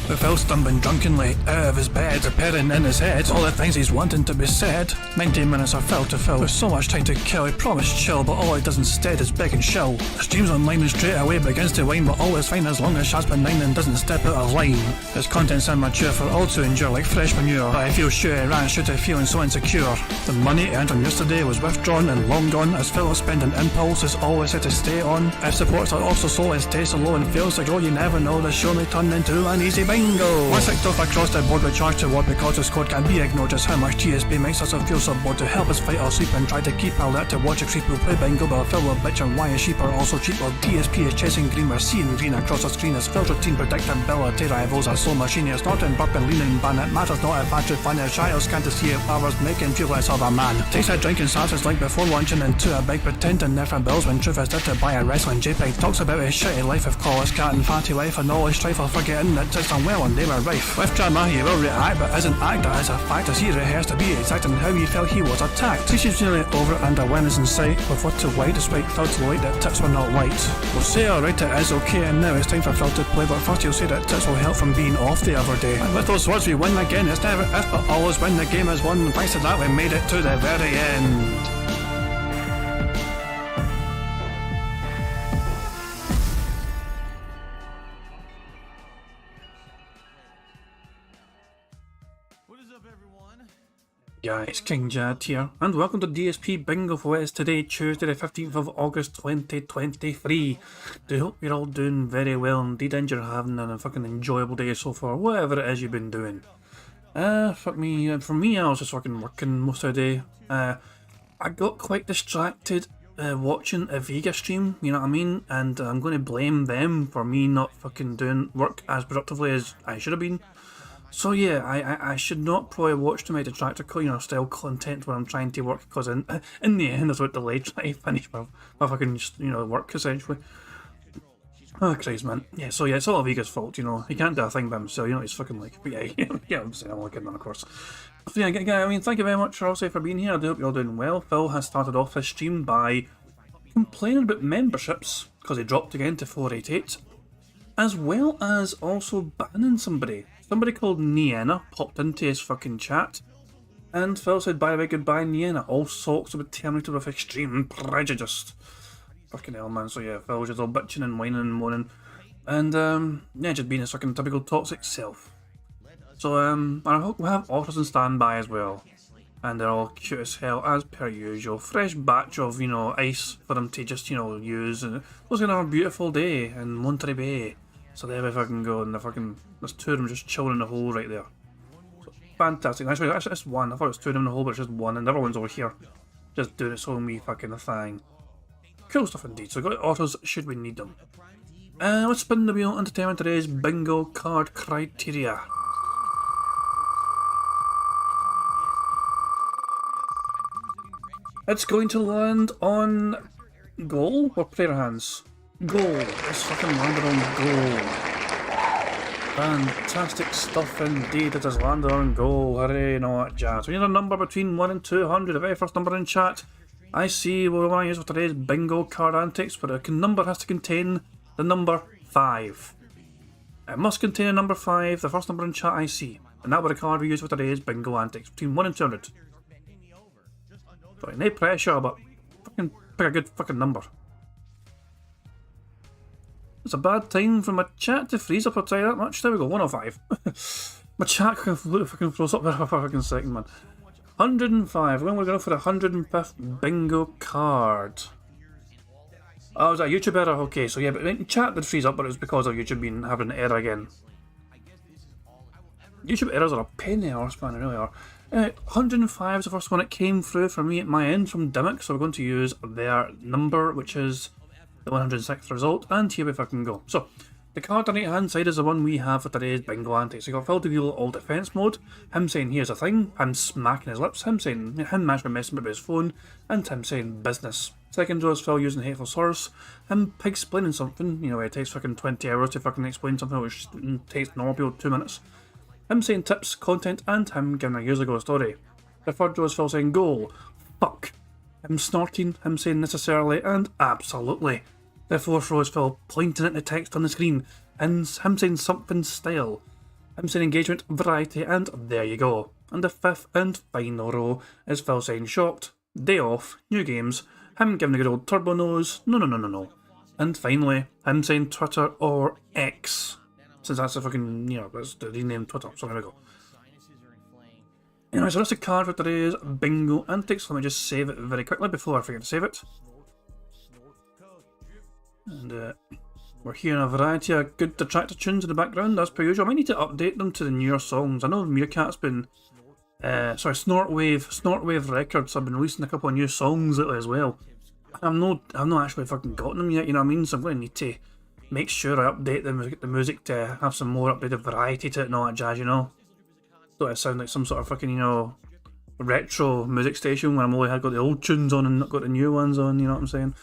With Phil stumbling drunkenly out of his bed, preparing in his head all the things he's wanting to be said. 19 minutes of Phil to Phil, with so much time to kill. He promised chill, but all he does instead is beg and show. The stream's online and straight away begins to whine, but always fine as long as Shad's benign and doesn't step out of line. His content's immature for all to endure like fresh manure, but I feel sure he ran straight to feeling so insecure. The money he earned on yesterday was withdrawn and long gone, as Phil's spending impulse is always set to stay on. If supports are also slow, his taste are low and fails to grow, you never know, the show may turn into an easy bingo. Once kicked off across the board with charge to what because his code can be ignored, just how much DSP makes us feel so bored. To help us fight or sleep and try to keep alert to watch a creep who play bingo, but Phil will bitch on why his sheep are also cheap. While DSP is chasing green, we're seeing green across the screen as Phil's routine predictability rivals a slow machine. It's not in burping, leaning, ban. It matters not if battery fun, a child can't to see it powers making feel less of a man. Takes a drink and starts his like before lunching into a bike, pretending they're for bills when truth is there to buy a wrestling JPEG. Talks about his shitty life of college cat and fatty wife and all his strife, while forgetting that it's done well and they were rife. With drama he will react, but isn't act. That is a fact as he rehearsed to be exact in how he felt he was attacked. Teaches nearly over it and awareness in sight, with what to white despite Phil to light that tips were not white. We'll say alright it is okay, and now it's time for Phil to play, but first he'll say that tips will help from being off the other day. And with those words we win again, it's never if but always when the game is won. Thanks to that we made it to the very end. Guys, King Jad here, and welcome to DSP Bingo for what is today, Tuesday the 15th of August 2023. I hope you're all doing very well indeed, and you're having a fucking enjoyable day so far, whatever it is you've been doing. For me, I was just working most of the day. I got quite distracted watching a Vega stream, you know what I mean, and I'm going to blame them for me not fucking doing work as productively as I should have been. So yeah, I should not probably watch too many detractor, style content where I'm trying to work, because in the end there's a delay trying to finish my fucking work essentially. Oh Christ, man. Yeah, so yeah, it's all Vega's fault, he can't do a thing by himself, he's fucking like, but yeah, I'm saying I'm looking at of course. So yeah, I mean, thank you very much also for being here. I do hope you're all doing well. Phil has started off his stream by complaining about memberships, because he dropped again to 488, as well as also banning somebody. Somebody called Nienna popped into his fucking chat, and Phil said, by the way, goodbye Nienna, all sorts of terminated with extreme prejudice. Fucking hell, man. So yeah, Phil was just all bitching and whining and moaning, and yeah, just being his fucking typical toxic self. So I hope we have otters on standby as well, and they're all cute as hell as per usual. Fresh batch of, ice for them to just, use, and it was gonna have a beautiful day in Monterey Bay. So there we fucking go, and there's two of them just chilling in the hole right there. So, fantastic. Actually, it's one. I thought it was two of them in the hole, but it's just one, and the other one's over here, just doing its own wee fucking thing. Cool stuff indeed. So, got otters should we need them. Let's spin the wheel and determine today's bingo card criteria. It's going to land on goal or player hands. Goal. It's fucking landed on goal. Fantastic stuff indeed. It has landed on goal. Hooray, and all that jazz. We need a number between 1 and 200. The very first number in chat I see we want to use for today's bingo card antics, but a number has to contain the number 5. It must contain a number 5, the first number in chat I see. And that will be the card we use for today's bingo antics, between 1 and 200. Sorry, no pressure, but fucking pick a good fucking number. It's a bad time for my chat to freeze up, I'll tell you that much. There we go, 105. My chat fucking froze up there for a fucking second, man. 105, when we're going for the 105th bingo card. Oh, was that a YouTube error? Okay, so yeah, but chat did freeze up, but it was because of YouTube having an error again. YouTube errors are a pain in the arse, man, they really are. 105 is the first one that came through for me at my end from Dimmock, so we're going to use their number, which is the 106th result, and here we fucking go. So, the card on the right hand side is the one we have for today's bingo antics. So you got Phil to wheel all defense mode, him saying here's a thing, him smacking his lips, him actually messing with his phone, and him saying business. Second row is Phil using hateful source, him pig-splaining something, it takes fucking 20 hours to fucking explain something which takes normal people 2 minutes. Him saying tips, content, and him giving a years ago story. The third row is Phil saying goal, fuck, him snorting, him saying necessarily, and absolutely. The fourth row is Phil pointing at the text on the screen, and him saying something style. I'm saying engagement, variety, and there you go. And the fifth and final row is Phil saying shocked, day off, new games, him giving a good old turbo nose, no. And finally, him saying Twitter or X, since that's a fucking, that's the renamed Twitter, so there we go. Anyway, so that's the card for today's bingo antics. Let me just save it very quickly before I forget to save it. And we're hearing a variety of good detractor tunes in the background, as per usual. I might need to update them to the newer songs. I know Meerkat's been, Snortwave Records have been releasing a couple of new songs lately as well. I've not actually fucking gotten them yet, you know what I mean? So I'm going to need to make sure I update the music to have some more updated variety to it and all that jazz, you know? Don't it sound like some sort of fucking, retro music station where I'm only got the old tunes on and not got the new ones on, you know what I'm saying?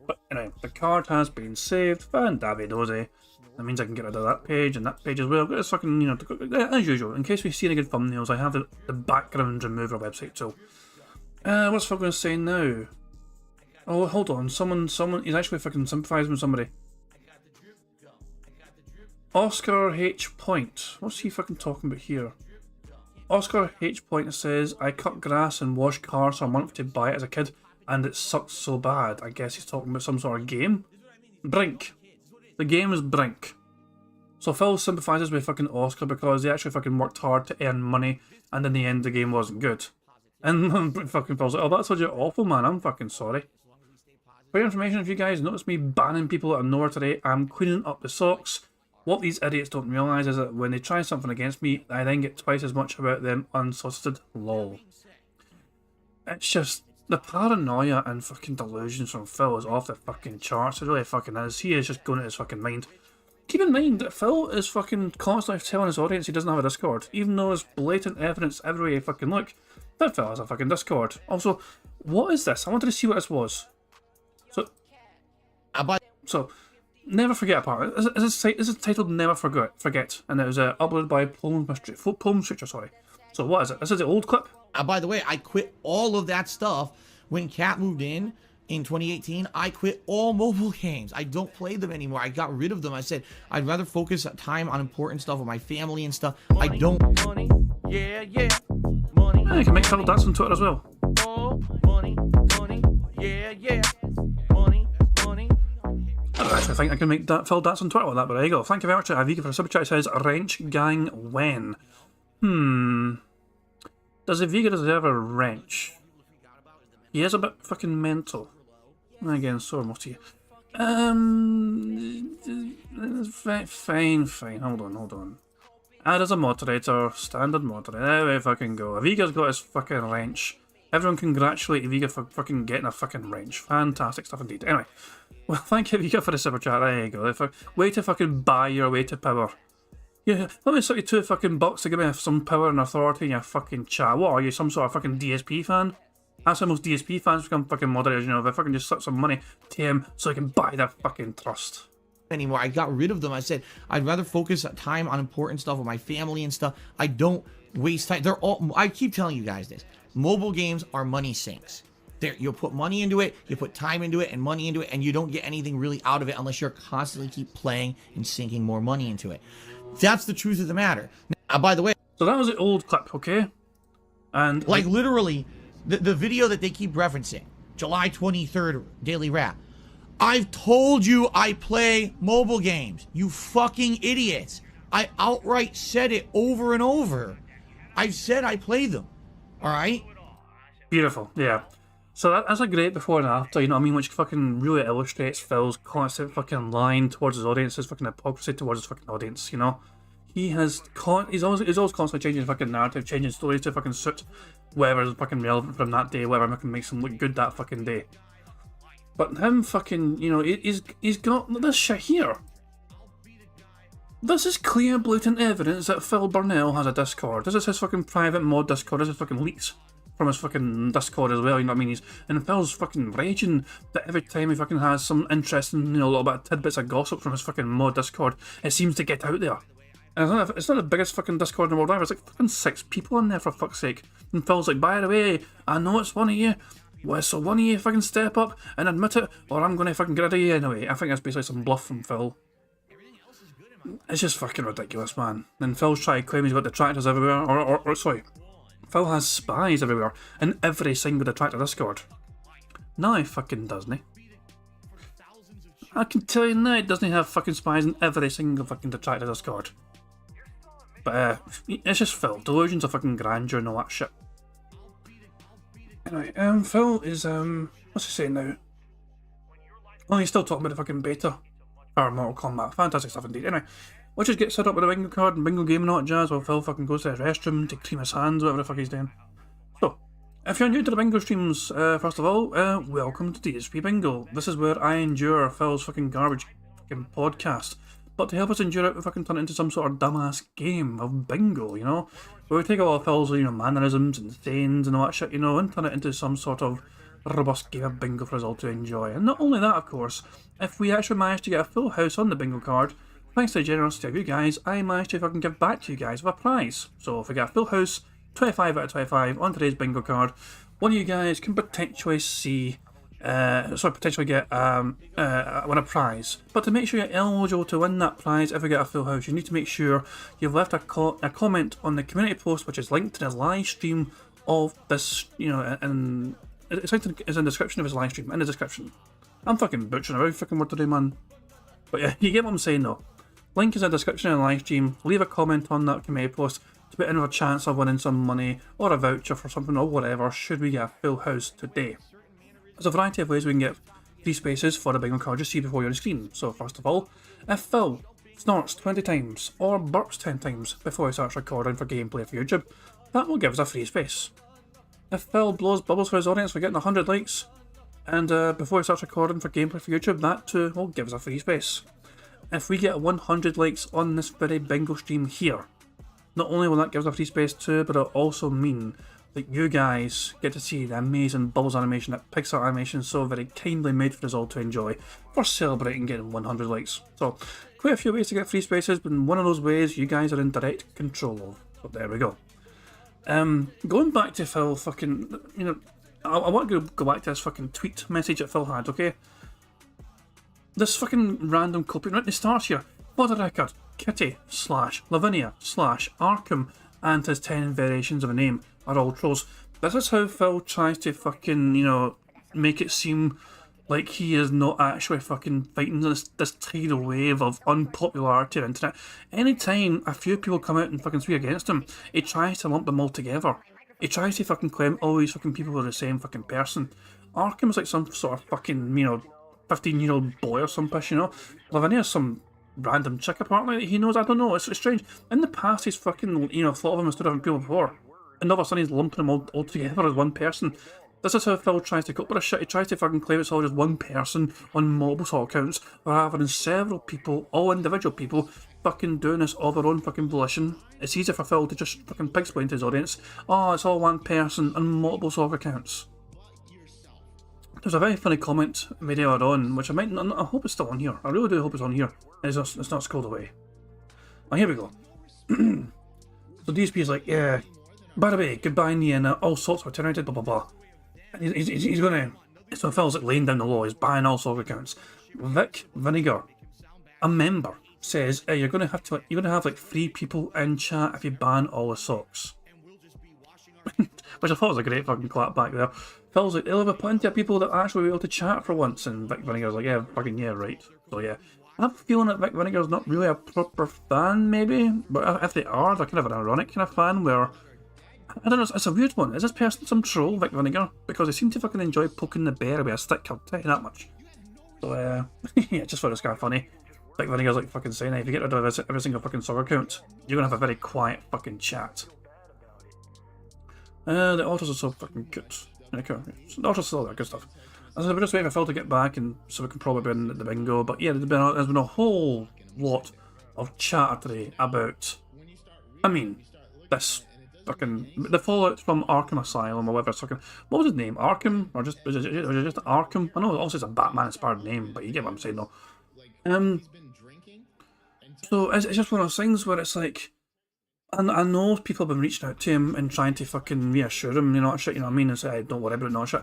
But anyway, the card has been saved, fan-dabby-dozy. That means I can get rid of that page and that page as well. I've got this fucking, as usual, in case we see any good thumbnails, I have the background remover website, so. What's Phil going to say now? Oh, hold on, someone, he's actually fucking sympathising with somebody. Oscar H. Point. What's he fucking talking about here? Oscar H. Point says, I cut grass and washed cars for a month to buy it as a kid, and it sucked so bad. I guess he's talking about some sort of game. Brink. The game is Brink. So Phil sympathises with fucking Oscar because they actually fucking worked hard to earn money, and in the end the game wasn't good. And fucking Phil's like, oh, that's such awful, man, I'm fucking sorry. For your information, if you guys notice me banning people out of nowhere today, I'm cleaning up the socks. What these idiots don't realise is that when they try something against me, I then get twice as much about them unsolicited. Lol. It's just, the paranoia and fucking delusions from Phil is off the fucking charts. It really fucking is. He is just going at his fucking mind. Keep in mind that Phil is fucking constantly telling his audience he doesn't have a Discord, even though there's blatant evidence everywhere you fucking look that Phil has a fucking Discord. Also, what is this? I wanted to see what this was. So, Never Forget part. Is it titled Never Forget, and it was uploaded by Poem Switcher, sorry. So what is it? This is the old clip? By the way, I quit all of that stuff when Kat moved in 2018. I quit all mobile games. I don't play them anymore. I got rid of them. I said, I'd rather focus time on important stuff with my family and stuff. Money, I don't... Money, yeah, money. Yeah, you can make Phil dance on Twitter as well. Oh, money, yeah, money. I don't actually think I can make Phil dance on Twitter like that, but there you go. Thank you very much to Avika for the super chat. It says, Wrench Gang when? Does Avika deserve a wrench? He is a bit fucking mental. Again, so are most of you. Fine. Hold on. Add as a moderator, standard moderator. There we fucking go. Avika's got his fucking wrench. Everyone congratulate Avika for fucking getting a fucking wrench. Fantastic stuff indeed. Anyway, well, thank you Avika for the super chat. There you go. Way to fucking buy your way to power. Yeah, let me suck you $2 to give me some power and authority in your fucking chat. What are you, some sort of fucking DSP fan? That's how most DSP fans become fucking moderators, they fucking just suck some money to him so they can buy their fucking trust. Anymore. I got rid of them. I said, I'd rather focus time on important stuff with my family and stuff. I don't waste time. I keep telling you guys this. Mobile games are money sinks. You'll put money into it, you put time into it and money into it, and you don't get anything really out of it unless you're constantly keep playing and sinking more money into it. That's the truth of the matter. Now, by the way, so that was the old clip, okay? And like literally, the video that they keep referencing, July 23rd Daily Rap. I've told you I play mobile games, you fucking idiots. I outright said it over and over. I've said I play them. Alright? Beautiful, yeah. So that's a great before and after, you know what I mean, which fucking really illustrates Phil's constant fucking lying towards his audience, his fucking hypocrisy towards his fucking audience, you know? He's always constantly changing his fucking narrative, changing stories to fucking suit whatever's fucking relevant from that day, whatever fucking makes him look good that fucking day. But him fucking, he's got this shit here. This is clear, blatant evidence that Phil Burnell has a Discord. This is his fucking private mod Discord. This is fucking leaks from his fucking Discord as well, you know what I mean? And Phil's fucking raging that every time he fucking has some interesting, little bit of tidbits of gossip from his fucking mod Discord, it seems to get out there. And it's not the biggest fucking Discord in the world either. It's like fucking 6 people in there, for fuck's sake. And Phil's like, by the way, I know it's one of you. Well, so one of you fucking step up and admit it, or I'm gonna fucking get rid of you anyway. I think that's basically some bluff from Phil. It's just fucking ridiculous, man. And Phil's trying to claim he's got detractors everywhere, or sorry, Phil has spies everywhere in every single detractor Discord. No, he fucking doesn't he? I can tell you now, he doesn't have fucking spies in every single fucking detractor Discord. But it's just Phil. Delusions of fucking grandeur and all that shit. Anyway, Phil is, what's he saying now? Oh, he's still talking about the fucking beta. Or Mortal Kombat. Fantastic stuff indeed. Anyway, we'll just get set up with a bingo card and bingo game and all that jazz while Phil fucking goes to the restroom to clean his hands, whatever the fuck he's doing. So, if you're new to the bingo streams, first of all, welcome to DSP Bingo. This is where I endure Phil's fucking garbage fucking podcast. But to help us endure it, we fucking turn it into some sort of dumbass game of bingo, you know? Where we take all of Phil's, mannerisms and sayings and all that shit, and turn it into some sort of robust game of bingo for us all to enjoy. And not only that, of course, if we actually manage to get a full house on the bingo card, thanks to the generosity of you guys, I managed to fucking give back to you guys with a prize. So if we get a full house, 25 out of 25 on today's bingo card, one of you guys can potentially potentially get win a prize. But to make sure you're eligible to win that prize if we get a full house, you need to make sure you've left a comment on the community post, which is linked to the live stream of this, and it's linked in the description of his live stream, in the description. I'm fucking butchering every fucking word today, man. But yeah, you get what I'm saying though. Link is in the description of the live stream. Leave a comment on that community post to put in with a chance of winning some money or a voucher for something or whatever should we get a full house today. There's a variety of ways we can get free spaces for the bingo card you see before you're on the screen. So first of all, if Phil snorts 20 times or burps 10 times before he starts recording for gameplay for YouTube, that will give us a free space. If Phil blows bubbles for his audience for getting 100 likes, and before he starts recording for gameplay for YouTube, that too will give us a free space. If we get 100 likes on this very bingo stream here, not only will that give us a free space too, but it'll also mean that you guys get to see the amazing Bubbles animation that Pixar Animation so very kindly made for us all to enjoy for celebrating getting 100 likes. So, quite a few ways to get free spaces, but one of those ways you guys are in direct control of. So there we go. Going back to Phil fucking, I want to go back to this fucking tweet message that Phil had, okay? This fucking random copy, right, it starts here. For the record, Kitty / Lavinia / Arkham and his 10 variations of a name are all trolls. This is how Phil tries to fucking, make it seem like he is not actually fucking fighting this tidal wave of unpopularity on the internet. Anytime a few people come out and fucking speak against him, he tries to lump them all together. He tries to fucking claim all these fucking people are the same fucking person. Arkham's like some sort of fucking, 15-year-old boy or some pish, Lavinia's some random chick apparently that he knows. I don't know, it's strange. In the past he's fucking, thought of him as two different people before. And all of a sudden he's lumping them all together as one person. This is how Phil tries to cope with this shit. He tries to fucking claim it's all just one person on multiple sort accounts, rather than several people, all individual people, fucking doing this of their own fucking volition. It's easier for Phil to just fucking pig-explain to his audience, oh, it's all one person on multiple sort accounts. There's a very funny comment made earlier on, which I hope it's still on here. I really do hope it's on here. It's not scrolled away. Oh, here we go. So DSP is like, yeah, by the way, goodbye Niana, all sorts were terminated, blah blah blah. And he's gonna, so Phil's like laying down the law, he's buying all sorts of accounts. Vic Vinegar, a member, says, hey, you're gonna have like 3 people in chat if you ban all the socks. Which I thought was a great fucking clap back there. Phil's like, there'll be plenty of people that actually will be able to chat for once, and Vic Vinegar's like, yeah, fucking yeah, right. So yeah. I have a feeling that Vic Vinegar's not really a proper fan, maybe, but if they are, they're kind of an ironic kind of fan where, I don't know, it's a weird one. Is this person some troll, Vic Vinegar? Because they seem to fucking enjoy poking the bear with a stick, I'll tell you that much. So, yeah, just thought it was kind of funny. Vic Vinegar's like fucking saying, hey, if you get rid of every single fucking soccer account, you're gonna have a very quiet fucking chat. The autos are so fucking good. Okay, so the autos are still there, good stuff. As I said, we're just waiting for Phil to get back, and so we can probably be in the bingo. But yeah, there's been a whole lot of chatter today about, this fucking, the fallout from Arkham Asylum or whatever. Fucking, what was his name? Arkham? Or just, was it just Arkham? I know obviously it's a Batman-inspired name, but you get what I'm saying though. So it's just one of those things where it's like, and I know people have been reaching out to him and trying to fucking reassure him, shit, and say, don't worry about it, no shit.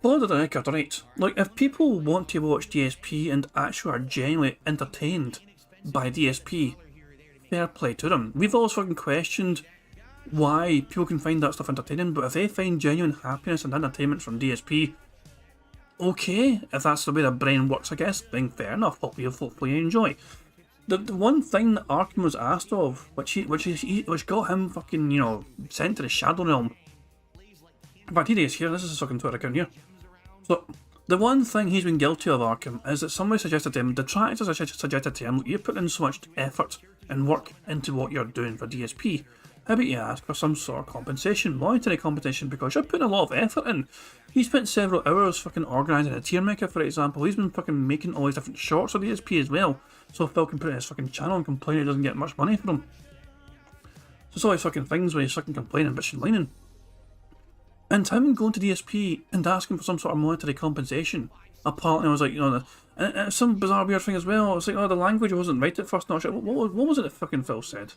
Follow the record, right? Like, if people want to watch DSP and actually are genuinely entertained by DSP. Fair play to them. We've always fucking questioned why people can find that stuff entertaining, but if they find genuine happiness and entertainment from DSP, okay, if that's the way their brain works, I guess, then fair enough. Hopefully you enjoy. The one thing that Arkham was asked of, which got him fucking, you know, sent to the Shadow Realm. In fact, here he is here. This is his fucking Twitter account here. So, the one thing he's been guilty of, Arkham, is that somebody suggested to him, detractors suggested to him, look, you're putting in so much effort and work into what you're doing for DSP. How about you ask for some sort of compensation, monetary compensation, because you're putting a lot of effort in. He spent several hours fucking organising a tier maker, for example. He's been fucking making all these different shorts for DSP as well. So Phil can put it in his fucking channel and complain he doesn't get much money for them. So it's all these fucking things where he's fucking complaining, bitching, whining. And him going to DSP and asking for some sort of monetary compensation. Apparently I was like, you know, and it's some bizarre weird thing as well. I was like, oh, the language wasn't right at first. No, what was it that fucking Phil said?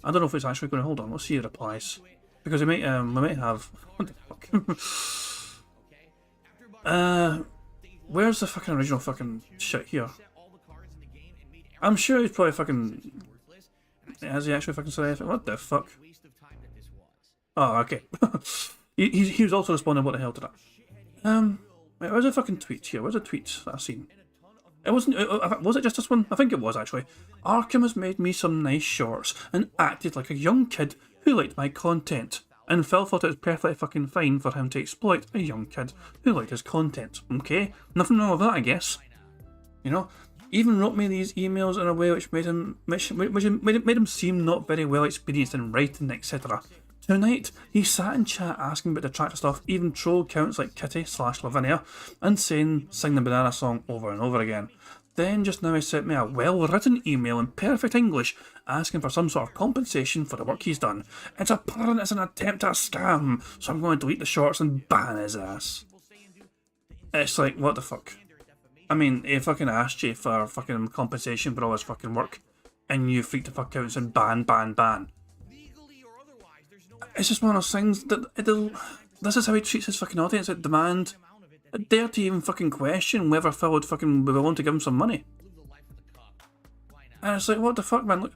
I don't know if it's actually going to hold on. Let's see the replies, because we might have. What the fuck? Where's the fucking original fucking shit here? I'm sure he's probably fucking. Has he actually fucking said anything? What the fuck? Oh, okay. he was also responding. What the hell to that? Wait, where's the fucking tweet here? Where's the tweet that I've seen? It wasn't. Was it just this one? I think it was actually. Arkham has made me some nice shorts and acted like a young kid who liked my content. And Phil thought it was perfectly fucking fine for him to exploit a young kid who liked his content. Okay, nothing wrong with that, I guess. You know, even wrote me these emails in a way which made him seem not very well experienced in writing, etc. Tonight, he sat in chat asking about detractor stuff, even troll accounts like Kitty/Lavinia, and sing the Banana song over and over again. Then just now he sent me a well-written email in perfect English, asking for some sort of compensation for the work he's done. It's apparent it's an attempt at a scam, so I'm going to delete the shorts and ban his ass. It's like, what the fuck? I mean, he fucking asked you for fucking compensation for all his fucking work, and you freaked the fuck out and said ban. It's just one of those things that this is how he treats his fucking audience. It demand, dare to even fucking question whether Phil would fucking be willing to give him some money. And it's like, what the fuck, man? Look,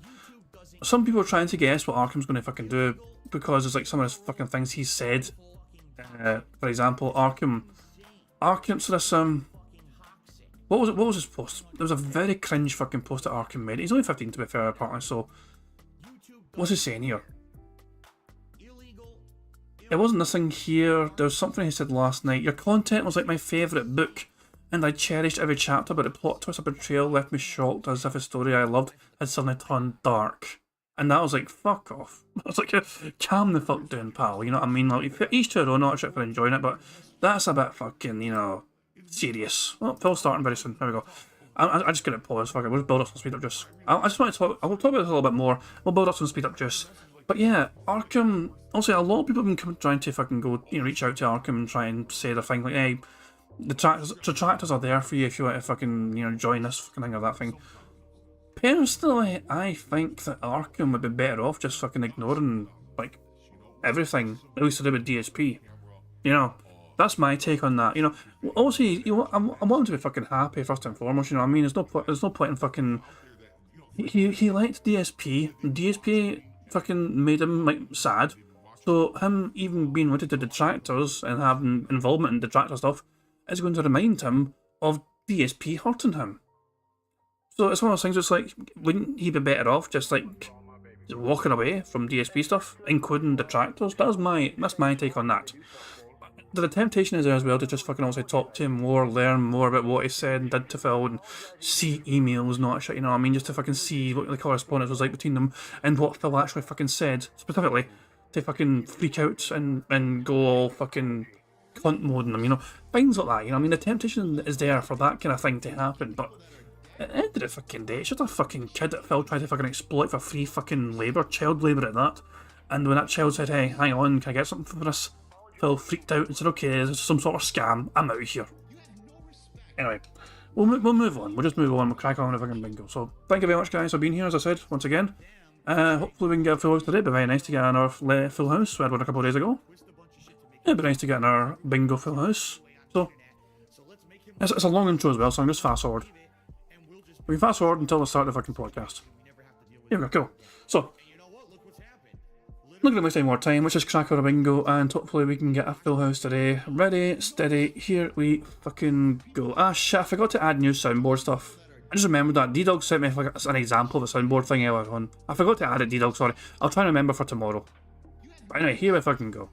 some people are trying to guess what Arkham's going to fucking do because it's like some of his fucking things he's said. For example, Arkham. So this what was his post? There was a very cringe fucking post that Arkham made. He's only 15 to be fair, apparently. So what's he saying here? It wasn't this thing here, there was something he said last night. Your content was like my favourite book, and I cherished every chapter, but the plot twist of betrayal left me shocked as if a story I loved had suddenly turned dark. And that was like, fuck off. I was like, calm the fuck down, pal, you know what I mean? Like, each to their own, not shit for enjoying it, but that's a bit fucking, you know, serious. Well, Phil's starting very soon, there we go. I just get it paused, fuck it, we'll build up some speed up juice. I just want to talk, I will talk about this a little bit more, we'll build up some speed up juice. But yeah, Arkham, also a lot of people have been trying to fucking go, you know, reach out to Arkham and try and say their thing like, hey, the detractors are there for you if you want to fucking, you know, join this fucking thing or that thing. Personally, I think that Arkham would be better off just fucking ignoring, like, everything, at least to do with DSP. You know, that's my take on that. You know, obviously, you know, I want him to be fucking happy first and foremost, you know what I mean? There's no point in fucking... He liked DSP. DSP fucking made him, like, sad. So him even being related to detractors and having involvement in detractor stuff is going to remind him of DSP hurting him. So it's one of those things, it's like, wouldn't he be better off just like walking away from DSP stuff, including detractors? That's my take on that. The temptation is there as well to just fucking also talk to him more, learn more about what he said and did to Phil, and see emails, not shit, you know what I mean? Just to fucking see what the correspondence was like between them and what Phil actually fucking said, specifically, to fucking freak out and go all fucking cunt mode on them, you know? Things like that, you know what I mean? The temptation is there for that kind of thing to happen, but at the end of the fucking day, it's just a fucking kid that Phil tried to fucking exploit for free fucking labour, child labour at that. And when that child said, hey, hang on, can I get something for this? Phil freaked out and said, okay, this is some sort of scam, I'm out of here. Anyway, we'll move on. We'll just move on, we'll crack on with fucking bingo. So, thank you very much, guys, for being here, as I said, once again. Hopefully we can get a full house today. It'd be very nice to get another full house. We had one a couple of days ago. It'd be nice to get another bingo full house. So, it's a long intro as well, so I'm just fast forward. We can fast forward until the start of the fucking podcast. Here we go, cool. So, not gonna waste any more time, let's just crack out a bingo and hopefully we can get a full house today. Ready, steady, here we fucking go. Ah shit, I forgot to add new soundboard stuff. I just remembered that. D-Dog sent me like an example of a soundboard thing earlier on. I forgot to add it, D-Dog, sorry. I'll try and remember for tomorrow. But anyway, here we fucking go.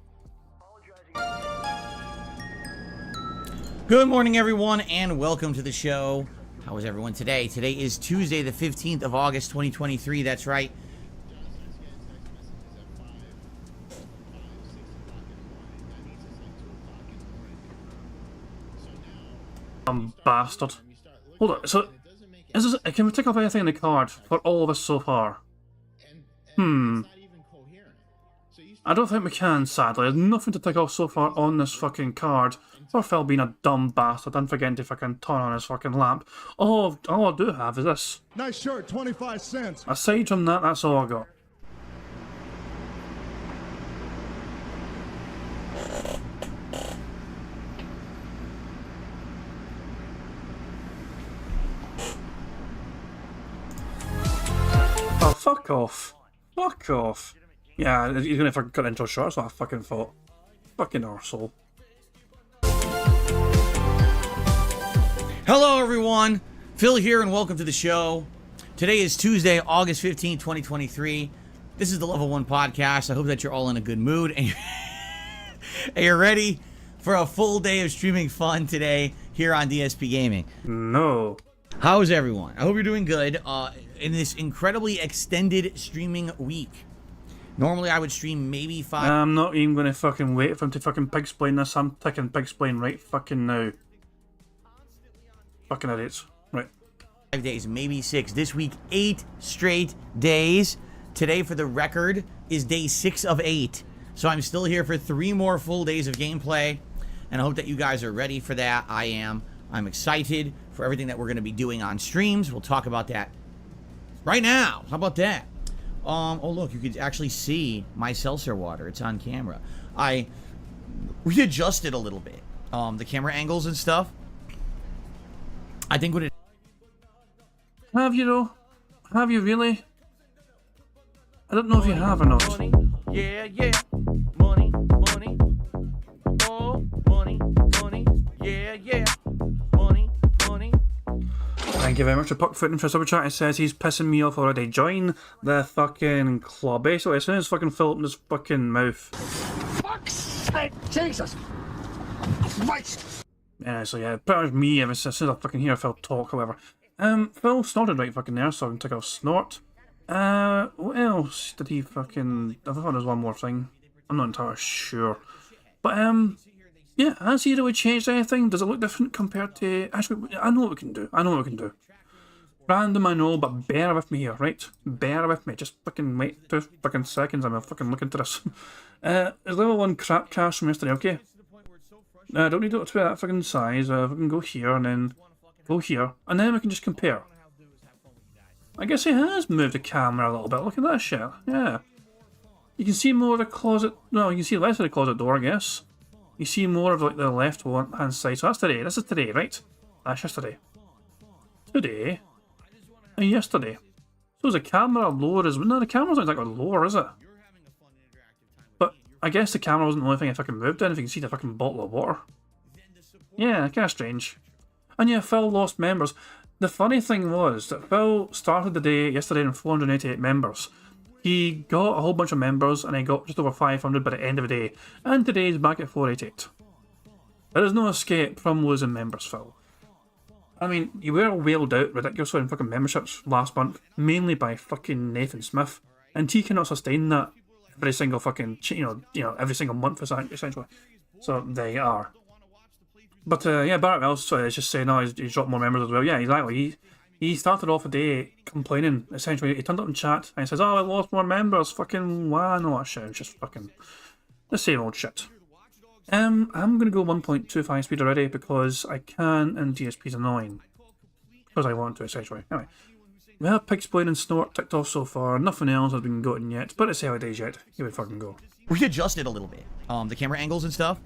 Good morning, everyone, and welcome to the show. How is everyone today? Today is Tuesday, the 15th of August, 2023. That's right. Bastard. Hold on, so is this, can we tick off anything in the card for all of us so far? I don't think we can, sadly. There's nothing to tick off so far on this fucking card. Or Phil being a dumb bastard and forgetting to fucking turn on his fucking lamp. All I do have is this. Nice shirt, 25 cents. Aside from that, that's all I got. Oh, fuck off. Fuck off. Yeah, he's gonna fucking cut intro short, that's what I fucking thought. Fucking arsehole. Hello, everyone. Phil here, and welcome to the show. Today is Tuesday, August 15th, 2023. This is the Level 1 Podcast. I hope that you're all in a good mood and you're ready for a full day of streaming fun today here on DSP Gaming. No. How is everyone? I hope you're doing good in this incredibly extended streaming week. Normally, I would stream maybe 5... I'm not even gonna fucking wait for him to fucking pig-splain this. I'm ticking pig-splain right fucking now. Fucking idiots. Right. 5 days, maybe 6. This week, 8 straight days. Today, for the record, is day 6 of 8. So I'm still here for 3 more full days of gameplay. And I hope that you guys are ready for that. I am. I'm excited for everything that we're going to be doing on streams. We'll talk about that right now. How about that? Oh, look, you could actually see my seltzer water. It's on camera. We adjusted a little bit. The camera angles and stuff. I think what it... Have you though? Have you really? I don't know if you have or not. Money, yeah, yeah. Money, money. Oh, money, money. Yeah, yeah. Money, money. Thank you very much to Puckfooting for super chat. It says he's pissing me off already. Join the fucking club. Basically, as soon as fucking Phil opens his fucking mouth. Fuck's sake, Jesus. Christ. Yeah, so yeah, pretty much me as soon as I fucking hear Phil talk, however. Phil snorted right fucking there, so I can take off snort. What else did he fucking... I thought there was one more thing. I'm not entirely sure. But, yeah, has he really changed anything? Does it look different compared to... Actually, I know what we can do. Random, I know, but bear with me here, right? Bear with me. Just fucking wait 2 fucking seconds. I'm fucking looking into this. Is level 1 crap cache from yesterday, okay? I don't need it to be that fucking size. We can go here and then go here, and then we can just compare. I guess he has moved the camera a little bit. Look at that shit. Yeah. You can see more of the closet. No, you can see less of the closet door, I guess. You see more of like the left hand side. So that's today. This is today, right? That's yesterday. Today. And yesterday. So is the camera lower as well? No, the camera's not exactly lower, is it? But I guess the camera wasn't the only thing I fucking moved in. If you can see the fucking bottle of water. Yeah, kind of strange. And yeah, Phil lost members. The funny thing was that Phil started the day yesterday in 488 members. He got a whole bunch of members and he got just over 500 by the end of the day. And today he's back at 488. There is no escape from losing members, Phil. I mean, you were whaled out ridiculously in fucking memberships last month, mainly by fucking Nathan Smith. And he cannot sustain that every single fucking, every single month essentially. So there you are. But yeah, Barrett Wells is just saying, he's dropped more members as well. Yeah, exactly. He started off the day complaining, essentially. He turned up in chat and he says, I lost more members. Fucking why? No, that shit. It's just fucking the same old shit. I'm going to go 1.25 speed already because I can, and DSP's annoying. Because I want to, essentially. Anyway, we have Pigsploin and Snort ticked off so far. Nothing else has been gotten yet, but it's early days yet. Here we fucking go. We adjusted a little bit. The camera angles and stuff.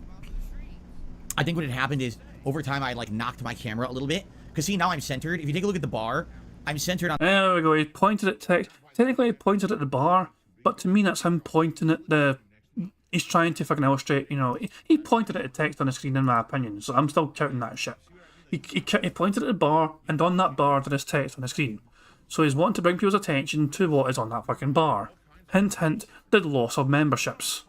I think what had happened is, over time, I knocked my camera a little bit. Because see, now I'm centered. If you take a look at the bar, I'm centered on. There we go. He pointed at text. Technically, he pointed at the bar, but to me, that's him pointing at the. He's trying to fucking illustrate. You know, he pointed at the text on the screen, in my opinion. So I'm still counting that shit. He pointed at the bar, and on that bar there is text on the screen. So he's wanting to bring people's attention to what is on that fucking bar. Hint, hint, the loss of memberships.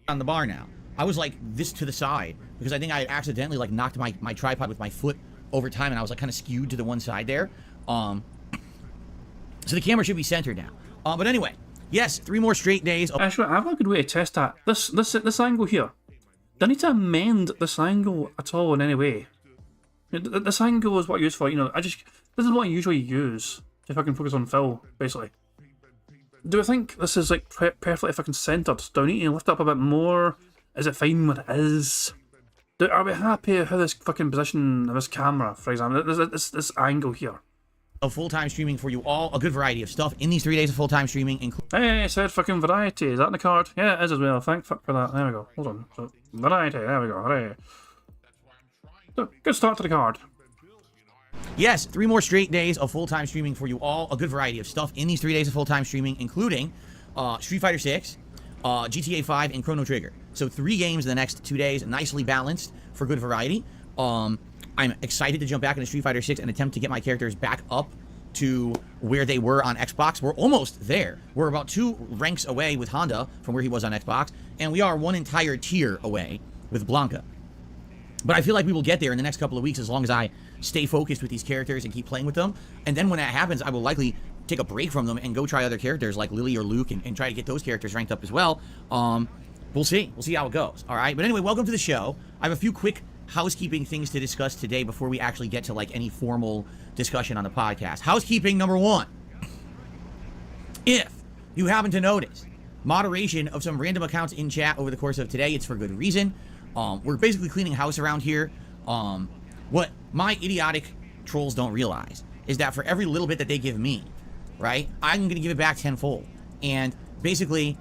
On the bar now. I was like this to the side because I think I accidentally like knocked my tripod with my foot over time, and I was like kind of skewed to the one side there. So the camera should be centered now. But anyway, yes, 3 more straight days. Actually, I have a good way to test that. This angle here. Do I need to amend this angle at all in any way? This angle is what I use for, you know, this is what I usually use if I can focus on Phil, basically. Do I think this is like perfectly fucking centered? Do I need to lift up a bit more? Is it fine where it is? Are we happy how this fucking position of this camera, for example, this angle here? Of full-time streaming for you all, a good variety of stuff in these 3 days of full-time streaming, Hey, it said fucking variety. Is that in the card? Yeah, it is as well. Thank fuck for that. There we go. Hold on. So, variety. There we go. Hooray. So, good start to the card. Yes, 3 more straight days of full-time streaming for you all, a good variety of stuff in these 3 days of full-time streaming, including Street Fighter 6, GTA 5, and Chrono Trigger. So 3 games in the next 2 days, nicely balanced for good variety. I'm excited to jump back into Street Fighter 6 and attempt to get my characters back up to where they were on Xbox. We're almost there. We're about 2 ranks away with Honda from where he was on Xbox, and we are 1 entire tier away with Blanca. But I feel like we will get there in the next couple of weeks as long as I stay focused with these characters and keep playing with them. And then when that happens, I will likely take a break from them and go try other characters like Lily or Luke and try to get those characters ranked up as well. We'll see. We'll see how it goes. All right. But anyway, welcome to the show. I have a few quick housekeeping things to discuss today before we actually get to like any formal discussion on the podcast. Housekeeping number 1. If you happen to notice moderation of some random accounts in chat over the course of today, it's for good reason. We're basically cleaning house around here. What my idiotic trolls don't realize is that for every little bit that they give me, right, I'm going to give it back tenfold. And basically,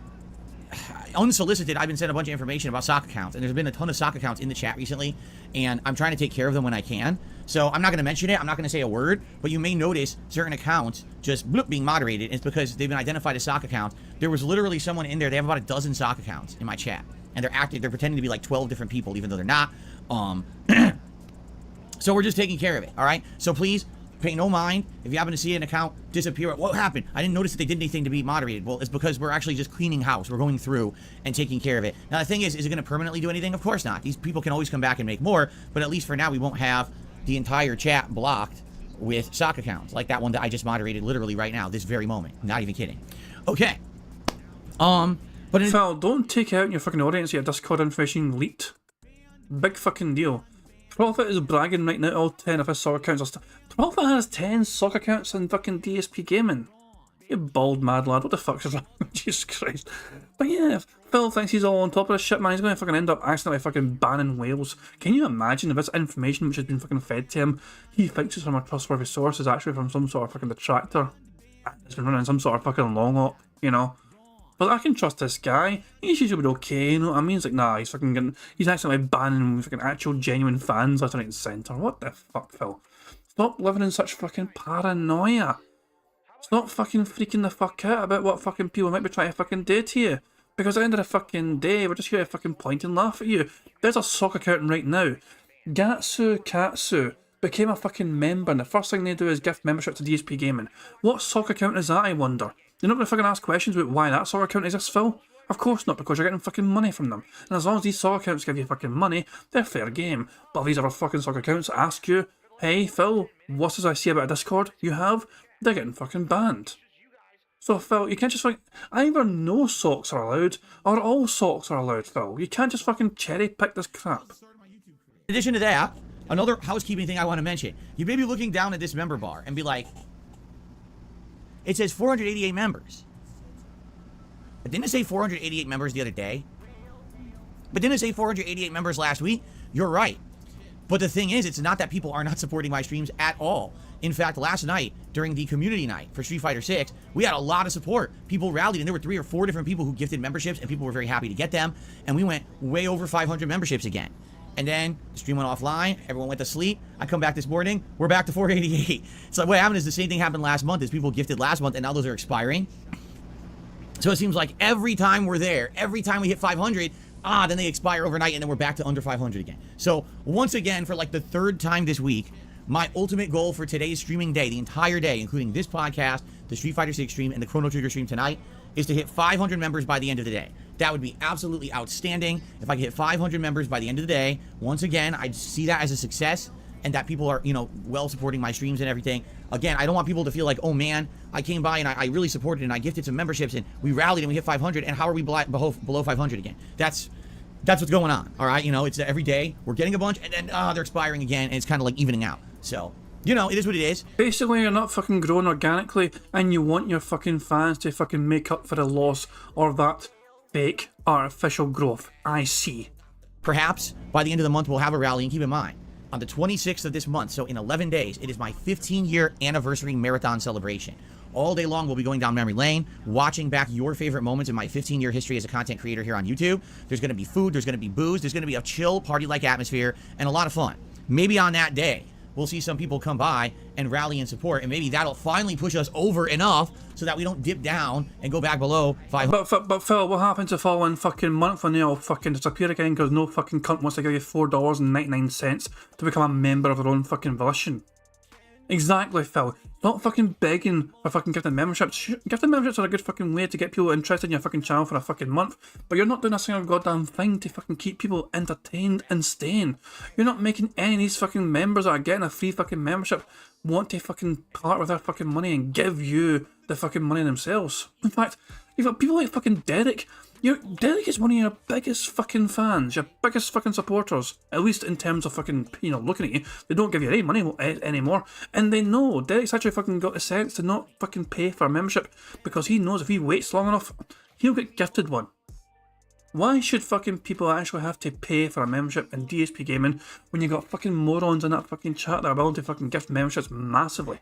unsolicited, I've been sent a bunch of information about sock accounts, and there's been a ton of sock accounts in the chat recently, and I'm trying to take care of them when I can. So I'm not going to mention it. I'm not going to say a word, but you may notice certain accounts just bloop, being moderated. It's because they've been identified as sock accounts. There was literally someone in there. They have about a dozen sock accounts in my chat, and they're pretending to be like 12 different people, even though they're not. So we're just taking care of it. All right. So please pay no mind if you happen to see an account disappear. What happened? I didn't notice that they did anything to be moderated. Well, it's because we're actually just cleaning house. We're going through and taking care of it. Now, the thing is it going to permanently do anything? Of course not. These people can always come back and make more, but at least for now, we won't have the entire chat blocked with sock accounts like that one that I just moderated literally right now, this very moment. Not even kidding. Okay. But Phil, don't take out in your fucking audience your Discord information leaked. Big fucking deal. Prophet is bragging right now all 10 of his sock accounts are Prophet has 10 sock accounts in fucking DSP Gaming. You bald mad lad, what the fuck is that? Jesus Christ. But yeah, Phil thinks he's all on top of this shit, man. He's going to fucking end up accidentally fucking banning Wales. Can you imagine if this information which has been fucking fed to him, he thinks it's from a trustworthy source, is actually from some sort of fucking detractor? It's been running some sort of fucking long up, you know? But I can trust this guy. He's usually been okay, you know what I mean? It's like, nah, he's actually banning fucking actual genuine fans left, right, and centre. What the fuck, Phil? Stop living in such fucking paranoia. Stop fucking freaking the fuck out about what fucking people might be trying to fucking do to you. Because at the end of the fucking day, we're just here to fucking point and laugh at you. There's a sock account right now. Gatsu Katsu became a fucking member, and the first thing they do is gift membership to DSP Gaming. What sock account is that, I wonder? You're not going to fucking ask questions about why that sock account exists, Phil? Of course not, because you're getting fucking money from them. And as long as these sock accounts give you fucking money, they're fair game. But if these other fucking sock accounts ask you, hey Phil, what does I see about a Discord you have? They're getting fucking banned. So Phil, you can't just like, either no socks are allowed, or all socks are allowed, Phil. You can't just fucking cherry pick this crap. in addition to that, another housekeeping thing I want to mention. You may be looking down at this member bar and be like, it says 488 members. But didn't it say 488 members the other day? But didn't it say 488 members last week? You're right. But the thing is, it's not that people are not supporting my streams at all. In fact, last night, during the community night for Street Fighter 6, we had a lot of support. People rallied, and there were 3 or 4 different people who gifted memberships, and people were very happy to get them. And we went way over 500 memberships again. And then the stream went offline. Everyone went to sleep. I come back this morning. We're back to 488. So what happened is the same thing happened last month. Is people gifted last month, and now those are expiring. So it seems like every time we're there, every time we hit 500, then they expire overnight, and then we're back to under 500 again. So once again, for like the third time this week, my ultimate goal for today's streaming day, the entire day, including this podcast, the Street Fighter 6 stream, and the Chrono Trigger stream tonight, is to hit 500 members by the end of the day. That would be absolutely outstanding. If I could hit 500 members by the end of the day, once again, I'd see that as a success, and that people are, well supporting my streams and everything. Again, I don't want people to feel like, oh man, I came by and I really supported and I gifted some memberships and we rallied and we hit 500, and how are we below 500 again? That's what's going on, all right? It's every day we're getting a bunch, and then they're expiring again, and it's kind of like evening out. So, it is what it is. Basically, you're not fucking growing organically, and you want your fucking fans to fucking make up for the loss or that fake artificial growth. I see. Perhaps by the end of the month we'll have a rally, and keep in mind, on the 26th of this month, so in 11 days, it is my 15-year anniversary marathon celebration. All day long, we'll be going down memory lane, watching back your favorite moments in my 15-year history as a content creator here on YouTube. There's going to be food, there's going to be booze, there's going to be a chill, party-like atmosphere, and a lot of fun. Maybe on that day, we'll see some people come by and rally and support, and maybe that'll finally push us over enough so that we don't dip down and go back below 500. But Phil, what happens the following fucking month when they all fucking disappear again because no fucking cunt wants to give you $4.99 to become a member of their own fucking volition? Exactly, Phil. Not fucking begging for fucking gifted memberships. Gifted memberships are a good fucking way to get people interested in your fucking channel for a fucking month, but you're not doing a single goddamn thing to fucking keep people entertained and staying. You're not making any of these fucking members that are getting a free fucking membership want to fucking part with their fucking money and give you the fucking money themselves. In fact, you've got people like fucking Derek. Derek is one of your biggest fucking fans, your biggest fucking supporters, at least in terms of fucking, looking at you. They don't give you any money anymore, and they know Derek's actually fucking got the sense to not fucking pay for a membership because he knows if he waits long enough, he'll get gifted one. Why should fucking people actually have to pay for a membership in DSP Gaming when you got fucking morons in that fucking chat that are willing to fucking gift memberships massively?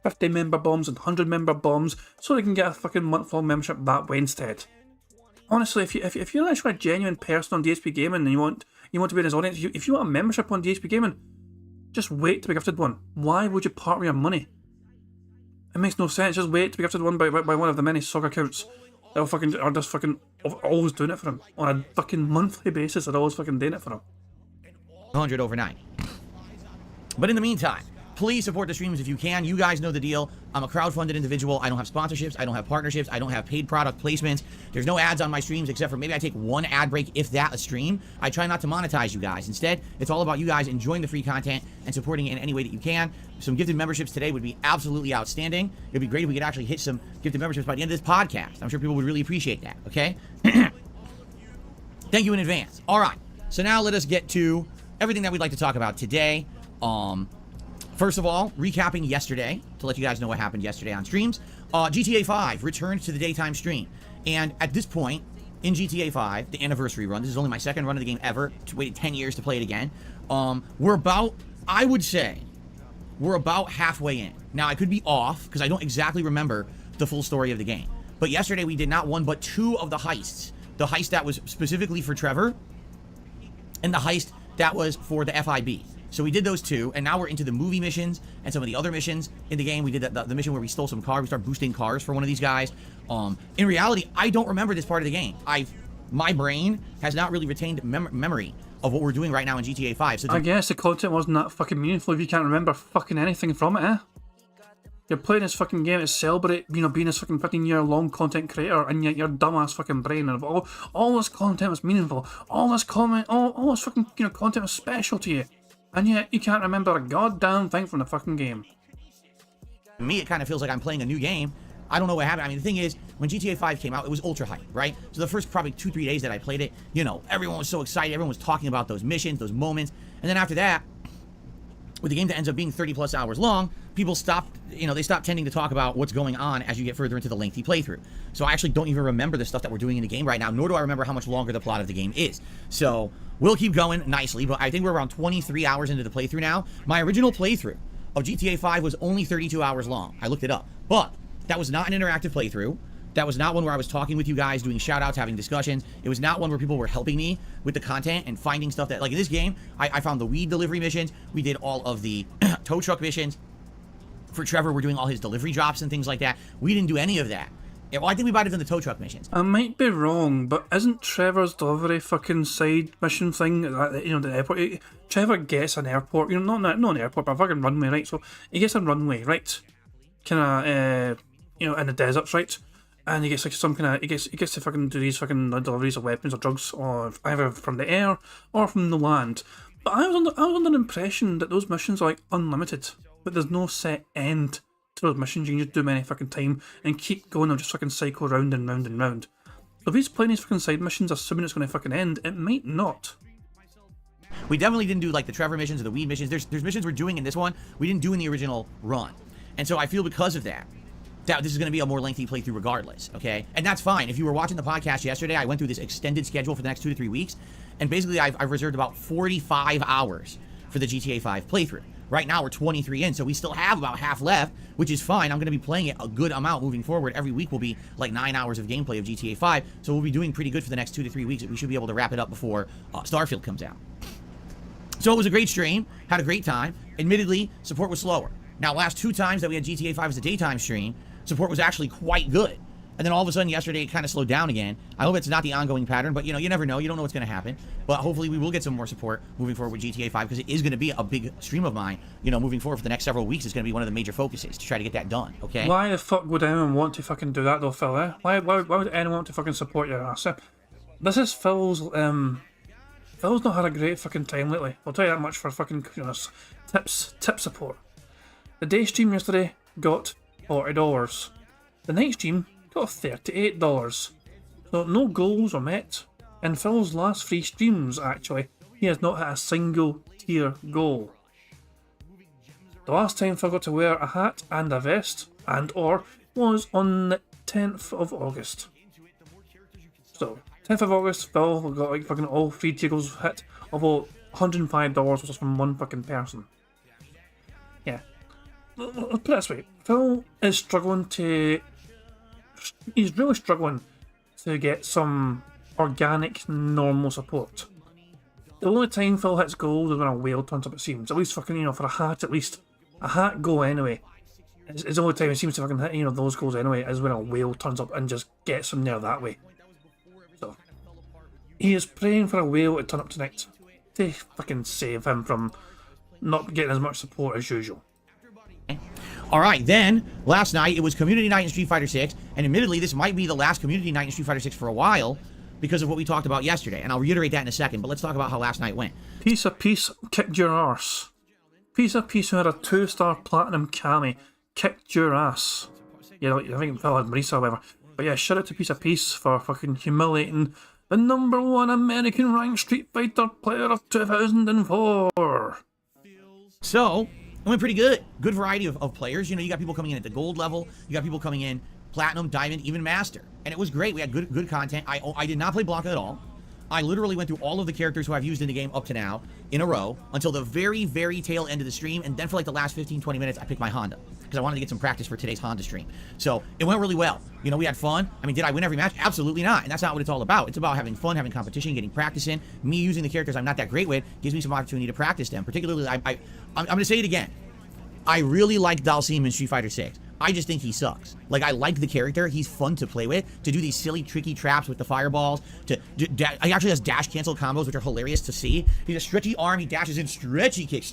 50 member bombs and 100 member bombs so they can get a fucking month-long membership that way instead. Honestly, if you're actually a genuine person on DSP Gaming and you want to be in his audience, if you want a membership on DSP Gaming, just wait to be gifted one. Why would you part with your money? It makes no sense. Just wait to be gifted one by one of the many soccer accounts that are just fucking always doing it for him on a fucking monthly basis. They're always fucking doing it for him. 100 overnight. But in the meantime, please support the streams if you can. You guys know the deal. I'm a crowdfunded individual. I don't have sponsorships. I don't have partnerships. I don't have paid product placements. There's no ads on my streams except for maybe I take one ad break, if that, a stream. I try not to monetize you guys. Instead, it's all about you guys enjoying the free content and supporting it in any way that you can. Some gifted memberships today would be absolutely outstanding. It would be great if we could actually hit some gifted memberships by the end of this podcast. I'm sure people would really appreciate that, okay? Thank you in advance. All right. So now let us get to everything that we'd like to talk about today. First of all, recapping yesterday, to let you guys know what happened yesterday on streams. GTA 5 returned to the daytime stream. And at this point, in GTA 5, the anniversary run, this is only my second run of the game ever, waited 10 years to play it again. We're about, I would say, we're about halfway in. Now, I could be off, because I don't exactly remember the full story of the game. But yesterday, we did not one, but two of the heists. The heist that was specifically for Trevor, and the heist that was for the FIB. So we did those two, and now we're into the movie missions and some of the other missions in the game. We did the mission where we stole some cars. We started boosting cars for one of these guys. In reality, I don't remember this part of the game. My brain has not really retained memory of what we're doing right now in GTA 5. So I guess the content wasn't that fucking meaningful if you can't remember fucking anything from it, eh? You're playing this fucking game to celebrate, being this fucking 15-year-long content creator, and yet your dumbass fucking brain and all this content was meaningful, all this fucking content was special to you. And yet, you can't remember a goddamn thing from the fucking game. To me, it kind of feels like I'm playing a new game. I don't know what happened. I mean, the thing is, when GTA 5 came out, it was ultra hype, right? So the first probably 2-3 days that I played it, everyone was so excited. Everyone was talking about those missions, those moments. And then after that, with the game that ends up being 30 plus hours long, people stopped, they stopped tending to talk about what's going on as you get further into the lengthy playthrough. So I actually don't even remember the stuff that we're doing in the game right now, nor do I remember how much longer the plot of the game is. So we'll keep going nicely, but I think we're around 23 hours into the playthrough now. My original playthrough of GTA 5 was only 32 hours long. I looked it up, but that was not an interactive playthrough. That was not one where I was talking with you guys, doing shout-outs, having discussions. It was not one where people were helping me with the content and finding stuff that, like in this game, I found the weed delivery missions. We did all of the tow truck missions. For Trevor, we're doing all his delivery drops and things like that. We didn't do any of that. Yeah, well, I think we might have done the tow truck missions. I might be wrong, but isn't Trevor's delivery fucking side mission thing at the airport? Trevor gets an airport, not an airport, but a fucking runway, right? So he gets a runway, right? Kind of, in the deserts, right? And he gets like some kind of, he gets to fucking do these fucking deliveries of weapons or drugs, or either from the air or from the land. But I was under the impression that those missions are like unlimited, but there's no set end to those missions. You can just do them any fucking time and keep going or just fucking cycle round and round and round. So if he's playing these fucking side missions, assuming it's going to fucking end, it might not. We definitely didn't do like the Trevor missions or the weed missions. There's missions we're doing in this one we didn't do in the original run, and so I feel because of that this is going to be a more lengthy playthrough regardless, okay? And that's fine. If you were watching the podcast yesterday, I went through this extended schedule for the next 2 to 3 weeks, and basically I've reserved about 45 hours for the GTA 5 playthrough. Right now we're 23 in, so we still have about half left, which is fine. I'm going to be playing it a good amount moving forward. Every week will be like 9 hours of gameplay of GTA 5, so we'll be doing pretty good for the next 2 to 3 weeks. We should be able to wrap it up before Starfield comes out. So it was a great stream, had a great time. Admittedly, support was slower. Now, last 2 times that we had GTA 5 as a daytime stream, support was actually quite good. And then all of a sudden yesterday it kind of slowed down again. I hope it's not the ongoing pattern, but you never know. You don't know what's going to happen. But hopefully we will get some more support moving forward with GTA 5 because it is going to be a big stream of mine. Moving forward for the next several weeks. It's going to be one of the major focuses to try to get that done, okay? Why the fuck would anyone want to fucking do that though, Phil, eh? Why would anyone want to fucking support your ass? This is Phil's, Phil's not had a great fucking time lately. I'll tell you that much for fucking, tip support. The day stream yesterday got $40. The night stream got $38. So no goals were met. In Phil's last 3 streams, actually, he has not hit a single tier goal. The last time Phil got to wear a hat and a vest and/or was on the 10th of August. So, 10th of August, Phil got like fucking all 3 tier goals hit, although $105 was from one fucking person. Yeah. Let's put it this way, Phil is struggling to... He's really struggling to get some organic, normal support. The only time Phil hits goals is when a whale turns up, it seems. At least fucking, for a hat, at least. A hat goal anyway. It's the only time he seems to fucking hit, those goals anyway, is when a whale turns up and just gets him there that way. So, he is praying for a whale to turn up tonight to fucking save him from not getting as much support as usual. Alright, then, last night, it was Community Night in Street Fighter 6, and admittedly, this might be the last Community Night in Street Fighter 6 for a while, because of what we talked about yesterday, and I'll reiterate that in a second, but let's talk about how last night went. Piece of Peace kicked your arse. Piece of Peace, who had a 2-star platinum cami, kicked your ass. Yeah, I think Phil had Marisa or whatever. But yeah, shout out to Piece of Peace for fucking humiliating the #1 American ranked Street Fighter player of 2004. So, it went pretty good. Good variety of players. You got people coming in at the gold level. You got people coming in platinum, diamond, even master. And it was great. We had good content. I did not play Blanca at all. I literally went through all of the characters who I've used in the game up to now in a row until the very, very tail end of the stream. And then for like the last 15-20 minutes, I picked my Honda because I wanted to get some practice for today's Honda stream. So it went really well. We had fun. I mean, did I win every match? Absolutely not. And that's not what it's all about. It's about having fun, having competition, getting practice in. Me using the characters I'm not that great with gives me some opportunity to practice them. Particularly, I'm going to say it again. I really like Dalsim in Street Fighter 6. I just think he sucks. Like, I like the character. He's fun to play with. To do these silly, tricky traps with the fireballs. He actually has dash cancel combos, which are hilarious to see. He's a stretchy arm. He dashes in stretchy kick,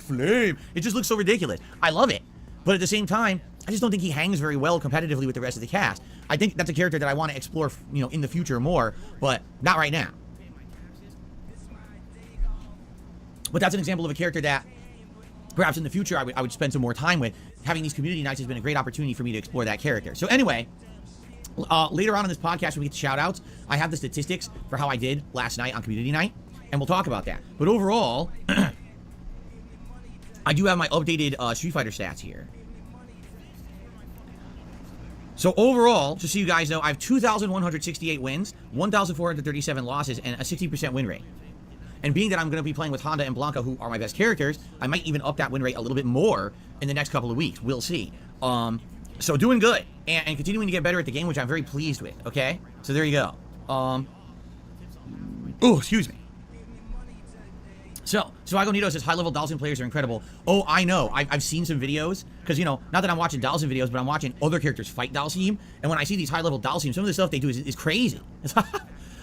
flame. It just looks so ridiculous. I love it. But at the same time, I just don't think he hangs very well competitively with the rest of the cast. I think that's a character that I want to explore, in the future more, but not right now. But that's an example of a character that perhaps in the future I would spend some more time with. Having these community nights has been a great opportunity for me to explore that character. So anyway, later on in this podcast when we get to shout-outs, I have the statistics for how I did last night on community night, and we'll talk about that. But overall, I do have my updated Street Fighter stats here. So overall, just so you guys know, I have 2,168 wins, 1,437 losses, and a 60% win rate. And being that I'm going to be playing with Honda and Blanca, who are my best characters, I might even up that win rate a little bit more in the next couple of weeks. We'll see. So doing good and continuing to get better at the game, which I'm very pleased with. Okay, so there you go. Oh, excuse me. So Agonito says high-level Dhalsim players are incredible. Oh, I know. I've seen some videos because, you know, not that I'm watching Dhalsim videos, but I'm watching other characters fight Dhalsim. And when I see these high-level Dhalsim, some of the stuff they do is crazy.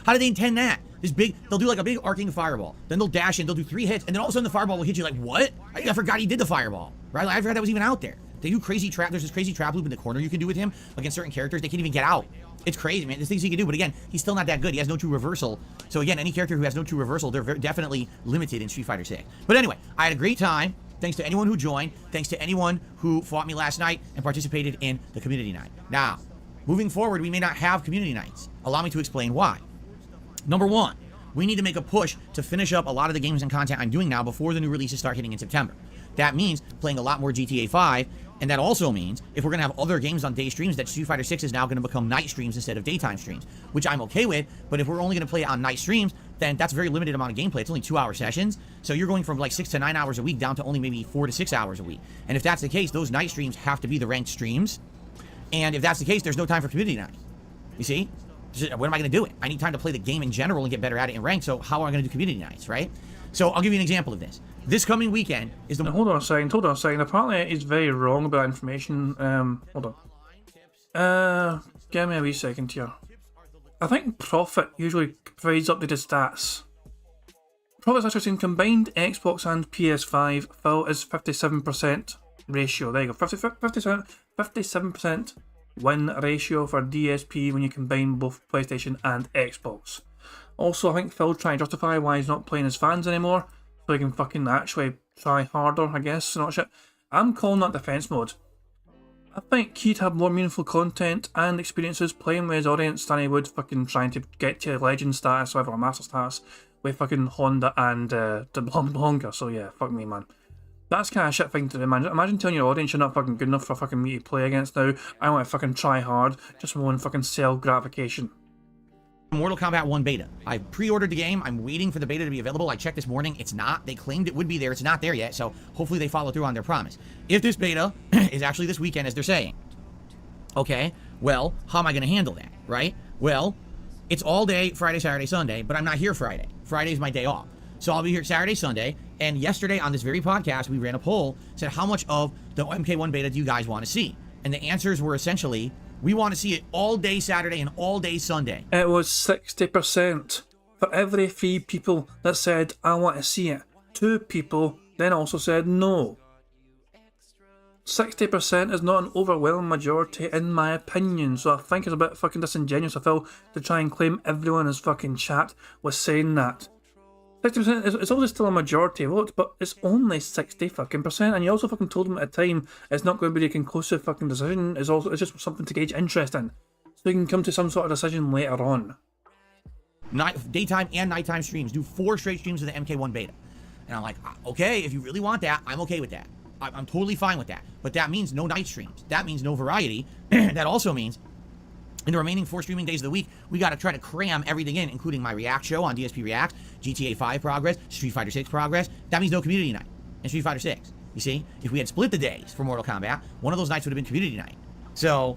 How do they intend that? They'll do like a big arcing fireball. Then they'll dash in, they'll do 3 hits, and then all of a sudden the fireball will hit you like, what? I forgot he did the fireball, right? Like, I forgot that was even out there. They do crazy trap. There's this crazy trap loop in the corner you can do with him against certain characters. They can't even get out. It's crazy, man. There's things he can do, but again, he's still not that good. He has no true reversal. So again, any character who has no true reversal, they're definitely limited in Street Fighter 6. But anyway, I had a great time. Thanks to anyone who joined. Thanks to anyone who fought me last night and participated in the community night. Now, moving forward, we may not have community nights. Allow me to explain why. Number one, we need to make a push to finish up a lot of the games and content I'm doing now before the new releases start hitting in September. That means playing a lot more GTA 5, and that also means if we're going to have other games on day streams, that Street Fighter 6 is now going to become night streams instead of daytime streams, which I'm okay with, but if we're only going to play it on night streams, then that's a very limited amount of gameplay. It's only 2-hour sessions, so you're going from like 6 to 9 hours a week down to only maybe 4 to 6 hours a week. And if that's the case, those night streams have to be the ranked streams, and if that's the case, there's no time for community night. You see? When am I going to do it? I need time to play the game in general and get better at it in ranked, so how am I going to do community nights, right? So I'll give you an example of this. This coming weekend is the... Now, hold on a second. Apparently he's very wrong about information. Hold on. Give me a wee second here. I think Profit usually provides updated stats. Profit's actually seen combined Xbox and PS5 fill is 57% ratio. There you go. 57% win ratio for DSP when you combine both PlayStation and Xbox. Also, I think Phil trying to justify why he's not playing his fans anymore, so he can fucking actually try harder, I guess, and all that shit. I'm calling that defense mode. I think he'd have more meaningful content and experiences playing with his audience than he would fucking trying to get to legend status or whatever, master status with fucking Honda and Blanca. So yeah, fuck me, man. That's kind of shit thing to do, man. Imagine telling your audience you're not fucking good enough for fucking me to play against now. I want to fucking try hard just for one fucking self-gratification. Mortal Kombat 1 beta. I pre-ordered the game. I'm waiting for the beta to be available. I checked this morning. It's not. They claimed it would be there. It's not there yet, so hopefully they follow through on their promise. If this beta is actually this weekend, as they're saying, okay, well, how am I going to handle that, right? Well, it's all day, Friday, Saturday, Sunday, but I'm not here Friday. Friday is my day off. So I'll be here Saturday, Sunday, and yesterday on this very podcast, we ran a poll, said how much of the MK1 beta do you guys want to see? And the answers were essentially, we want to see it all day Saturday and all day Sunday. It was 60%. For every 3 people that said, I want to see it, 2 people then also said no. 60% is not an overwhelming majority in my opinion, so I think it's a bit fucking disingenuous of Phil to try and claim everyone in his fucking chat was saying that. 60% is obviously still a majority vote, but it's only 60 fucking percent, and you also fucking told them at the time it's not going to be a conclusive fucking decision. It's just something to gauge interest in, so you can come to some sort of decision later on. Daytime and nighttime streams. Do 4 straight streams of the MK1 beta, and I'm like, okay, if you really want that, I'm okay with that. I'm totally fine with that. But that means no night streams. That means no variety. That also means, in the remaining 4 streaming days of the week, we got to try to cram everything in, including my React show on DSP React, GTA 5 progress, Street Fighter 6 progress. That means no community night in Street Fighter 6. You see, if we had split the days for Mortal Kombat, one of those nights would have been community night. So,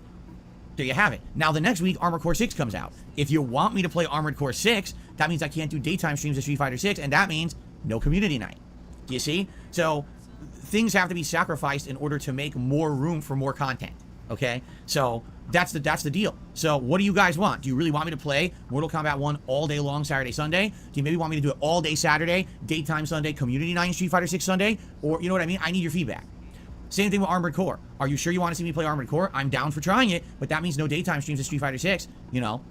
there you have it. Now, the next week, Armored Core 6 comes out. If you want me to play Armored Core 6, that means I can't do daytime streams of Street Fighter 6, and that means no community night. You see? So, things have to be sacrificed in order to make more room for more content. Okay? So, that's the deal. So what do you guys want? Do you really want me to play Mortal Kombat 1 all day long, Saturday, Sunday? Do you maybe want me to do it all day Saturday, daytime Sunday, community night, Street Fighter 6 Sunday? Or, you know what I mean? I need your feedback. Same thing with Armored Core. Are you sure you want to see me play Armored Core? I'm down for trying it, but that means no daytime streams of Street Fighter 6, you know?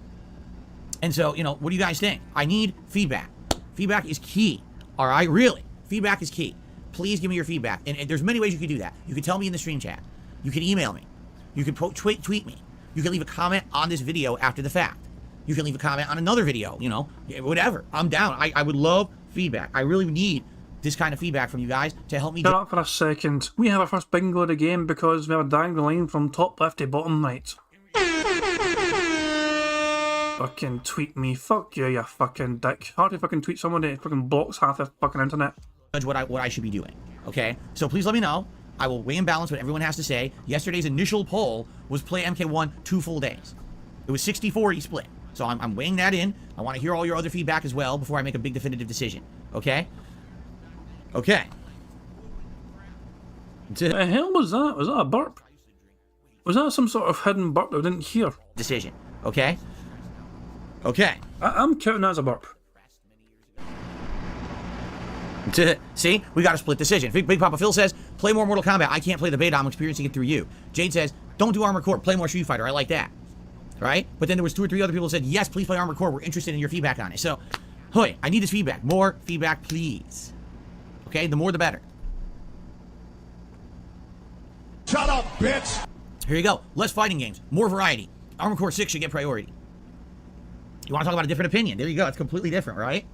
And so, you know, what do you guys think? I need feedback. Feedback is key. All right? Really. Feedback is key. Please give me your feedback. And there's many ways you can do that. You can tell me in the stream chat. You can email me. You can tweet me. You can leave a comment on this video after the fact. You can leave a comment on another video, you know, whatever. I'm down. I would love feedback. I really need this kind of feedback from you guys to help me. Shut up for a second. We have our first bingo of the game because we have a diagonal line from top left to bottom right. Fucking tweet me. Fuck you, you fucking dick. Hard to fucking tweet someone that fucking blocks half the fucking internet. What I should be doing. Okay? So please let me know. I will weigh and balance what everyone has to say. Yesterday's initial poll was play MK1 2 full days. It was 60-40 split. So I'm weighing that in. I want to hear all your other feedback as well before I make a big definitive decision. Okay? Okay. The hell was that? Was that a burp? Was that some sort of hidden burp that I didn't hear? Decision. Okay? Okay. I'm counting that as a burp. See? We got a split decision. Big Papa Phil says, play more Mortal Kombat. I can't play the beta. I'm experiencing it through you. Jade says, don't do Armored Core. Play more Street Fighter. I like that. Right? But then there was 2 or 3 other people who said, yes, please play Armored Core. We're interested in your feedback on it. So, hoy, I need this feedback. More feedback, please. Okay? The more, the better. Shut up, bitch! Here you go. Less fighting games. More variety. Armored Core 6 should get priority. You want to talk about a different opinion? There you go. It's completely different, right?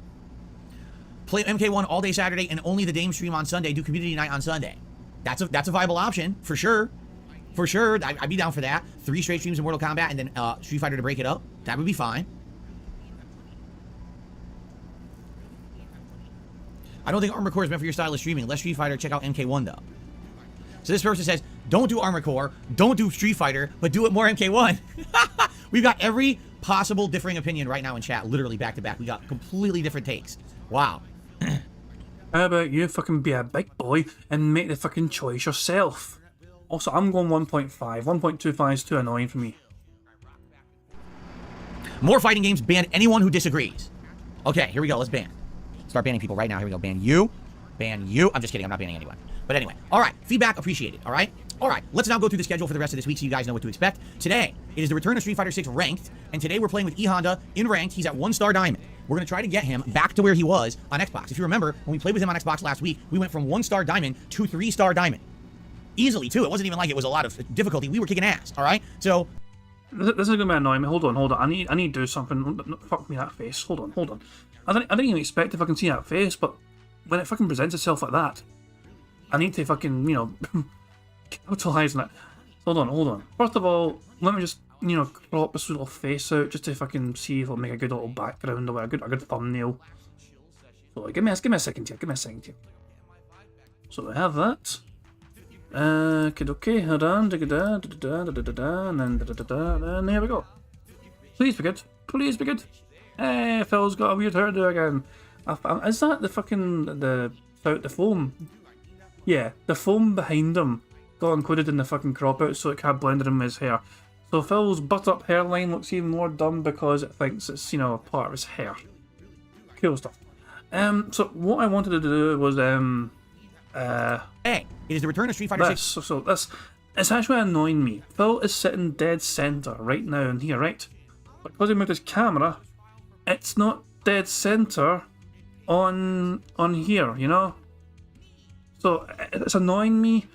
Play MK1 all day Saturday and only the Dame stream on Sunday. Do community night on Sunday. That's a viable option, for sure. For sure. I'd be down for that. 3 straight streams of Mortal Kombat and then Street Fighter to break it up. That would be fine. I don't think Armored Core is meant for your style of streaming. Less Street Fighter. Check out MK1, though. So this person says, don't do Armored Core, don't do Street Fighter, but do it more MK1. We've got every possible differing opinion right now in chat, literally back to back. We got completely different takes. Wow. How about you fucking be a big boy and make the fucking choice yourself? Also, I'm going 1.5. 1.25 is too annoying for me. More fighting games, ban anyone who disagrees. Okay, here we go. Let's ban. Start banning people right now. Here we go. Ban you. Ban you. I'm just kidding. I'm not banning anyone. But anyway. All right. Feedback appreciated. All right. All right. Let's now go through the schedule for the rest of this week so you guys know what to expect. Today, it is the return of Street Fighter 6 Ranked. And today we're playing with E Honda in Ranked. He's at 1-star Diamond. We're going to try to get him back to where he was on Xbox. If you remember, when we played with him on Xbox last week, we went from 1-star Diamond to 3-star Diamond. Easily, too. It wasn't even like it was a lot of difficulty. We were kicking ass. All right. So This is going to be annoying me. Hold on. I need to do something. Fuck me, that face. Hold on. I didn't even expect to fucking see that face, but when it fucking presents itself like that, I need to fucking, capitalize on it. Hold on. First of all, let me just, crop this little face out just to fucking see if it'll make a good little background or a good thumbnail. So give me a second here. So I have that. Okay, hold on. And then there we go. Please be good. Hey, Phil's got a weird hairdo again. Is that the fucking the foam? Yeah, the foam behind him got included in the fucking crop out, so it can't blend in with his hair. So Phil's butt-up hairline looks even more dumb because it thinks it's part of his hair. Cool stuff. So what I wanted to do was hey, it is the return of Street Fighter 6. So this it's actually annoying me. Phil is sitting dead center right now in here, right? But because he moved his camera, it's not dead center on here, So it's annoying me.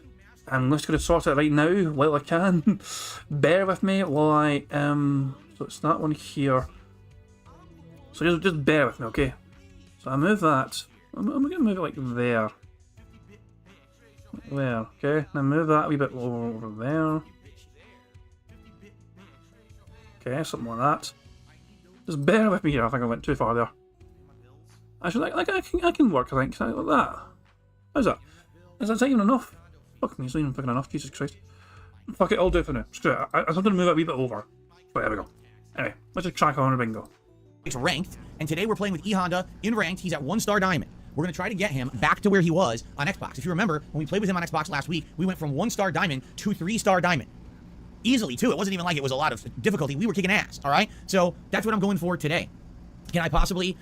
I'm just gonna sort it right now while I can. Bear with me while I so it's that one here. So just bear with me, okay? So I move that. I'm gonna move it like there. There, okay. Now move that a wee bit over there. Okay, something like that. Just bear with me here. I think I went too far there. Actually, I can work. I think like that. How's that? Is that even enough? Fuck me, it's not even fucking enough. Jesus Christ. Fuck it, I'll do it for now. Screw it. I'm going to move it a wee bit over. But there we go. Anyway, let's just crack on to bingo. It's Ranked, and today we're playing with E Honda in Ranked. He's at 1-star Diamond. We're going to try to get him back to where he was on Xbox. If you remember, when we played with him on Xbox last week, we went from 1-star Diamond to 3-star Diamond. Easily, too. It wasn't even like it was a lot of difficulty. We were kicking ass, all right? So that's what I'm going for today. Can I possibly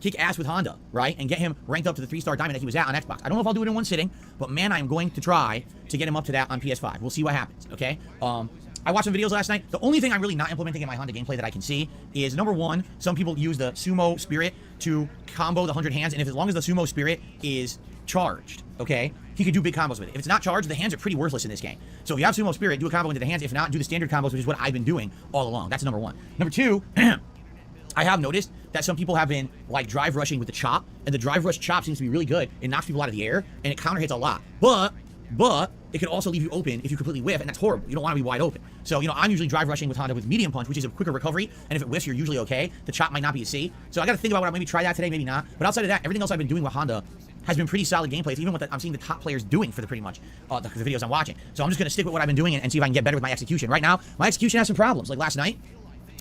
kick ass with Honda, right? And get him ranked up to the 3-star Diamond that he was at on Xbox. I don't know if I'll do it in one sitting, but man, I am going to try to get him up to that on PS5. We'll see what happens, okay? I watched some videos last night. The only thing I'm really not implementing in my Honda gameplay that I can see is, number one, some people use the Sumo Spirit to combo the 100 hands, and as long as the Sumo Spirit is charged, okay, he could do big combos with it. If it's not charged, the hands are pretty worthless in this game. So if you have Sumo Spirit, do a combo into the hands. If not, do the standard combos, which is what I've been doing all along. That's number one. Number two, I have noticed that some people have been like drive rushing with the chop, and the drive rush chop seems to be really good. It knocks people out of the air, and it counter hits a lot. But it can also leave you open if you completely whiff, and that's horrible. You don't want to be wide open. So, I'm usually drive rushing with Honda with medium punch, which is a quicker recovery, and if it whiffs, you're usually okay. The chop might not be a C. So I got to think about what I'll maybe try that today, maybe not. But outside of that, everything else I've been doing with Honda has been pretty solid gameplay. It's even what I'm seeing the top players doing for the pretty much the videos I'm watching. So I'm just going to stick with what I've been doing and see if I can get better with my execution. Right now, my execution has some problems. Like last night,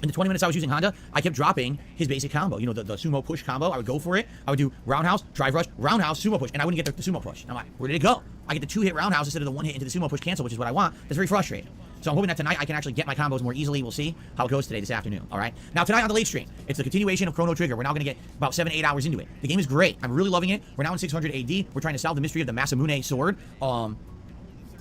in the 20 minutes I was using Honda, I kept dropping his basic combo. You know, the sumo push combo. I would go for it. I would do roundhouse, drive rush, roundhouse, sumo push, and I wouldn't get the sumo push. I'm like, where did it go? I get the 2-hit roundhouse instead of the 1-hit into the sumo push cancel, which is what I want. That's very frustrating. So I'm hoping that tonight I can actually get my combos more easily. We'll see how it goes today, this afternoon. All right. Now tonight on the late stream, it's the continuation of Chrono Trigger. We're now going to get about 7-8 hours into it. The game is great. I'm really loving it. We're now in 600 AD. We're trying to solve the mystery of the Masamune sword. And I'm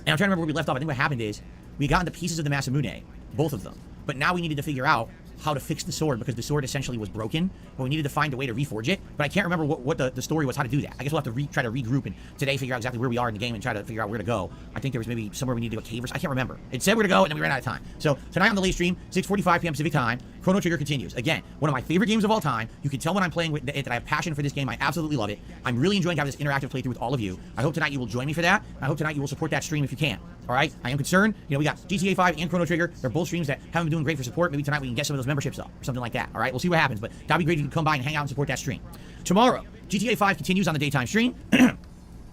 trying to remember where we left off. I think what happened is we got into pieces of the Masamune, both of them. But now we needed to figure out how to fix the sword because the sword essentially was broken, but we needed to find a way to reforge it. But I can't remember what the story was, how to do that. I guess we'll have to try to regroup and today figure out exactly where we are in the game and try to figure out where to go. I think there was maybe somewhere we need to go, cave or I can't remember. It said where to go and then we ran out of time. So tonight on the late stream, 6:45 p.m. Pacific time, Chrono Trigger continues. Again, one of my favorite games of all time. You can tell when I'm playing with it that I have passion for this game. I absolutely love it. I'm really enjoying having this interactive playthrough with all of you. I hope tonight you will join me for that. I hope tonight you will support that stream if you can. All right, I am concerned. You know, we got GTA 5 and Chrono Trigger. They're both streams that haven't been doing great for support. Maybe tonight we can get some of those memberships up or something like that. All right, we'll see what happens. But that'd be great if you can come by and hang out and support that stream. Tomorrow, GTA 5 continues on the daytime stream.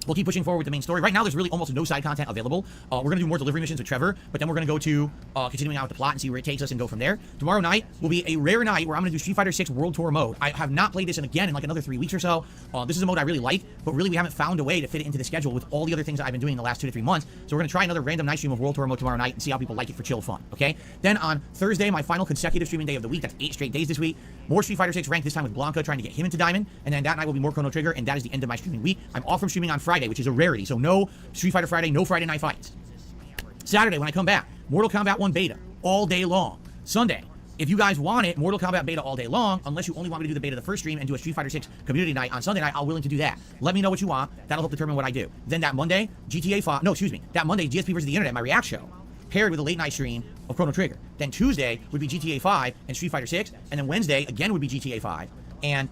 We'll keep pushing forward with the main story. Right now, there's really almost no side content available. We're going to do more delivery missions with Trevor, but then we're going to go to continuing out with the plot and see where it takes us and go from there. Tomorrow night will be a rare night where I'm going to do Street Fighter 6 World Tour mode. I have not played this in like another 3 weeks or so. This is a mode I really like, but really we haven't found a way to fit it into the schedule with all the other things that I've been doing in the last 2 to 3 months. So we're going to try another random night stream of World Tour mode tomorrow night and see how people like it for chill fun, okay? Then on Thursday, my final consecutive streaming day of the week, that's 8 straight days this week, more Street Fighter 6 ranked, this time with Blanca, trying to get him into Diamond, and then that night will be more Chrono Trigger, and that is the end of my streaming week. I'm off from streaming on Friday, which is a rarity, so no Street Fighter Friday, no Friday night fights. Saturday, when I come back, Mortal Kombat 1 beta, all day long. Sunday, if you guys want it, Mortal Kombat beta all day long, unless you only want me to do the beta the first stream and do a Street Fighter 6 community night on Sunday night, I'm willing to do that. Let me know what you want. That'll help determine what I do. Then that Monday, that Monday, DSP versus the Internet, my React show, paired with a late night stream of Chrono Trigger. Then Tuesday would be GTA 5 and Street Fighter 6, and then Wednesday, again, would be GTA 5, and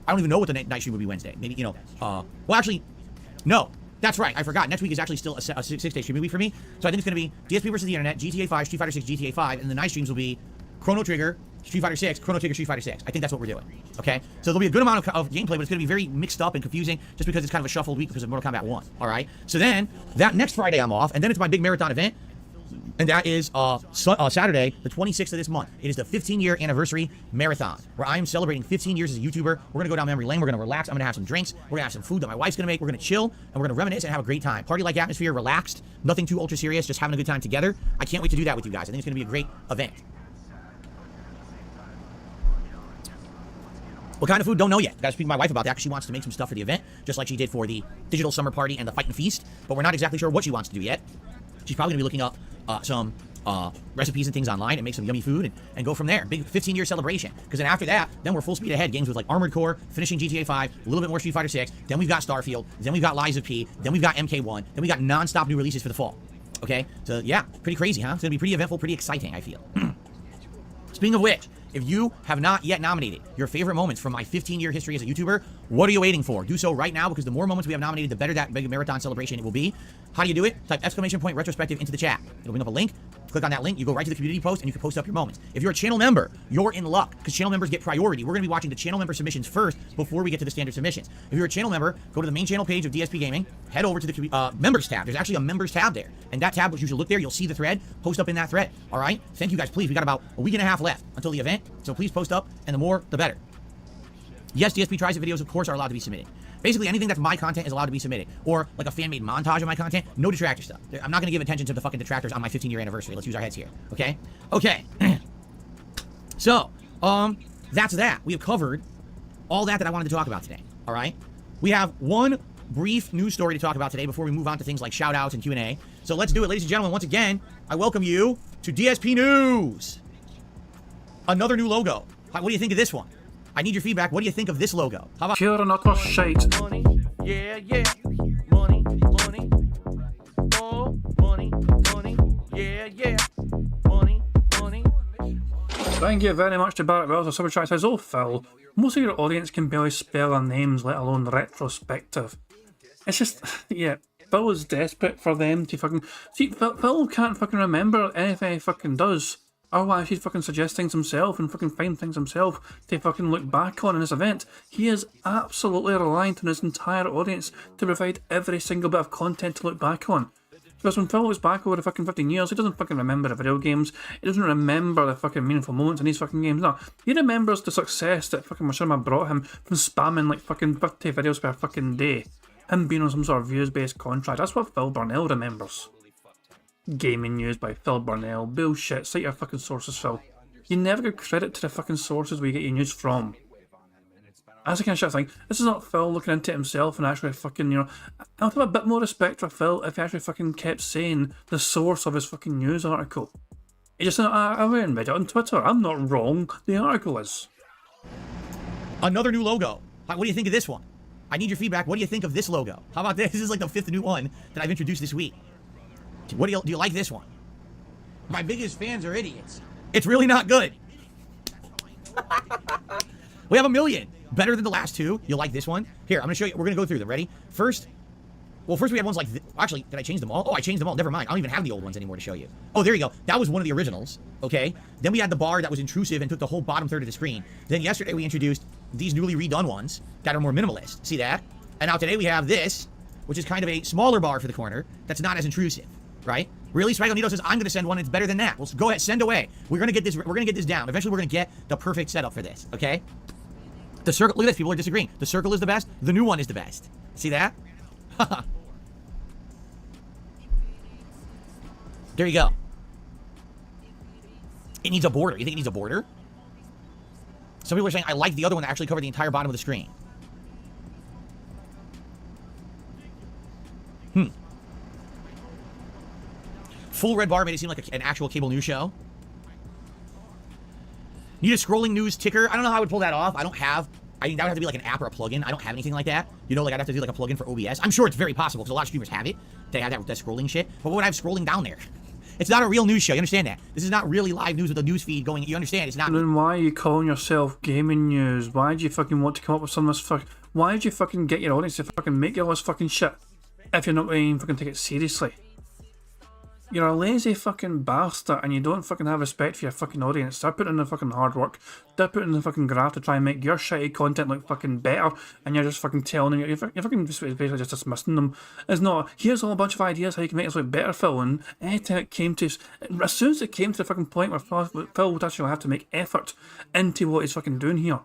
I don't even know what the night stream would be Wednesday. Maybe, you know, well, actually, no. That's right, I forgot. Next week is actually still a 6-day streaming week for me. So I think it's going to be DSP versus the Internet, GTA 5, Street Fighter 6, GTA 5, and the night streams will be Chrono Trigger, Street Fighter 6, Chrono Trigger, Street Fighter 6. I think that's what we're doing, okay? So there'll be a good amount of gameplay, but it's going to be very mixed up and confusing just because it's kind of a shuffled week because of Mortal Kombat 1, all right? So then, that next Friday I'm off, and then it's my big marathon event, and that is Saturday, the 26th of this month. It is the 15-year anniversary marathon, where I am celebrating 15 years as a YouTuber. We're going to go down memory lane. We're going to relax. I'm going to have some drinks. We're going to have some food that my wife's going to make. We're going to chill, and we're going to reminisce and have a great time. Party-like atmosphere, relaxed, nothing too ultra-serious, just having a good time together. I can't wait to do that with you guys. I think it's going to be a great event. What kind of food? Don't know yet. Gotta speak to my wife about that because she wants to make some stuff for the event, just like she did for the digital summer party and the fight and feast. But we're not exactly sure what she wants to do yet. She's probably gonna be looking up some recipes and things online and make some yummy food and go from there. Big 15-year celebration. Because then after that, then we're full speed ahead. Games with like Armored Core, finishing GTA 5, a little bit more Street Fighter 6. Then we've got Starfield. Then we've got Lies of P. Then we've got MK1. Then we got non-stop new releases for the fall. Okay, so yeah, pretty crazy, huh? It's gonna be pretty eventful, pretty exciting, I feel. Speaking of which, if you have not yet nominated your favorite moments from my 15-year history as a YouTuber, what are you waiting for? Do so right now, because the more moments we have nominated, the better that big marathon celebration it will be. How do you do it? Type ! retrospective into the chat. It'll bring up a link. Click on that link, you go right to the community post, and you can post up your moments. If you're a channel member, you're in luck, because channel members get priority. We're going to be watching the channel member submissions first before we get to the standard submissions. If you're a channel member, go to the main channel page of DSP Gaming, head over to the members tab. There's actually a members tab there, and that tab, which you should look there, you'll see the thread, post up in that thread, all right? Thank you guys, please. We got about a week and a half left until the event, so please post up, and the more, the better. Yes, DSP Tries It videos, of course, are allowed to be submitted. Basically, anything that's my content is allowed to be submitted. Or, like a fan-made montage of my content, no detractor stuff. I'm not going to give attention to the fucking detractors on my 15-year anniversary. Let's use our heads here, okay? Okay. So, that's that. We have covered all that I wanted to talk about today, all right? We have one brief news story to talk about today before we move on to things like shout-outs and Q&A. So let's do it, ladies and gentlemen. Once again, I welcome you to DSP News. Another new logo. What do you think of this one? I need your feedback. What do you think of this logo? How about Pure and utter shite. Money, yeah, yeah. Money, money. Oh, money, money. Yeah, yeah. Money, money. Thank you very much to Barrett Wells. The super chat says, "Oh Phil, most of your audience can barely spell their names, let alone retrospective." It's just, yeah, Phil is desperate for them to fucking... See, Phil can't fucking remember anything he fucking does. or why he'd fucking suggest things himself and fucking find things himself to fucking look back on in this event. He is absolutely reliant on his entire audience to provide every single bit of content to look back on. Because when Phil looks back over the fucking 15 years, he doesn't fucking remember the video games, he doesn't remember the fucking meaningful moments in these fucking games, no. He remembers the success that fucking Machinima brought him from spamming like fucking 50 videos per fucking day. Him being on some sort of views-based contract, that's what Phil Burnell remembers. Gaming news by Phil Burnell, bullshit, cite your fucking sources, Phil. You never give credit to the fucking sources where you get your news from. That's the kind of shit I think. This is not Phil looking into it himself and actually fucking, I would have a bit more respect for Phil if he actually fucking kept saying the source of his fucking news article. He just said, I read it on Twitter, I'm not wrong, the article is. Another new logo. What do you think of this one? I need your feedback. What do you think of this logo? How about this? This is like the 5th new one that I've introduced this week. What do you like this one? My biggest fans are idiots. It's really not good. We have 1 million. Better than the last two. You'll like this one. Here, I'm going to show you. We're going to go through them. Ready? First we had ones like this. Actually, did I change them all? Oh, I changed them all. Never mind. I don't even have the old ones anymore to show you. Oh, there you go. That was one of the originals. Okay. Then we had the bar that was intrusive and took the whole bottom third of the screen. Then yesterday we introduced these newly redone ones that are more minimalist. See that? And now today we have this, which is kind of a smaller bar for the corner that's not as intrusive. Right? Really? Spragonito says, I'm going to send one. It's better than that. Well, go ahead. Send away. We're going to get this down. Eventually, we're going to get the perfect setup for this. Okay? The circle. Look at this. People are disagreeing. The circle is the best. The new one is the best. See that? There you go. It needs a border. You think it needs a border? Some people are saying, I like the other one that actually covered the entire bottom of the screen. Full red bar made it seem like an actual cable news show. Need a scrolling news ticker. I don't know how I would pull that off. I think that would have to be like an app or a plugin. I don't have anything like that. You know, like I'd have to do like a plugin for OBS. I'm sure it's very possible because a lot of streamers have it. They have that scrolling shit. But what would I have scrolling down there? It's not a real news show. You understand that? This is not really live news with a news feed going. You understand? It's not. And then why are you calling yourself gaming news? Why do you fucking want to come up with some of this Why did you fucking get your audience to fucking make all this fucking shit if you're not going to fucking take it seriously? You're a lazy fucking bastard and you don't fucking have respect for your fucking audience. They're putting in the fucking hard work. They're putting in the fucking graft to try and make your shitty content look fucking better, and you're just fucking telling them, you're fucking basically just dismissing them. It's not, here's a whole bunch of ideas how you can make this look better, Phil, and anything it came to, as soon as it came to the fucking point where Phil would actually have to make effort into what he's fucking doing here.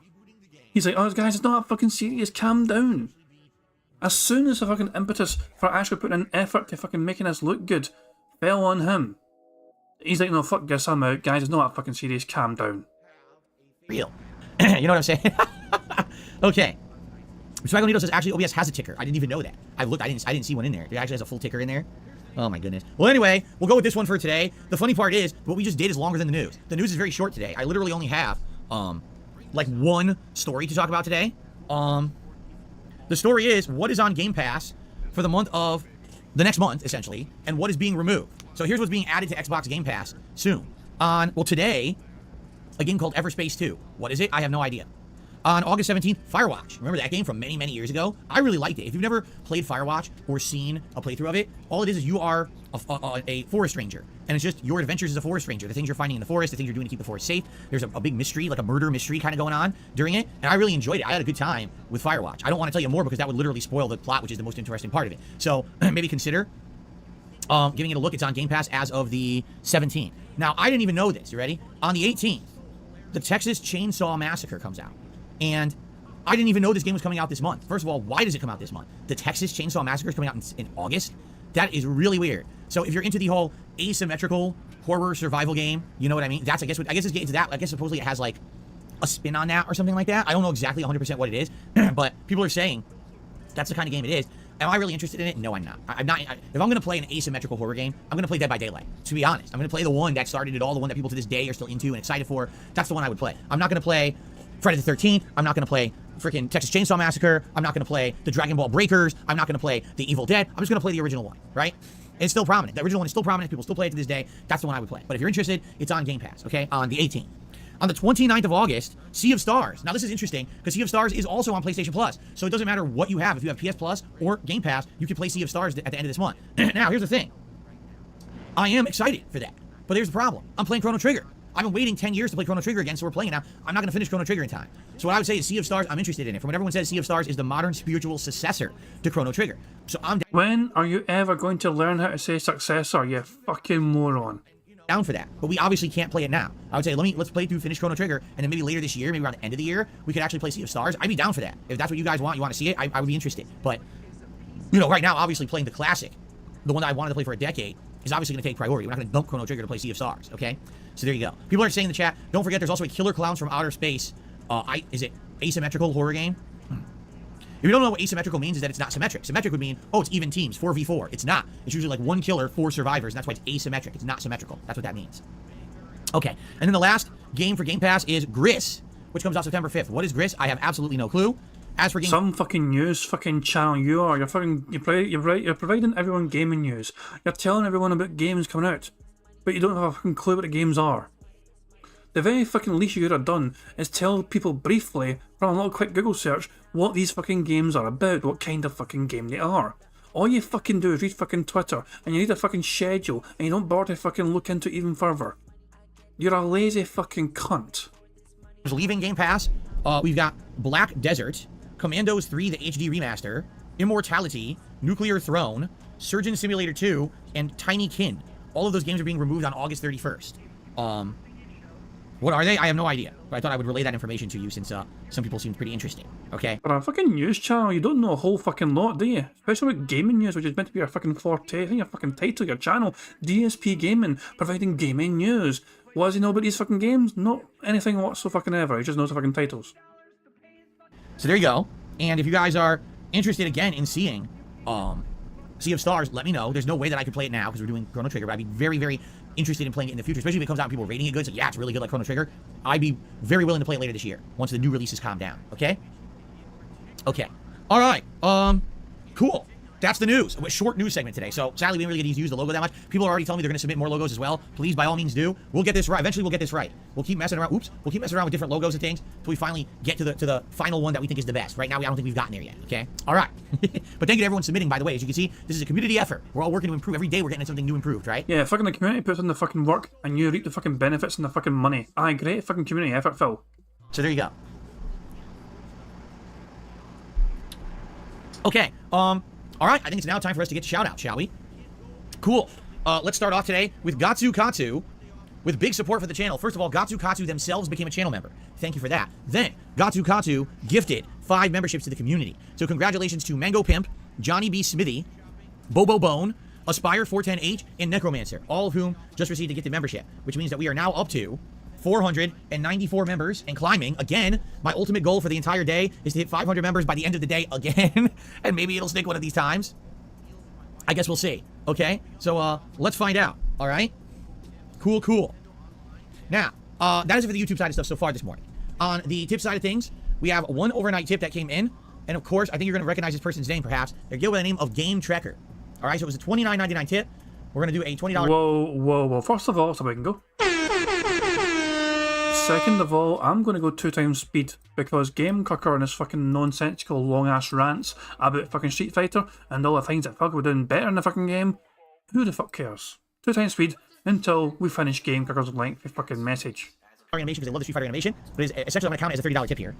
He's like, oh guys, it's not that fucking serious, calm down. As soon as the fucking impetus for actually putting in effort to fucking making this look good fell on him, he's like, no, fuck this, I'm out, guys, it's not that fucking serious, calm down. Real. You know what I'm saying? Okay. Spragonito says, actually, OBS has a ticker. I didn't even know that. I looked, I didn't see one in there. It actually has a full ticker in there. Oh my goodness. Well, anyway, we'll go with this one for today. The funny part is, what we just did is longer than the news. The news is very short today. I literally only have, like one story to talk about today. The story is, what is on Game Pass for the month of the next month, essentially, and what is being removed. So here's what's being added to Xbox Game Pass soon. Today, a game called Everspace 2. What is it? I have no idea. On August 17th, Firewatch. Remember that game from many, many years ago? I really liked it. If you've never played Firewatch or seen a playthrough of it, all it is you are a forest ranger. And it's just your adventures as a forest ranger. The things you're finding in the forest, the things you're doing to keep the forest safe. There's a big mystery, like a murder mystery kind of going on during it. And I really enjoyed it. I had a good time with Firewatch. I don't want to tell you more because that would literally spoil the plot, which is the most interesting part of it. So maybe consider giving it a look. It's on Game Pass as of the 17th. Now, I didn't even know this. You ready? On the 18th, the Texas Chainsaw Massacre comes out. And I didn't even know this game was coming out this month. First of all, why does it come out this month? The Texas Chainsaw Massacre is coming out in August? That is really weird. So if you're into the whole asymmetrical horror survival game, you know what I mean? That's, I guess it's getting to that. I guess supposedly it has like a spin on that or something like that. I don't know exactly 100% what it is, but people are saying that's the kind of game it is. Am I really interested in it? No, I'm not. If I'm going to play an asymmetrical horror game, I'm going to play Dead by Daylight. To be honest, I'm going to play the one that started it all, the one that people to this day are still into and excited for. That's the one I would play. I'm not going to play Friday the 13th. I'm not going to play freaking Texas Chainsaw Massacre. I'm not going to play the Dragon Ball Breakers. I'm not going to play the Evil Dead. I'm just going to play the original one, right? It's still prominent. The original one is still prominent. People still play it to this day. That's the one I would play. But if you're interested, it's on Game Pass, okay? On the 18th. On the 29th of August, Sea of Stars. Now, this is interesting because Sea of Stars is also on PlayStation Plus. So it doesn't matter what you have. If you have PS Plus or Game Pass, you can play Sea of Stars at the end of this month. Now, here's the thing. I am excited for that. But there's the problem. I'm playing Chrono Trigger I've been waiting 10 years to play Chrono Trigger again, so we're playing it now. I'm not going to finish Chrono Trigger in time. So what I would say is Sea of Stars, I'm interested in it. From what everyone says, Sea of Stars is the modern spiritual successor to Chrono Trigger. So I'm When are you ever going to learn how to say successor, you fucking moron? down for that. But we obviously can't play it now. I would say let's play through, finish Chrono Trigger, and then maybe later this year, maybe around the end of the year, we could actually play Sea of Stars. I'd be down for that. If that's what you guys want, you want to see it, I would be interested. But, you know, right now, obviously playing the classic, the one that I wanted to play for a decade, is obviously going to take priority. We're not going to dump Chrono Trigger to play Sea of Stars, okay? So there you go. People are saying in the chat, don't forget there's also a Killer Clowns from Outer Space. Is it asymmetrical horror game? If you don't know what asymmetrical means, is that it's not symmetric. Symmetric would mean, oh, it's even teams, 4v4. It's not. It's usually like one killer, 4 survivors, and that's why it's asymmetric. It's not symmetrical. That's what that means. Okay, and then the last game for Game Pass is Gris, which comes out September 5th. What is Gris? I have absolutely no clue. As for Some fucking news fucking channel you are. You're providing everyone gaming news. You're telling everyone about games coming out, but you don't have a fucking clue what the games are. The very fucking least you could have done is tell people briefly, from a little quick Google search, what these fucking games are about, what kind of fucking game they are. All you fucking do is read fucking Twitter, and you read a fucking schedule, and you don't bother to fucking look into it even further. You're a lazy fucking cunt. leaving Game Pass, we've got Black Desert, Commandos 3, the HD remaster, Immortality, Nuclear Throne, Surgeon Simulator 2, and Tiny Kin. All of those games are being removed on August 31st. What are they? I have no idea. But I thought I would relay that information to you since some people seemed pretty interesting. Okay? For a fucking news channel, you don't know a whole fucking lot, do you? Especially with gaming news, which is meant to be your fucking forte. I think your fucking title, your channel, DSP Gaming, providing gaming news. What does he know about these fucking games? Not anything whatsoever. He just knows the fucking titles. So there you go. And if you guys are interested again in seeing Sea of Stars, let me know. There's no way that I could play it now because we're doing Chrono Trigger, but I'd be very, very interested in playing it in the future, especially if it comes out and people are rating it good. So yeah, it's really good like Chrono Trigger. I'd be very willing to play it later this year once the new releases calm down. Okay? Okay. All right. Cool. That's the news. A short news segment today. So sadly, we didn't really get to use the logo that much. People are already telling me they're going to submit more logos as well. Please, by all means, do. We'll get this right. Eventually, we'll get this right. We'll keep messing around. Oops. We'll keep messing around with different logos and things until we finally get to the final one that we think is the best. Right now, I don't think we've gotten there yet. Okay. All right. But thank you to everyone submitting. By the way, as you can see, this is a community effort. We're all working to improve. Every day, we're getting something new improved. Right? Yeah. Fucking the community puts in the fucking work, and you reap the fucking benefits and the fucking money. Aye, great fucking community effort, Phil. So there you go. Okay. All right, I think it's now time for us to get to shout-out, shall we? Cool. Let's start off today with Gatsu Katsu, with big support for the channel. First of all, Gatsu Katsu themselves became a channel member. Thank you for that. Then, Gatsu Katsu gifted 5 memberships to the community. So congratulations to Mango Pimp, Johnny B. Smithy, Bobo Bone, Aspire 410H, and Necromancer, all of whom just received a gifted membership, which means that we are now up to 494 members and climbing. Again, my ultimate goal for the entire day is to hit 500 members by the end of the day again. And maybe it'll stick one of these times. I guess we'll see. Okay? So, let's find out. All right? Cool, cool. Now, that is it for the YouTube side of stuff so far this morning. On the tip side of things, we have one overnight tip that came in. And of course, I think you're going to recognize this person's name, perhaps. They're given by the name of Game Trekker. All right? So it was a $29.99 tip. We're going to do a $20... Whoa. First of all, it's a bingo. Second of all, I'm going to go 2 times speed because Game Cucker and his fucking nonsensical long-ass rants about fucking Street Fighter and all the things that fuck we're doing better in the fucking game, who the fuck cares? 2 times speed until we finish Game Cucker's lengthy fucking message. Animation because I love the Street Fighter animation, but it's essentially I'm going to count it as a $30 tip here.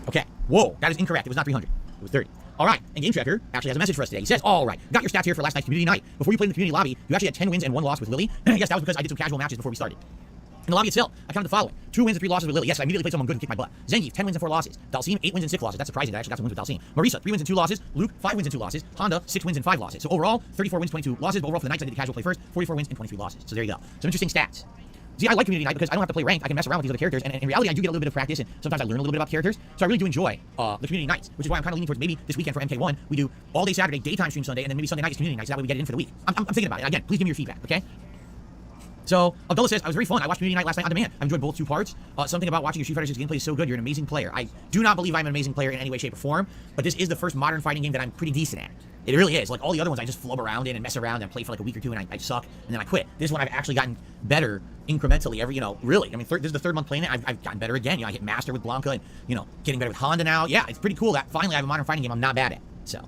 Okay. Whoa, that is incorrect. It was not 300. It was 30. All right, and Game Trekker actually has a message for us today. He says, all right, got your stats here for last night's community night. Before you played in the community lobby, you actually had 10 wins and 1 loss with Lily. Yes, that was because I did some casual matches before we started. In the lobby itself, I counted the following. 2 wins and 3 losses with Lily. Yes, I immediately played someone good and kicked my butt. Zangief, 10 wins and 4 losses. Dalsim, 8 wins and 6 losses. That's surprising that I actually got some wins with Dalsim. Marisa, 3 wins and 2 losses. Luke, 5 wins and 2 losses. Honda, 6 wins and 5 losses. So overall, 34 wins, 22 losses. But overall for the nights I did the casual play first, 44 wins and 23 losses. So there you go. Some interesting stats. See, I like community night because I don't have to play ranked. I can mess around with these other characters, and in reality, I do get a little bit of practice, and sometimes I learn a little bit about characters. So I really do enjoy the community nights, which is why I'm kind of leaning towards maybe this weekend for MK1 we do all day Saturday, daytime stream Sunday, and then maybe Sunday night is community night. So that way we get it in for the week. I'm thinking about it. Again, please give me your feedback, okay? So Abdullah says, I was very fun. I watched community night last night on demand. I enjoyed both 2 parts. Something about watching your Street Fighter 6 gameplay is so good. You're an amazing player. I do not believe I'm an amazing player in any way, shape, or form, but this is the first modern fighting game that I'm pretty decent at. It really is. Like all the other ones, I just flub around in and mess around and play for like a week or 2 and I suck and then I quit. This one I've actually gotten better incrementally every, really. I mean, this is the 3rd month playing it. I've gotten better again. I hit master with Blanca and, getting better with Honda now. Yeah, it's pretty cool that finally I have a modern fighting game I'm not bad at. So,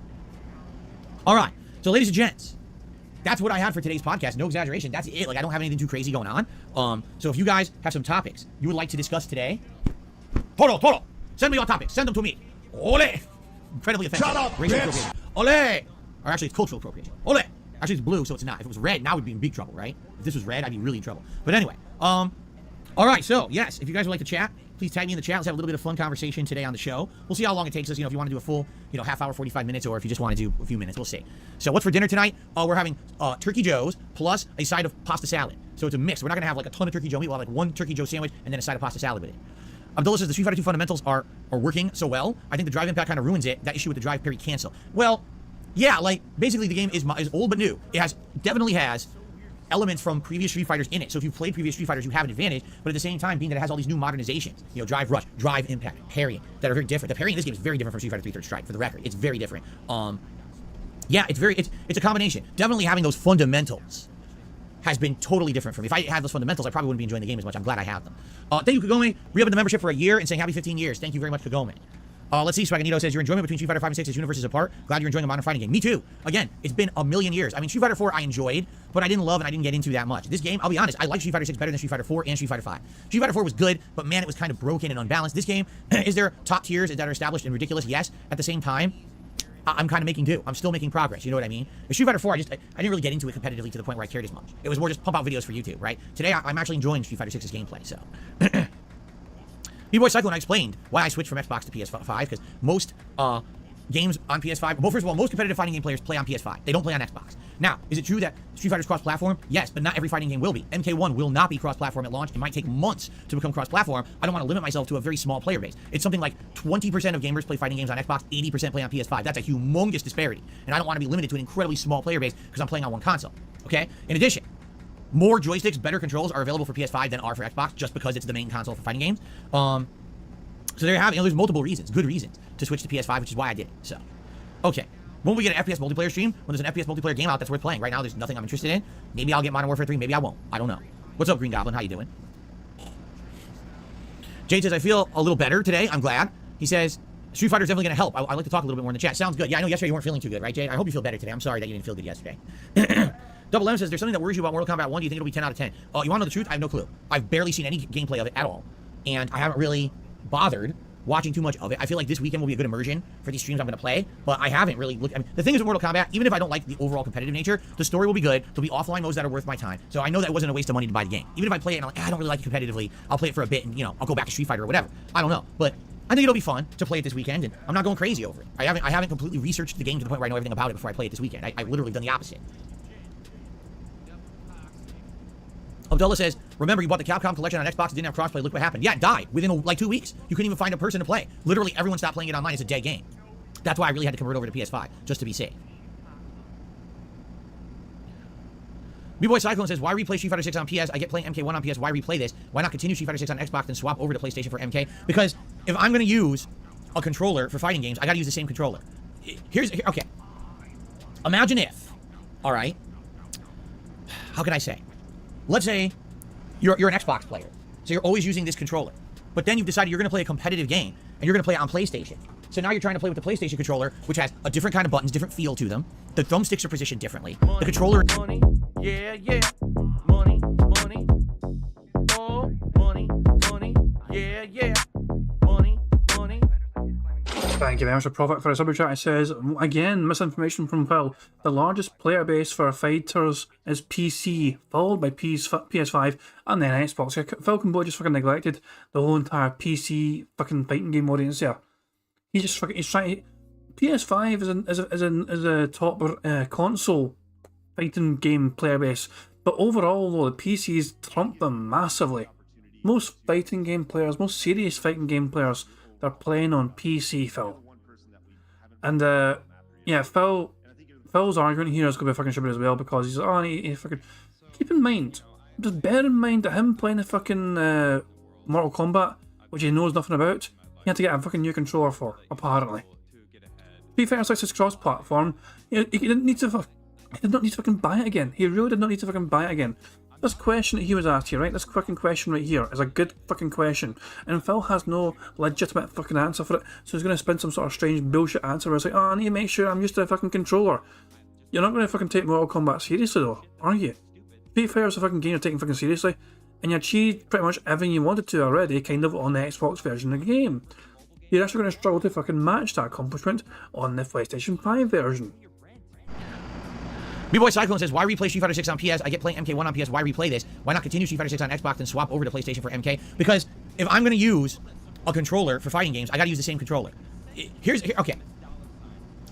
all right. So ladies and gents, that's what I had for today's podcast. No exaggeration. That's it. Like, I don't have anything too crazy going on. So if you guys have some topics you would like to discuss today, Toro, send me your topics. Send them to me. Ole. Incredibly offensive. Shut up, Racial bitch. appropriation. Ole. Or actually, it's cultural appropriation. Ole. Actually, it's blue, so it's not. If it was red, now we'd be in big trouble, right? If this was red, I'd be really in trouble. But anyway, all right. So yes, if you guys would like to chat, please tag me in the chat. Let's have a little bit of fun conversation today on the show. We'll see how long it takes us. You know, if you want to do a full, half hour, 45 minutes, or if you just want to do a few minutes, we'll see. So what's for dinner tonight? We're having Turkey Joe's plus a side of pasta salad. So it's a mix. We're not gonna have like a ton of Turkey Joe meat. We'll have like one Turkey Joe sandwich and then a side of pasta salad with it. Abdullah says the Street Fighter 2 fundamentals are working so well. I think the drive impact kind of ruins it. That issue with the drive parry cancel. Well, yeah, like basically the game is old but new. It definitely has elements from previous Street Fighters in it. So if you've played previous Street Fighters, you have an advantage. But at the same time, being that it has all these new modernizations, drive rush, drive impact, parrying, that are very different. The parrying in this game is very different from Street Fighter 3 Third Strike. For the record, it's very different. Yeah, it's a combination. Definitely having those fundamentals has been totally different for me. If I had those fundamentals, I probably wouldn't be enjoying the game as much. I'm glad I have them. Thank you, Kagome. Re-upping the membership for a year and saying happy 15 years. Thank you very much, Kagome. Let's see. Swaganito says your enjoyment between Street Fighter 5 and 6 is universes apart. Glad you're enjoying the modern fighting game. Me too. Again, it's been a million years. I mean, Street Fighter 4 I enjoyed, but I didn't love and I didn't get into that much. This game, I'll be honest, I like Street Fighter 6 better than Street Fighter 4 and Street Fighter 5. Street Fighter 4 was good, but man, it was kind of broken and unbalanced. This game, is there top tiers that are established and ridiculous? Yes. At the same time, I'm kind of making do. I'm still making progress. You know what I mean? With Street Fighter 4, I didn't really get into it competitively to the point where I cared as much. It was more just pump out videos for YouTube, right? Today, I'm actually enjoying Street Fighter 6's gameplay, so. B-Boy Cyclone, I explained why I switched from Xbox to PS5, because most games on PS5, well, first of all, most competitive fighting game players play on PS5. They don't play on Xbox. Now, is it true that Street Fighter's cross-platform? Yes, but not every fighting game will be. MK1 will not be cross-platform at launch. It might take months to become cross-platform. I don't want to limit myself to a very small player base. It's something like 20% of gamers play fighting games on Xbox, 80% play on PS5. That's a humongous disparity. And I don't want to be limited to an incredibly small player base because I'm playing on one console. Okay? In addition, more joysticks, better controls are available for PS5 than are for Xbox just because it's the main console for fighting games. So there you have it. There's multiple reasons, good reasons, to switch to PS5, which is why I did it. So, okay. When we get an FPS multiplayer stream, when there's an FPS multiplayer game out that's worth playing. Right now, there's nothing I'm interested in. Maybe I'll get Modern Warfare 3, maybe I won't. I don't know. What's up, Green Goblin? How you doing? Jade says, I feel a little better today. I'm glad. He says, Street Fighter's definitely going to help. I'd like to talk a little bit more in the chat. Sounds good. Yeah, I know yesterday you weren't feeling too good, right, Jade? I hope you feel better today. I'm sorry that you didn't feel good yesterday. Double M says, there's something that worries you about Mortal Kombat 1. Do you think it'll be 10 out of 10? You want to know the truth? I have no clue. I've barely seen any gameplay of it at all. And I haven't really bothered watching too much of it. I feel like this weekend will be a good immersion for these streams I'm going to play, but I haven't really looked. I mean, the thing is with Mortal Kombat, even if I don't like the overall competitive nature, the story will be good. There'll be offline modes that are worth my time. So I know that it wasn't a waste of money to buy the game. Even if I play it and I'm like, I don't really like it competitively, I'll play it for a bit and, I'll go back to Street Fighter or whatever. I don't know. But I think it'll be fun to play it this weekend, and I'm not going crazy over it. I haven't completely researched the game to the point where I know everything about it before I play it this weekend. I literally done the opposite. Abdullah says, remember you bought the Capcom collection on Xbox, it didn't have crossplay, look what happened. Yeah, it died within like 2 weeks. You couldn't even find a person to play. Literally everyone stopped playing it online. It's a dead game. That's why I really had to convert over to PS5, just to be safe. B-Boy Cyclone says, why replay Street Fighter 6 on PS? I get playing MK1 on PS. Why replay this? Why not continue Street Fighter 6 on Xbox and swap over to PlayStation for MK? Because if I'm going to use a controller for fighting games, I got to use the same controller. Okay. Imagine if, all right, how can I say? Let's say you're an Xbox player, so you're always using this controller. But then you've decided you're going to play a competitive game, and you're going to play it on PlayStation. So now you're trying to play with the PlayStation controller, which has a different kind of buttons, different feel to them. The thumbsticks are positioned differently. The controller... Money, yeah. Money. Oh, money. Yeah. Money. Thank you very much for Profit for a super chat. It says, again, misinformation from Phil. The largest player base for fighters is PC, followed by PS5 and then Xbox. Phil Combo just fucking neglected the whole entire PC fucking fighting game audience there. He's trying. PS5 is a top console fighting game player base, but overall though the PCs trump them massively. Most fighting game players, most serious fighting game players, they're playing on PC, Phil. And yeah, Phil's argument here is going to be fucking stupid as well, because he's he fucking. Keep in mind, just bear in mind that him playing the fucking Mortal Kombat, which he knows nothing about, he had to get a fucking new controller for, apparently. Street Fighter 6 is cross-platform. He didn't need to. He did not need to fucking buy it again. He really did not need to fucking buy it again. This question that he was asked here, right? This fucking question right here is a good fucking question. And Phil has no legitimate fucking answer for it. So he's going to spin some sort of strange bullshit answer where it's like, oh, I need to make sure I'm used to a fucking controller. You're not going to fucking take Mortal Kombat seriously though, are you? Street Fighter's a fucking game you're taking fucking seriously, and you achieved pretty much everything you wanted to already kind of on the Xbox version of the game. You're actually going to struggle to fucking match that accomplishment on the PlayStation 5 version. B-Boy Cyclone says, why replay Street Fighter 6 on PS? I get playing MK1 on PS. Why replay this? Why not continue Street Fighter 6 on Xbox and swap over to PlayStation for MK? Because if I'm going to use a controller for fighting games, I got to use the same controller. Okay.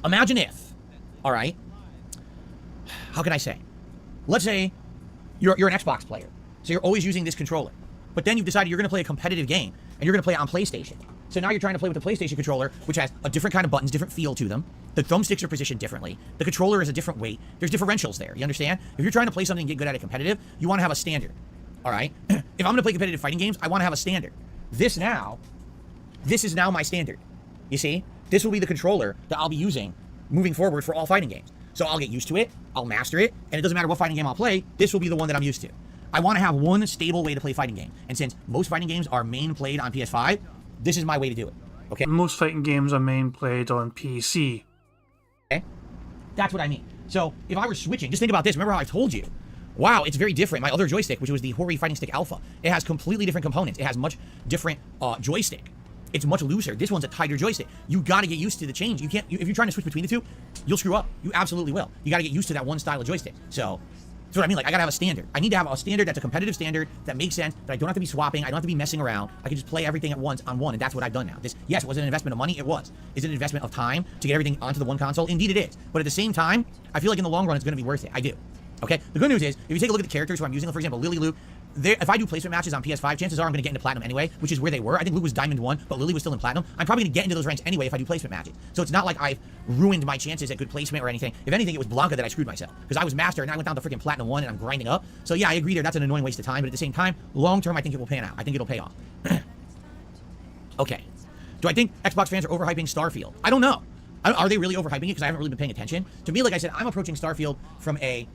Imagine if, all right, how can I say? Let's say you're an Xbox player, so you're always using this controller. But then you've decided you're going to play a competitive game, and you're going to play it on PlayStation. So now you're trying to play with the PlayStation controller, which has a different kind of buttons, different feel to them. The thumbsticks are positioned differently. The controller is a different weight. There's differentials there. You understand? If you're trying to play something and get good at it competitive, you want to have a standard. All right? If I'm going to play competitive fighting games, I want to have a standard. This is now my standard. You see? This will be the controller that I'll be using moving forward for all fighting games. So I'll get used to it, I'll master it, and it doesn't matter what fighting game I'll play, this will be the one that I'm used to. I want to have one stable way to play fighting game. And since most fighting games are main played on PS5, this is my way to do it. Okay? Most fighting games are main played on PC. Okay? That's what I mean. So if I were switching, just think about this. Remember how I told you, wow, it's very different. My other joystick, which was the Hori Fighting Stick Alpha, it has completely different components. It has much different joystick. It's much looser. This one's a tighter joystick. You got to get used to the change. You can't, if you're trying to switch between the two, you'll screw up. You absolutely will. You got to get used to that one style of joystick. So that's what I mean. Like, I got to have a standard. I need to have a standard that's a competitive standard that makes sense, that I don't have to be swapping. I don't have to be messing around. I can just play everything at once on one, and that's what I've done now. This, yes, was it an investment of money? It was. Is it an investment of time to get everything onto the one console? Indeed it is. But at the same time, I feel like in the long run, it's going to be worth it. I do. Okay? The good news is, if you take a look at the characters who I'm using, for example, Lily Luke, if I do placement matches on PS5, chances are I'm going to get into Platinum anyway, which is where they were. I think Luke was Diamond 1, but Lily was still in Platinum. I'm probably going to get into those ranks anyway if I do placement matches. So it's not like I've ruined my chances at good placement or anything. If anything, it was Blanca that I screwed myself. Because I was Master and I went down to freaking Platinum 1 and I'm grinding up. So yeah, I agree there. That's an annoying waste of time. But at the same time, long term, I think it will pan out. I think it'll pay off. Okay. Do I think Xbox fans are overhyping Starfield? I don't know. Are they really overhyping it? Because I haven't really been paying attention. To me, like I said, I'm approaching Starfield from a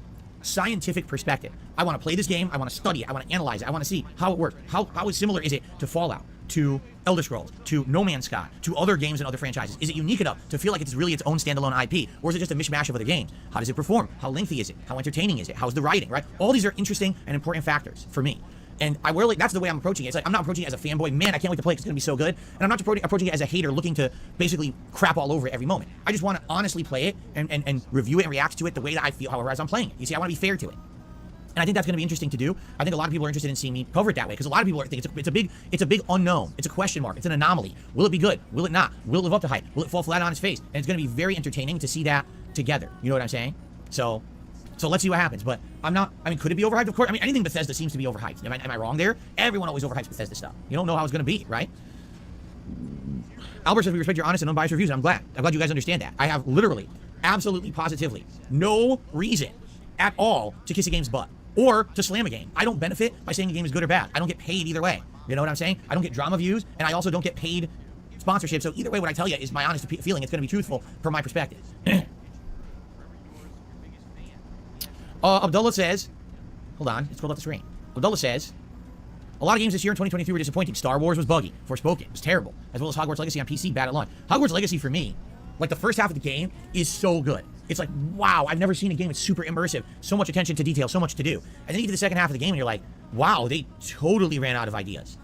scientific perspective. I want to play this game. I want to study it. I want to analyze it. I want to see how it works. How similar is it to Fallout, to Elder Scrolls, to No Man's Sky, to other games and other franchises? Is it unique enough to feel like it's really its own standalone IP? Or is it just a mishmash of other games? How does it perform? How lengthy is it? How entertaining is it? How's the writing, right? All these are interesting and important factors for me. And that's the way I'm approaching it. It's like, I'm not approaching it as a fanboy, man, I can't wait to play it, it's going to be so good. And I'm not approaching it as a hater looking to basically crap all over it every moment. I just want to honestly play it and review it and react to it the way that I feel, however, as I'm playing it. You see, I want to be fair to it. And I think that's going to be interesting to do. I think a lot of people are interested in seeing me cover it that way because a lot of people think it's a big unknown. It's a question mark. It's an anomaly. Will it be good? Will it not? Will it live up to hype? Will it fall flat on its face? And it's going to be very entertaining to see that together. You know what I'm saying? So let's see what happens. But could it be overhyped? Of course. I mean, anything Bethesda seems to be overhyped. Am I wrong there? Everyone always overhypes Bethesda stuff. You don't know how it's going to be, right? Albert says we respect your honest and unbiased reviews. And I'm glad you guys understand that. I have literally, absolutely, positively no reason at all to kiss a game's butt or to slam a game. I don't benefit by saying a game is good or bad. I don't get paid either way. You know what I'm saying? I don't get drama views, and I also don't get paid sponsorship. So either way, what I tell you is my honest feeling. It's going to be truthful from my perspective. Abdullah says, hold on, let's scroll up the screen. Abdullah says, a lot of games this year in 2023 were disappointing. Star Wars was buggy. Forspoken was terrible. As well as Hogwarts Legacy on PC, bad at launch. Hogwarts Legacy for me, like the first half of the game is so good. It's like, wow, I've never seen a game that's super immersive. So much attention to detail, so much to do. And then you get to the second half of the game and you're like, wow, they totally ran out of ideas.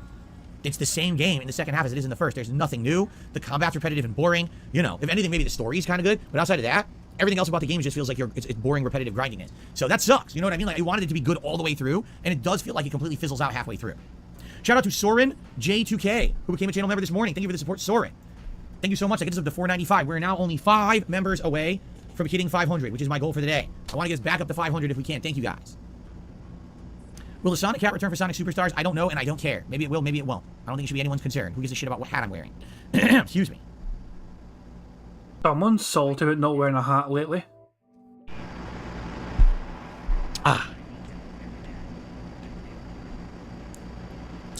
It's the same game in the second half as it is in the first. There's nothing new. The combat's repetitive and boring. You know, if anything, maybe the story is kind of good. But outside of that, everything else about the game just feels like it's boring, repetitive grindiness. So that sucks. You know what I mean? Like, I wanted it to be good all the way through, and it does feel like it completely fizzles out halfway through. Shout out to Soren J2K, who became a channel member this morning. Thank you for the support, Soren. Thank you so much. That gets us up to 495. We're now only 5 members away from hitting 500, which is my goal for the day. I want to get us back up to 500 if we can. Thank you, guys. Will the Sonic Cat return for Sonic Superstars? I don't know, and I don't care. Maybe it will, maybe it won't. I don't think it should be anyone's concern. Who gives a shit about what hat I'm wearing? Excuse me. Someone's salty about not wearing a hat lately.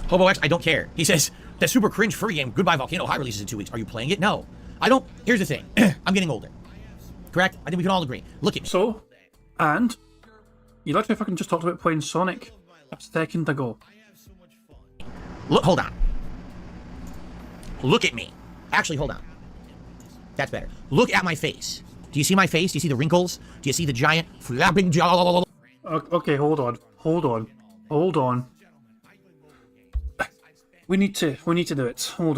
Hobo X, I don't care. He says, that super cringe furry game, Goodbye Volcano High releases in 2 weeks. Are you playing it? No. I don't. Here's the thing. I'm getting older. Correct? I think we can all agree. Look at me. So, and you literally fucking just talked about playing Sonic a second ago. Look, hold on. Look at me. Actually, hold on. That's better. Look at my face. Do you see my face? Do you see the wrinkles? Do you see the giant flapping jaw? Okay, hold on. We need to do it. Hold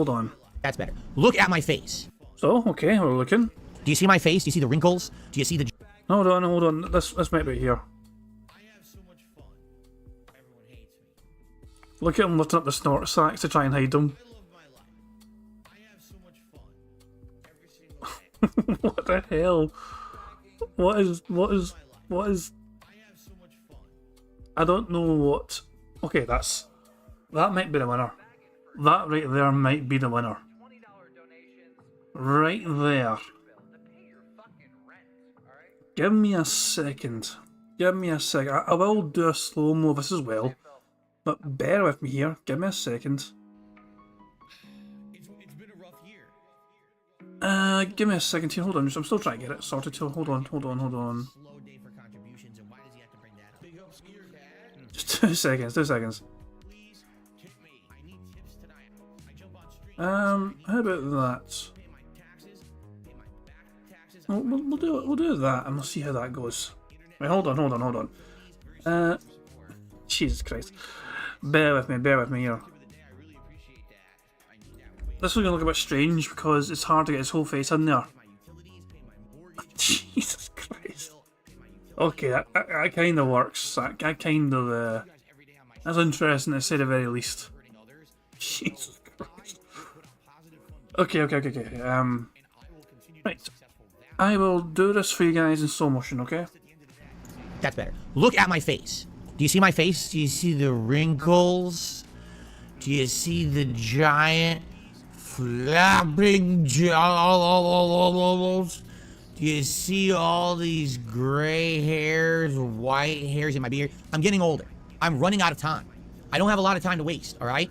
on. That's better. Look at my face. So, okay, we're looking. Do you see my face? Do you see the wrinkles? Do you see the... Hold on. This might be here. Look at him lifting up the snort sacks to try and hide them. What the hell? What is... I don't know what... Okay, that might be the winner. That right there might be the winner. Right there. Give me a second. I will do a slow-mo of this as well. But bear with me here. Give me a second. It's been a rough year. Give me a second here. Hold on. I'm still trying to get it sorted. Hold on. Slow day for contributions, and why does he have to bring that up? Big ups to your dad. Just 2 seconds. Please tip me. I need tips tonight. I jump on stream. How about that? Pay my taxes. Pay my back taxes. We'll do that, and we'll see how that goes. Wait, hold on. Jesus Christ. Bear with me here. This is going to look a bit strange because it's hard to get his whole face in there. Jesus Christ. Okay, that kind of works. That kind of... that's interesting to say the very least. Jesus Christ. Okay. Right. I will do this for you guys in slow motion, okay? That's better. Look at my face. Do you see my face? Do you see the wrinkles? Do you see the giant flapping jaws? Do you see all these gray hairs, white hairs in my beard? I'm getting older. I'm running out of time. I don't have a lot of time to waste, all right?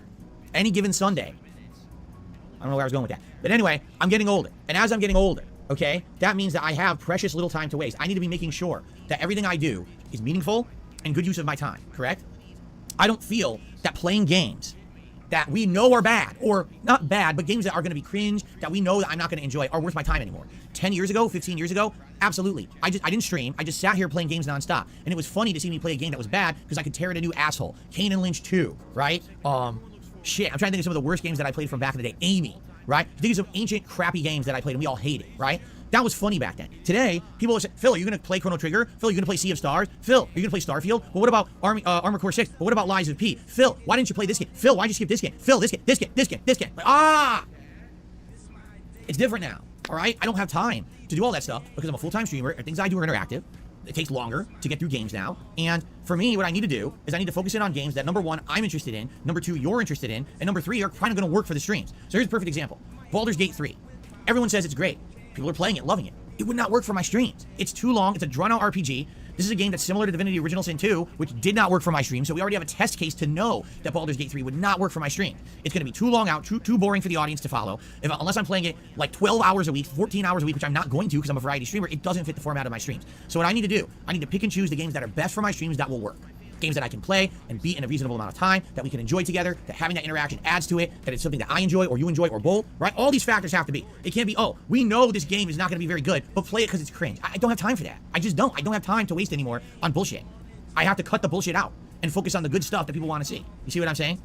Any given Sunday. I don't know where I was going with that. But anyway, I'm getting older. And as I'm getting older, okay, that means that I have precious little time to waste. I need to be making sure that everything I do is meaningful and good use of my time, correct? I don't feel that playing games that we know are bad, or not bad, but games that are going to be cringe, that we know that I'm not going to enjoy, are worth my time anymore. 10 years ago, 15 years ago, absolutely. I didn't stream. I just sat here playing games nonstop. And it was funny to see me play a game that was bad because I could tear it a new asshole. Kane and Lynch 2, right? Shit, I'm trying to think of some of the worst games that I played from back in the day. Amy, right? Think of some ancient, crappy games that I played and we all hated, right? That was funny back then. Today, people will say, Phil, are you going to play Chrono Trigger? Phil, are you going to play Sea of Stars? Phil, are you going to play Starfield? Well, what about Armor Core 6? But what about Lies of P? Phil, why didn't you play this game? Phil, why'd you skip this game? Phil, this game. Like, it's different now, all right? I don't have time to do all that stuff because I'm a full-time streamer and things I do are interactive. It takes longer to get through games now. And for me, what I need to do is I need to focus in on games that, number one, I'm interested in, number two, you're interested in, and number three, are kind of going to work for the streams. So here's a perfect example. Baldur's Gate 3. Everyone says it's great. People are playing it, loving it. It would not work for my streams. It's too long. It's a drawn-out RPG. This is a game that's similar to Divinity Original Sin 2, which did not work for my stream, so we already have a test case to know that Baldur's Gate 3 would not work for my stream. It's going to be too long out, too boring for the audience to follow. Unless I'm playing it like 12 hours a week, 14 hours a week, which I'm not going to because I'm a variety streamer, it doesn't fit the format of my streams. So what I need to do, I need to pick and choose the games that are best for my streams that will work. Games that I can play and beat in a reasonable amount of time, that we can enjoy together, that having that interaction adds to it, that it's something that I enjoy or you enjoy or both, right? All these factors have to be. It can't be, oh, we know this game is not going to be very good, but play it because it's cringe. I don't have time for that. I just don't. I don't have time to waste anymore on bullshit. I have to cut the bullshit out and focus on the good stuff that people want to see. You see what I'm saying?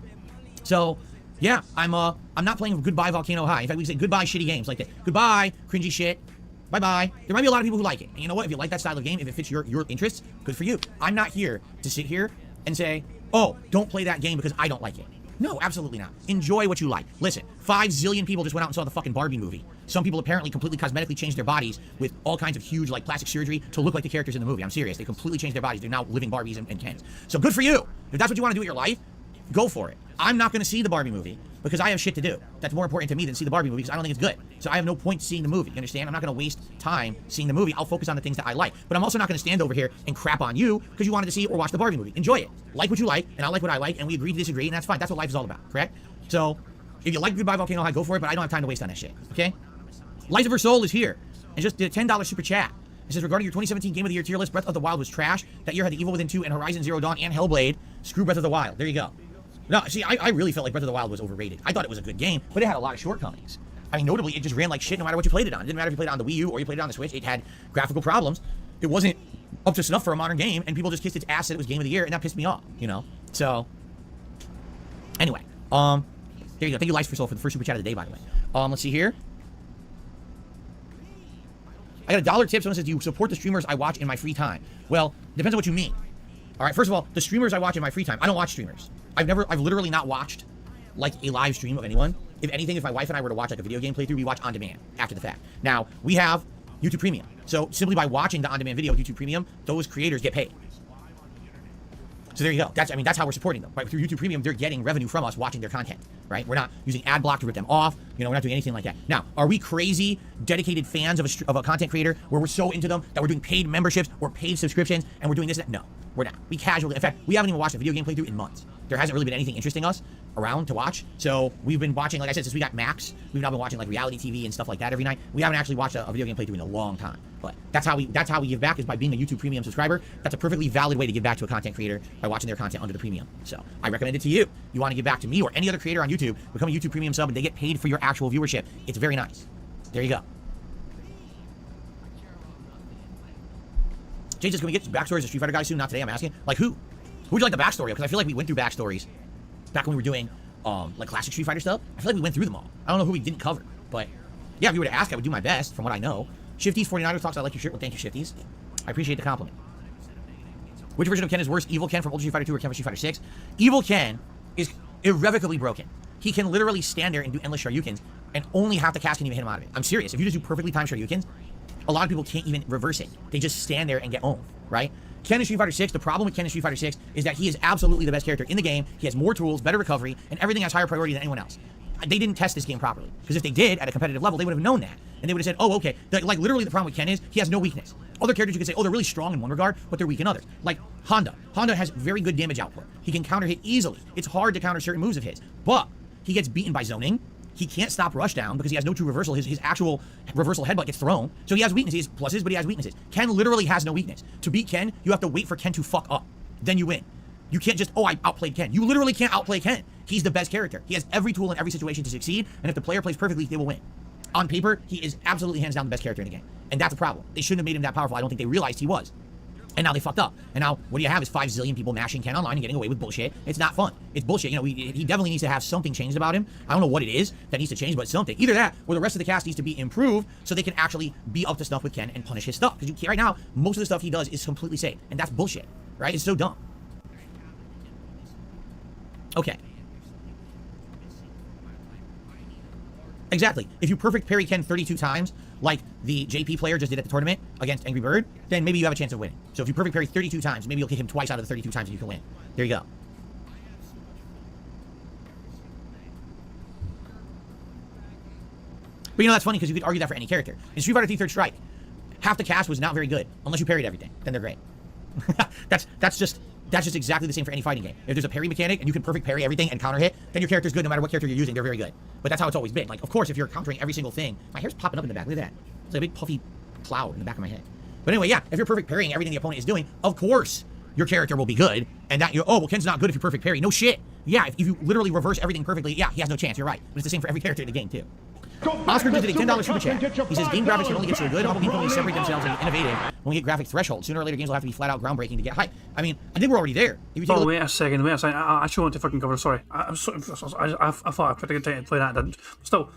So, yeah, I'm not playing Goodbye Volcano High. In fact, we can say goodbye shitty games like that. Goodbye, cringy shit. Bye-bye. There might be a lot of people who like it. And you know what? If you like that style of game, if it fits your interests, good for you. I'm not here to sit here and say, oh, don't play that game because I don't like it. No, absolutely not. Enjoy what you like. Listen, 5 zillion people just went out and saw the fucking Barbie movie. Some people apparently completely cosmetically changed their bodies with all kinds of huge, like, plastic surgery to look like the characters in the movie. I'm serious. They completely changed their bodies. They're now living Barbies and Kens. So good for you. If that's what you want to do with your life, go for it. I'm not going to see the Barbie movie because I have shit to do. That's more important to me than see the Barbie movie because I don't think it's good. So I have no point seeing the movie. You understand? I'm not going to waste time seeing the movie. I'll focus on the things that I like. But I'm also not going to stand over here and crap on you because you wanted to see or watch the Barbie movie. Enjoy it. Like what you like, and I like what I like, and we agree to disagree, and that's fine. That's what life is all about, correct? So if you like Goodbye Volcano High, go for it, but I don't have time to waste on that shit, okay? Lies of Her Soul is here. And just did a $10 super chat. It says, regarding your 2017 Game of the Year tier list, Breath of the Wild was trash. That year had The Evil Within 2 and Horizon Zero Dawn and Hellblade. Screw Breath of the Wild. There you go. No, see, I really felt like Breath of the Wild was overrated. I thought it was a good game, but it had a lot of shortcomings. I mean, notably, it just ran like shit no matter what you played it on. It didn't matter if you played it on the Wii U or you played it on the Switch. It had graphical problems. It wasn't up to snuff for a modern game, and people just kissed its ass that it was Game of the Year, and that pissed me off, you know? So, anyway, there you go. Thank you, Lights for Soul, for the first super chat of the day, by the way. Let's see here. I got a $1 tip. Someone says, do you support the streamers I watch in my free time? Well, depends on what you mean. All right, first of all, the streamers I watch in my free time, I don't watch streamers. I've literally not watched like a live stream of anyone. If anything, if my wife and I were to watch like a video game playthrough, we watch on demand after the fact. Now, we have YouTube Premium. So simply by watching the on-demand video with YouTube Premium, those creators get paid. So there you go. That's how we're supporting them. Right? Through YouTube Premium, they're getting revenue from us watching their content, right? We're not using ad block to rip them off. You know, we're not doing anything like that. Now, are we crazy, dedicated fans of a content creator where we're so into them that we're doing paid memberships or paid subscriptions and we're doing this and that? No, we're not. We casually, in fact, we haven't even watched a video game playthrough in months. There hasn't really been anything interesting us around to watch. So we've been watching, like I said, since we got Max, we've now been watching like reality TV and stuff like that every night. We haven't actually watched a video game playthrough in a long time. But that's how we give back, is by being a YouTube Premium subscriber. That's a perfectly valid way to give back to a content creator, by watching their content under the Premium. So I recommend it to you. You want to give back to me or any other creator on YouTube, become a YouTube Premium sub and they get paid for your actual viewership. It's very nice. There you go. Jay says, can we get backstories of Street Fighter guys soon? Not today, I'm asking. Like who? Who would you like the backstory of? Because I feel like we went through backstories back when we were doing like classic Street Fighter stuff. I feel like we went through them all. I don't know who we didn't cover, but yeah, if you were to ask, I would do my best from what I know. Shifties 49ers talks, I like your shirt. Well, thank you, Shifties. I appreciate the compliment. Which version of Ken is worse, Evil Ken from Ultra Street Fighter 2 or Ken from Street Fighter 6? Evil Ken is irrevocably broken. He can literally stand there and do endless Shoryukens, and only half the cast can even hit him out of it. I'm serious. If you just do perfectly timed Shoryukens, a lot of people can't even reverse it. They just stand there and get owned, right? Ken in Street Fighter 6, the problem with Ken in Street Fighter 6 is that he is absolutely the best character in the game. He has more tools, better recovery, and everything has higher priority than anyone else. They didn't test this game properly, because if they did at a competitive level, they would have known that, and they would have said, oh, okay. Like literally the problem with Ken is he has no weakness. Other characters you can say, oh, they're really strong in one regard, but they're weak in others. Like Honda has very good damage output. He can counter hit easily. It's hard to counter certain moves of his, but he gets beaten by zoning. He can't stop rush down because he has no true reversal. His actual reversal headbutt gets thrown. So he has weaknesses. He has pluses, but he has weaknesses. Ken literally has no weakness. To beat Ken, you have to wait for Ken to fuck up. Then you win. You can't just, oh, I outplayed Ken. You literally can't outplay Ken. He's the best character. He has every tool in every situation to succeed, and if the player plays perfectly, they will win. On paper, he is absolutely hands down the best character in the game. And that's a problem. They shouldn't have made him that powerful. I don't think they realized he was. And now they fucked up. And now what do you have is 5 zillion people mashing Ken online and getting away with bullshit. It's not fun. It's bullshit. You know, he definitely needs to have something changed about him. I don't know what it is that needs to change, but something. Either that, or the rest of the cast needs to be improved so they can actually be up to snuff with Ken and punish his stuff. Because right now, most of the stuff he does is completely safe. And that's bullshit. Right? It's so dumb. Okay. Exactly. If you perfect parry Ken 32 times, like the JP player just did at the tournament against Angry Bird, then maybe you have a chance of winning. So if you perfect parry 32 times, maybe you'll hit him twice out of the 32 times and you can win. There you go. But you know, that's funny because you could argue that for any character. In Street Fighter 3 Third Strike, half the cast was not very good unless you parried everything. Then they're great. That's just exactly the same for any fighting game. If there's a parry mechanic and you can perfect parry everything and counter hit, then your character's good no matter what character you're using. They're very good. But that's how it's always been. Like, of course, if you're countering every single thing, my hair's popping up in the back. Look at that. It's like a big puffy cloud in the back of my head. But anyway, yeah, if you're perfect parrying everything the opponent is doing, of course your character will be good. And that oh, well, Ken's not good if you perfect parry. No shit. Yeah, if you literally reverse everything perfectly, yeah, he has no chance. You're right. But it's the same for every character in the game too. Oscar did a $10 super chat. He says, game graphics can only get so good. Humble game companies separate themselves and be innovative when we get graphic thresholds. Sooner or later, games will have to be flat out groundbreaking to get hype. I mean, I think we're already there. If you take wait a second. I actually want to fucking cover. Sorry. I thought I put a good time to play that. I didn't. Still,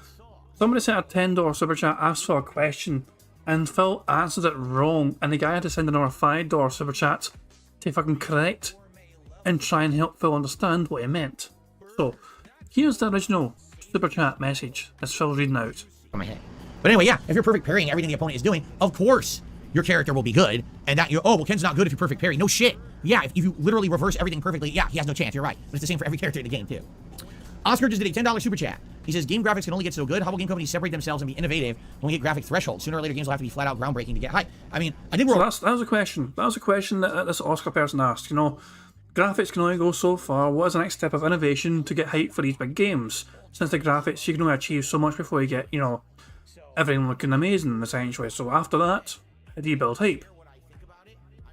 somebody sent a $10 super chat, asked for a question, and Phil answered it wrong, and the guy had to send another $5 super chat to fucking correct and try and help Phil understand what he meant. So, here's the original super chat message as Phil's reading out. My head. But anyway, yeah, if you're perfect parrying everything the opponent is doing, of course your character will be good. And that oh, well, Ken's not good if you perfect parry. No shit. Yeah, if you literally reverse everything perfectly, yeah, he has no chance. You're right. But it's the same for every character in the game too. Oscar just did a $10 super chat. He says, game graphics can only get so good. How will game companies separate themselves and be innovative when we get graphic thresholds? Sooner or later, games will have to be flat out groundbreaking to get hype. I mean, I think we're... So that was a question. That was a question that this Oscar person asked. You know, graphics can only go so far. What is the next step of innovation to get hype for these big games? Since the graphics, you can only achieve so much before you get, you know, everything looking amazing, essentially. So after that, how do you build hype?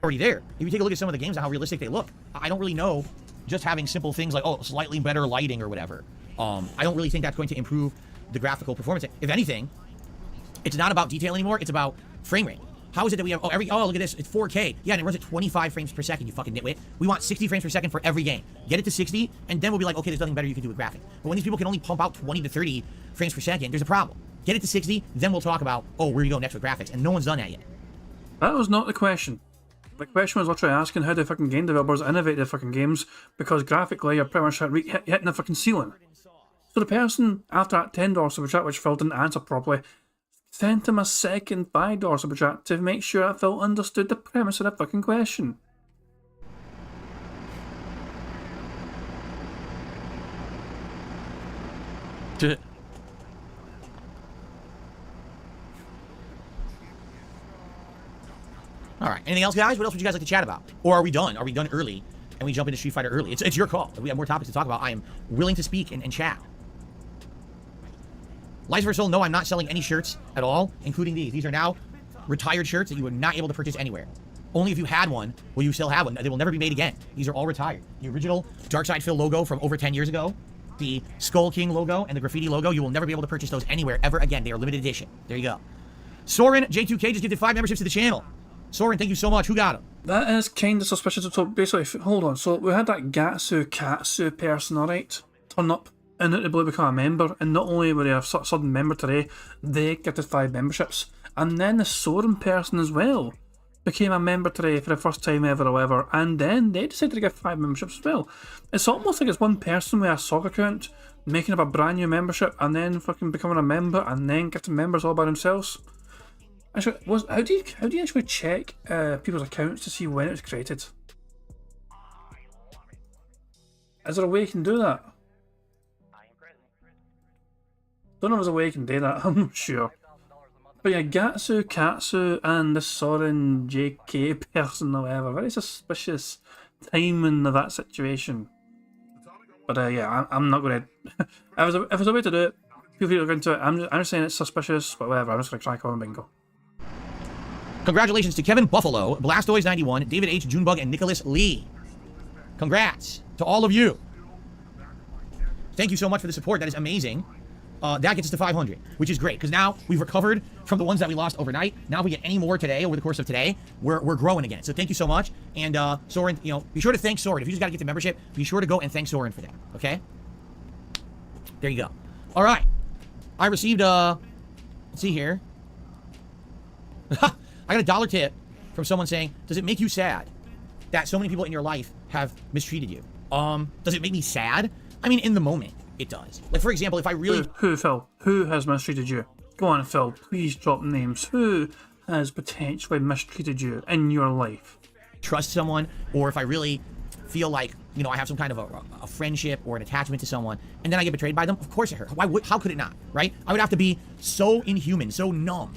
Already there. If you take a look at some of the games and how realistic they look, I don't really know just having simple things like, oh, slightly better lighting or whatever. I don't really think that's going to improve the graphical performance. If anything, it's not about detail anymore. It's about frame rate. How is it that we have, oh, look at this, it's 4K. Yeah, and it runs at 25 frames per second, you fucking nitwit. We want 60 frames per second for every game. Get it to 60, and then we'll be like, okay, there's nothing better you can do with graphics. But when these people can only pump out 20 to 30 frames per second, there's a problem. Get it to 60, then we'll talk about, oh, where do you go next with graphics? And no one's done that yet. That was not the question. The question was literally asking how do fucking game developers innovate their fucking games, because graphically you're pretty much hitting the fucking ceiling. So the person, after that $10 super chat, which Phil didn't answer properly, sent him a second $5 super chat to make sure that Phil understood the premise of the fucking question. All right. Anything else, guys? What else would you guys like to chat about? Or are we done? Are we done early and we jump into Street Fighter early? It's your call. If we have more topics to talk about, I am willing to speak and chat. Lies for Soul, no, I'm not selling any shirts at all, including these. These are now retired shirts that you are not able to purchase anywhere. Only if you had one will you still have one. They will never be made again. These are all retired. The original Darkside Phil logo from over 10 years ago, the Skull King logo, and the graffiti logo, you will never be able to purchase those anywhere ever again. They are limited edition. There you go. Soren J2K just gifted 5 memberships to the channel. Soren, thank you so much. Who got them? That is kind of suspicious. So basically, hold on. So we had that Gatsu Katsu person, alright, turn up and notably become a member, and not only were they a sudden member today, they gifted 5 memberships. And then the Soren person as well became a member today for the first time ever or whatever, and then they decided to give 5 memberships as well. It's almost like it's one person with a sock account making up a brand new membership and then fucking becoming a member and then getting members all by themselves. Actually, how do you actually check people's accounts to see when it was created? Is there a way you can do that? Don't know if there's a way you can do that, I'm not sure. But yeah, Gatsu, Katsu, and the Soren JK person or whatever, very suspicious timing of that situation. But yeah, I'm not going to... if there's a way to do it, feel free to look into it. I'm just saying it's suspicious, but whatever, I'm just going to try calling bingo. Congratulations to Kevin Buffalo, Blastoise91, David H. Junebug, and Nicholas Lee. Congrats to all of you. Thank you so much for the support. That is amazing. That gets us to 500, which is great, because now we've recovered from the ones that we lost overnight. Now if we get any more today, over the course of today, we're growing again. So thank you so much. And Soren, you know, be sure to thank Soren. If you just got to get the membership, be sure to go and thank Soren for that, okay? There you go. All right. I received, let's see here. I got a $1 tip from someone saying, does it make you sad that so many people in your life have mistreated you? Does it make me sad? I mean, in the moment, it does. Like, for example, if I really... Who, Phil? Who has mistreated you? Go on, Phil. Please drop names. Who has potentially mistreated you in your life? Trust someone, or if I really feel like, you know, I have some kind of a friendship or an attachment to someone, and then I get betrayed by them, of course it hurt. How could it not, right? I would have to be so inhuman, so numb,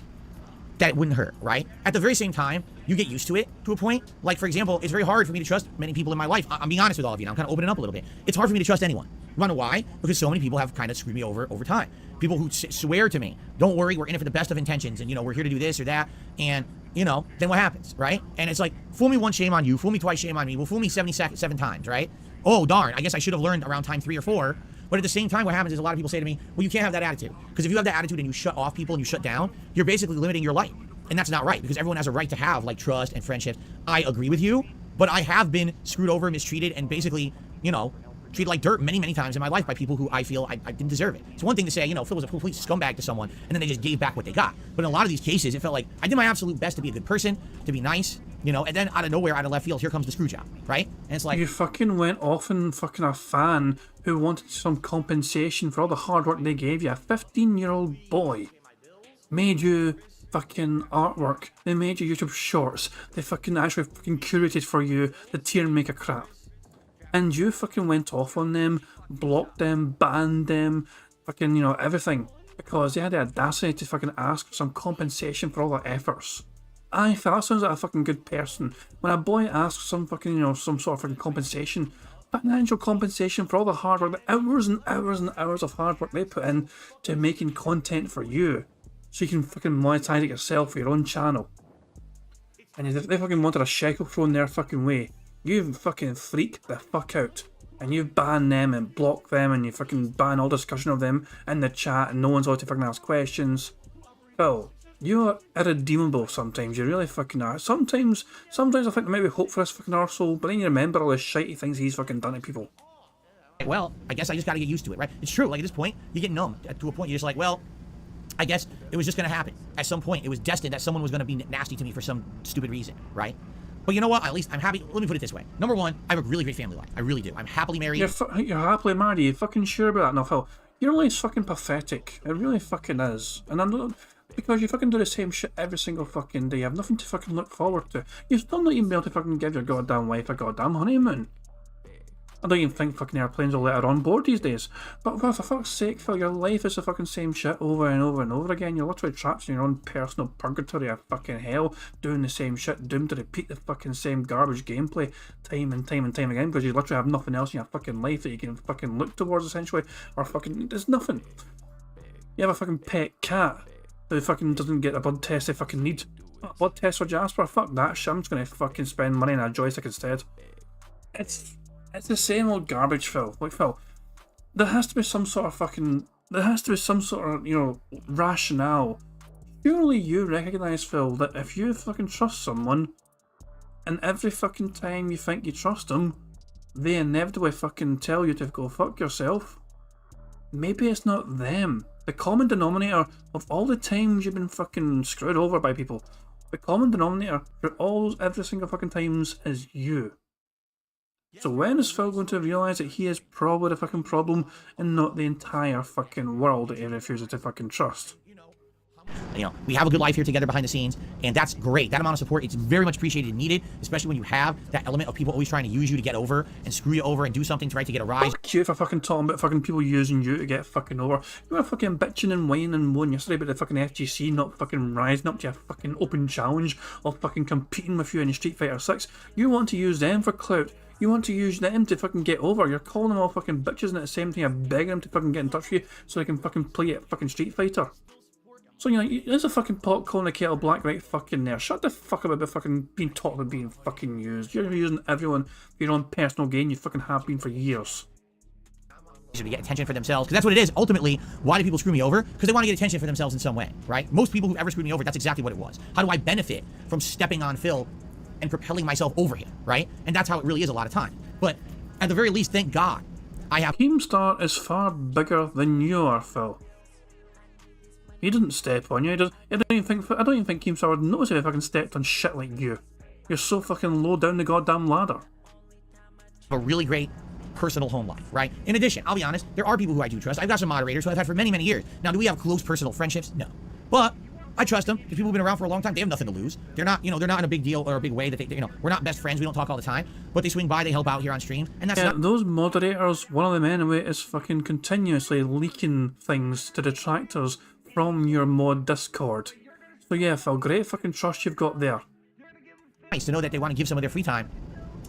that it wouldn't hurt, right? At the very same time, you get used to it to a point. Like, for example, it's very hard for me to trust many people in my life. I'm being honest with all of you now. I'm kind of opening up a little bit. It's hard for me to trust anyone. You wanna know why? Because so many people have kind of screwed me over time. People who swear to me, don't worry, we're in it for the best of intentions, and, you know, we're here to do this or that, and, you know, then what happens, right? And it's like, fool me once, shame on you. Fool me twice, shame on me. Well, fool me 77 times, right? Oh, darn, I guess I should have learned around time 3 or 4. But at the same time, what happens is a lot of people say to me, well, you can't have that attitude. Because if you have that attitude and you shut off people and you shut down, you're basically limiting your life. And that's not right, because everyone has a right to have, like, trust and friendship. I agree with you, but I have been screwed over, mistreated, and basically, you know, treated like dirt many, many times in my life by people who I feel I didn't deserve it. It's one thing to say, you know, Phil was a complete scumbag to someone, and then they just gave back what they got. But in a lot of these cases, it felt like I did my absolute best to be a good person, to be nice, you know, and then out of nowhere, out of left field, here comes the screw job, right? And it's like... You fucking went off and fucking a fan who wanted some compensation for all the hard work they gave you. A 15-year-old boy made you fucking artwork. They made you YouTube shorts. They fucking actually fucking curated for you the tier maker crap. And you fucking went off on them, blocked them, banned them, fucking, you know, everything. Because they had the audacity to fucking ask for some compensation for all their efforts. I thought that sounds like a fucking good person. When a boy asks some fucking, you know, some sort of fucking compensation, financial compensation for all the hard work, the hours and hours and hours of hard work they put in to making content for you. So you can fucking monetize it yourself for your own channel. And if they fucking wanted a shekel thrown their fucking way, you fucking freak the fuck out. and you ban them and block them and you fucking ban all discussion of them in the chat and no one's allowed to fucking ask questions. Phil, you're irredeemable sometimes, you really fucking are. Sometimes I think there might be hope for this fucking arsehole, but then you remember all the shitey things he's fucking done to people. Well, I guess I just gotta get used to it, right? It's true, like at this point, you get numb. To a point, you're just like, well, I guess it was just gonna happen. At some point, it was destined that someone was gonna be nasty to me for some stupid reason, right? But you know what? At least I'm happy. Let me put it this way. Number one, I have a really great family life. I really do. I'm happily married. You're happily married. Are you fucking sure about that? No, Phil. Your life's fucking pathetic. It really fucking is. And I'm not... Because you fucking do the same shit every single fucking day. You have nothing to fucking look forward to. You've still not even been able to fucking give your goddamn wife a goddamn honeymoon. I don't even think fucking airplanes will let her on board these days. But for fuck's sake, Phil, your life is the fucking same shit over and over and over again. You're literally trapped in your own personal purgatory of fucking hell, doing the same shit, doomed to repeat the fucking same garbage gameplay time and time and time again, because you literally have nothing else in your fucking life that you can fucking look towards, essentially, or fucking, there's nothing. You have a fucking pet cat who fucking doesn't get a blood test they fucking need. A blood test for Jasper? Fuck that shit, I'm just gonna fucking spend money on a joystick instead. It's the same old garbage, Phil. Like, Phil, there has to be some sort of, you know, rationale. Surely you recognise, Phil, that if you fucking trust someone, and every fucking time you think you trust them, they inevitably fucking tell you to go fuck yourself. Maybe it's not them. The common denominator of all the times you've been fucking screwed over by people, the common denominator for every single fucking times is you. So when is Phil going to realise that he is probably the fucking problem and not the entire fucking world that he refuses to fucking trust? You know, we have a good life here together behind the scenes, and that's great. That amount of support, it's very much appreciated and needed, especially when you have that element of people always trying to use you to get over and screw you over and do something to get a rise. Fuck you for fucking talking about fucking people using you to get fucking over. You were fucking bitching and whining and moaning yesterday about the fucking FGC not fucking rising up to a fucking open challenge of fucking competing with you in Street Fighter 6. You want to use them for clout. You want to use them to fucking get over. You're calling them all fucking bitches and at the same time you're begging them to fucking get in touch with you so they can fucking play at fucking Street Fighter. So, you know, there's a fucking pot calling the kettle black right fucking there. Shut the fuck up about fucking being talked about being fucking used. You're using everyone for your own personal gain. You fucking have been for years. To get attention for themselves, because that's what it is. Ultimately, why do people screw me over? Because they want to get attention for themselves in some way, right? Most people who ever screwed me over, that's exactly what it was. How do I benefit from stepping on Phil and propelling myself over him, right? And that's how it really is a lot of time. But at the very least, thank God, I have... Keemstar is far bigger than you are, Phil. He doesn't step on you. I don't even think Keemstar would notice if he fucking stepped on shit like you. You're so fucking low down the goddamn ladder. A really great personal home life, right? In addition, I'll be honest, there are people who I do trust. I've got some moderators who I've had for many, many years. Now, do we have close personal friendships? No. But I trust them because people who've been around for a long time, they have nothing to lose. They're not, you know, they're not in a big deal or a big way that they, you know, we're not best friends. We don't talk all the time, but they swing by, they help out here on stream, and that's not... Those moderators, one of them anyway, is fucking continuously leaking things to detractors from your mod Discord. So yeah, Phil, great fucking trust you've got there. Nice to know that they want to give some of their free time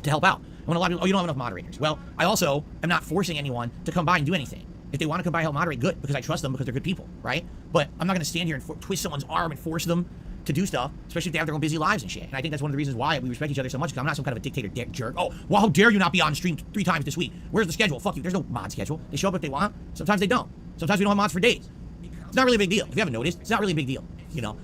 to help out. When a lot of people, oh, you don't have enough moderators. Well, I also am not forcing anyone to come by and do anything. If they want to come by and help moderate, good, because I trust them because they're good people, right? But I'm not going to stand here and twist someone's arm and force them to do stuff, especially if they have their own busy lives and shit. And I think that's one of the reasons why we respect each other so much, because I'm not some kind of a dictator jerk. Oh, well, how dare you not be on stream 3 times this week? Where's the schedule? Fuck you. There's no mod schedule. They show up if they want. Sometimes they don't. Sometimes we don't have mods for days. It's not really a big deal. If you haven't noticed, it's not really a big deal, you know?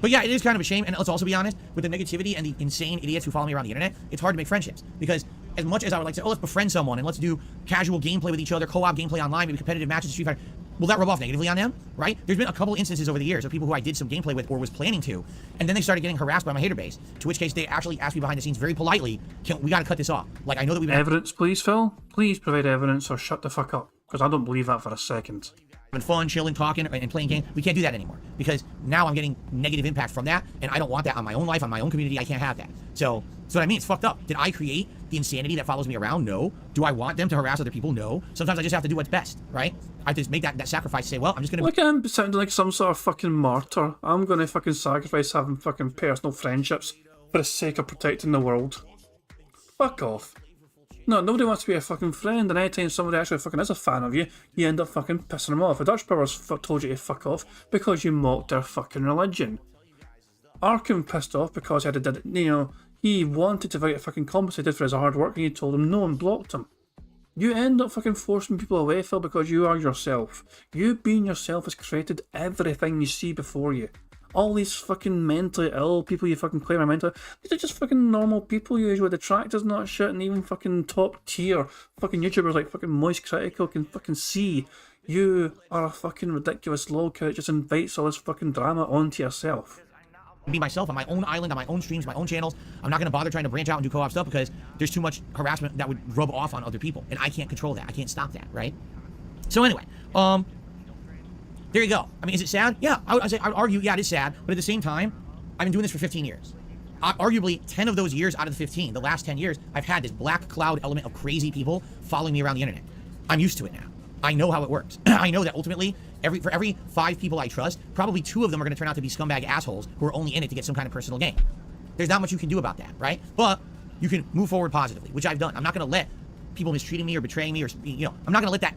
But yeah, it is kind of a shame, and let's also be honest, with the negativity and the insane idiots who follow me around the internet, it's hard to make friendships, because as much as I would like to say, oh, let's befriend someone, and let's do casual gameplay with each other, co-op gameplay online, maybe competitive matches in Street Fighter, will that rub off negatively on them, right? There's been a couple instances over the years of people who I did some gameplay with or was planning to, and then they started getting harassed by my hater base, to which case they actually asked me behind the scenes very politely, we gotta cut this off. Like, I know that we've been... Evidence, please, Phil? Please provide evidence or shut the fuck up, because I don't believe that for a second. Having fun, chilling, talking, and playing games. We can't do that anymore because now I'm getting negative impact from that, and I don't want that on my own life, on my own community. I can't have that. So that's what I mean. It's fucked up. Did I create the insanity that follows me around? No. Do I want them to harass other people? No. Sometimes I just have to do what's best, right? I have to make that sacrifice. Say, well, I'm just gonna... Look, I'm sounding like some sort of fucking martyr. I'm gonna fucking sacrifice having fucking personal friendships for the sake of protecting the world. Fuck off. No, nobody wants to be a fucking friend, and anytime somebody actually fucking is a fan of you, you end up fucking pissing them off. The Dutch Powers told you to fuck off because you mocked their fucking religion. Arkham pissed off because he wanted to get fucking compensated for his hard work, and you told him no and blocked him. You end up fucking forcing people away, Phil, because you are yourself. You being yourself has created everything you see before you. All these fucking mentally ill people you fucking claim are mental, these are just fucking normal people usually. The tractors not shit, and even fucking top tier fucking YouTubers like fucking Moist Critical can fucking see you are a fucking ridiculous lolcat that just invites all this fucking drama onto yourself. Be myself on my own island, on my own streams, my own channels. I'm not going to bother trying to branch out and do co-op stuff because there's too much harassment that would rub off on other people, and I can't control that. I can't stop that, right? So anyway, there you go. I mean, is it sad? Yeah, I would argue, yeah, it is sad, but at the same time, I've been doing this for 15 years. Arguably, 10 of those years out of the 15, the last 10 years, I've had this black cloud element of crazy people following me around the internet. I'm used to it now. I know how it works. I know that ultimately, for every 5 people I trust, probably 2 of them are going to turn out to be scumbag assholes who are only in it to get some kind of personal gain. There's not much you can do about that, right? But you can move forward positively, which I've done. I'm not going to let people mistreating me or betraying me or, I'm not going to let that,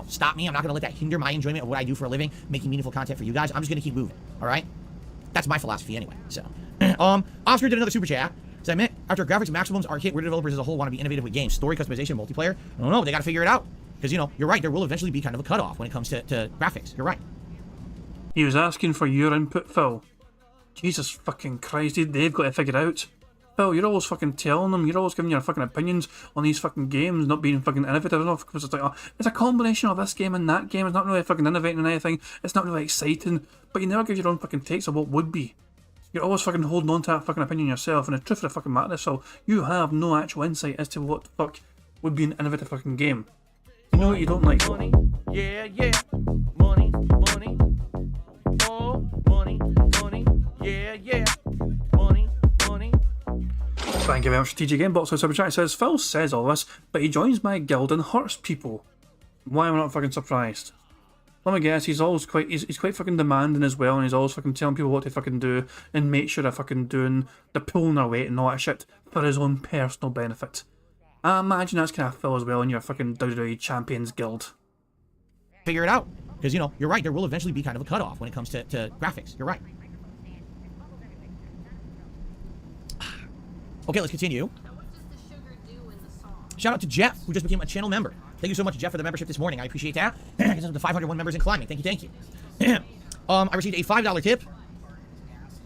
stop me. I'm not going to let that hinder my enjoyment of what I do for a living, making meaningful content for you guys. I'm just going to keep moving, all right? That's my philosophy anyway, so. Oscar did another super chat. So I meant, after graphics and maximums are hit, where developers as a whole want to be innovative with games, story, customization, multiplayer? I don't know, they got to figure it out. Because, you're right, there will eventually be kind of a cutoff when it comes to graphics. You're right. He was asking for your input, Phil. Jesus fucking Christ, they've got to figure it out. Phil, you're always fucking telling them, you're always giving your fucking opinions on these fucking games, not being fucking innovative enough, because it's like, oh, it's a combination of this game and that game, it's not really fucking innovating in anything, it's not really exciting, but you never give your own fucking takes of what would be. You're always fucking holding on to that fucking opinion yourself, and the truth of the fucking matter is, so you have no actual insight as to what the fuck would be an innovative fucking game. You know what you don't like? Money, yeah, yeah. Money, money. Oh, money, money. Yeah, yeah. Money, money. Thank you very much, TG Gamebox. So Super Chat says, Phil says all this, but he joins my guild and hurts people. Why am I not fucking surprised? Let me guess, he's always he's quite fucking demanding as well, and he's always fucking telling people what to fucking do and make sure they're fucking doing the pulling their weight and all that shit for his own personal benefit. I imagine that's kind of Phil as well in your fucking WWE Champions Guild. Figure it out. Because, you're right, there will eventually be kind of a cutoff when it comes to graphics. You're right. Okay, let's continue. Shout out to Jeff, who just became a channel member. Thank you so much, Jeff, for the membership this morning. I appreciate that. It's up to 501 members and climbing. Thank you. I received a $5 tip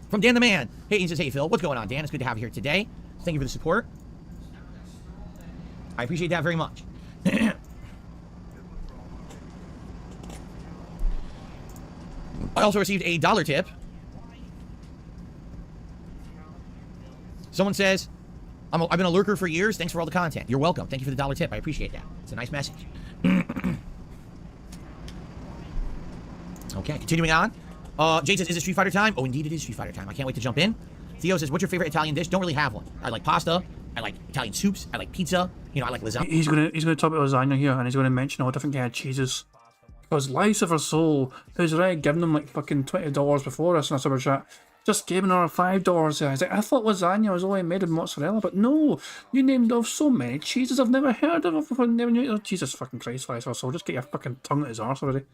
from Dan the Man. Hey, he says, hey, Phil, what's going on, Dan? It's good to have you here today. Thank you for the support. I appreciate that very much. I also received a $1 tip. Someone says, I've been a lurker for years. Thanks for all the content. You're welcome. Thank you for the $1 tip. I appreciate that. It's a nice message. Okay, continuing on. Jade says, is it Street Fighter time? Oh, indeed it is Street Fighter time. I can't wait to jump in. Theo says, what's your favorite Italian dish? Don't really have one. I like pasta. I like Italian soups. I like pizza. I like lasagna. He's gonna talk about lasagna here, and he's gonna mention all different kind of cheeses. Because Lives of Our Soul, who's already given them like fucking $20 before us in a super chat, just gave another $5 there. He's like, I thought lasagna was only made of mozzarella, but no, you named off so many cheeses I've never heard of. I've never knew. Oh, Jesus fucking Christ, Lives of Our Soul, just get your fucking tongue at his arse already.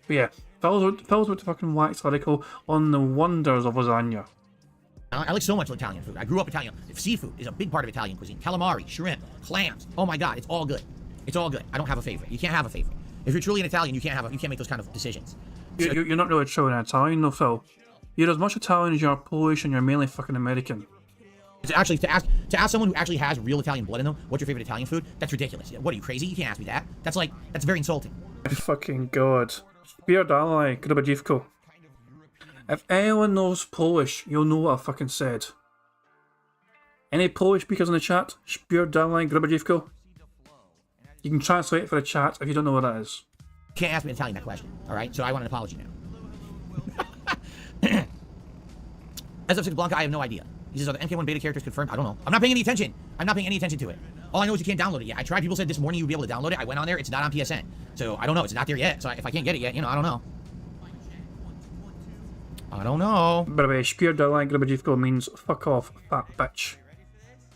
But yeah, Phil's with the fucking wax article on the wonders of lasagna. I like so much Italian food. I grew up Italian. Seafood is a big part of Italian cuisine. Calamari, shrimp, clams. Oh my God, it's all good. It's all good. I don't have a favorite. You can't have a favorite. If you're truly an Italian, you can't make those kind of decisions. You're not really truly an Italian, though, Phil. You're as much Italian as you are Polish, and you're mainly fucking American. Actually, to ask someone who actually has real Italian blood in them, what's your favorite Italian food? That's ridiculous. What are you, crazy? You can't ask me that. That's very insulting. Fucking God. Spierdalaj, Grubajivko. If anyone knows Polish, you'll know what I fucking said. Any Polish speakers in the chat? Spierdalaj, Grubajivko. You can translate it for the chat if you don't know what that is. You can't ask me in Italian that question, alright? So I want an apology now. As of 6 Blanca, I have no idea. He says, are the MK1 beta characters confirmed? I don't know. I'm not paying any attention. I'm not paying any attention to it. All I know is you can't download it yet. I tried. People said this morning you'd be able to download it. I went on there. It's not on PSN. So I don't know. It's not there yet. So if I can't get it yet, I don't know. I don't know. By the way, Spierdalaj, Grubajivko means fuck off, fat bitch.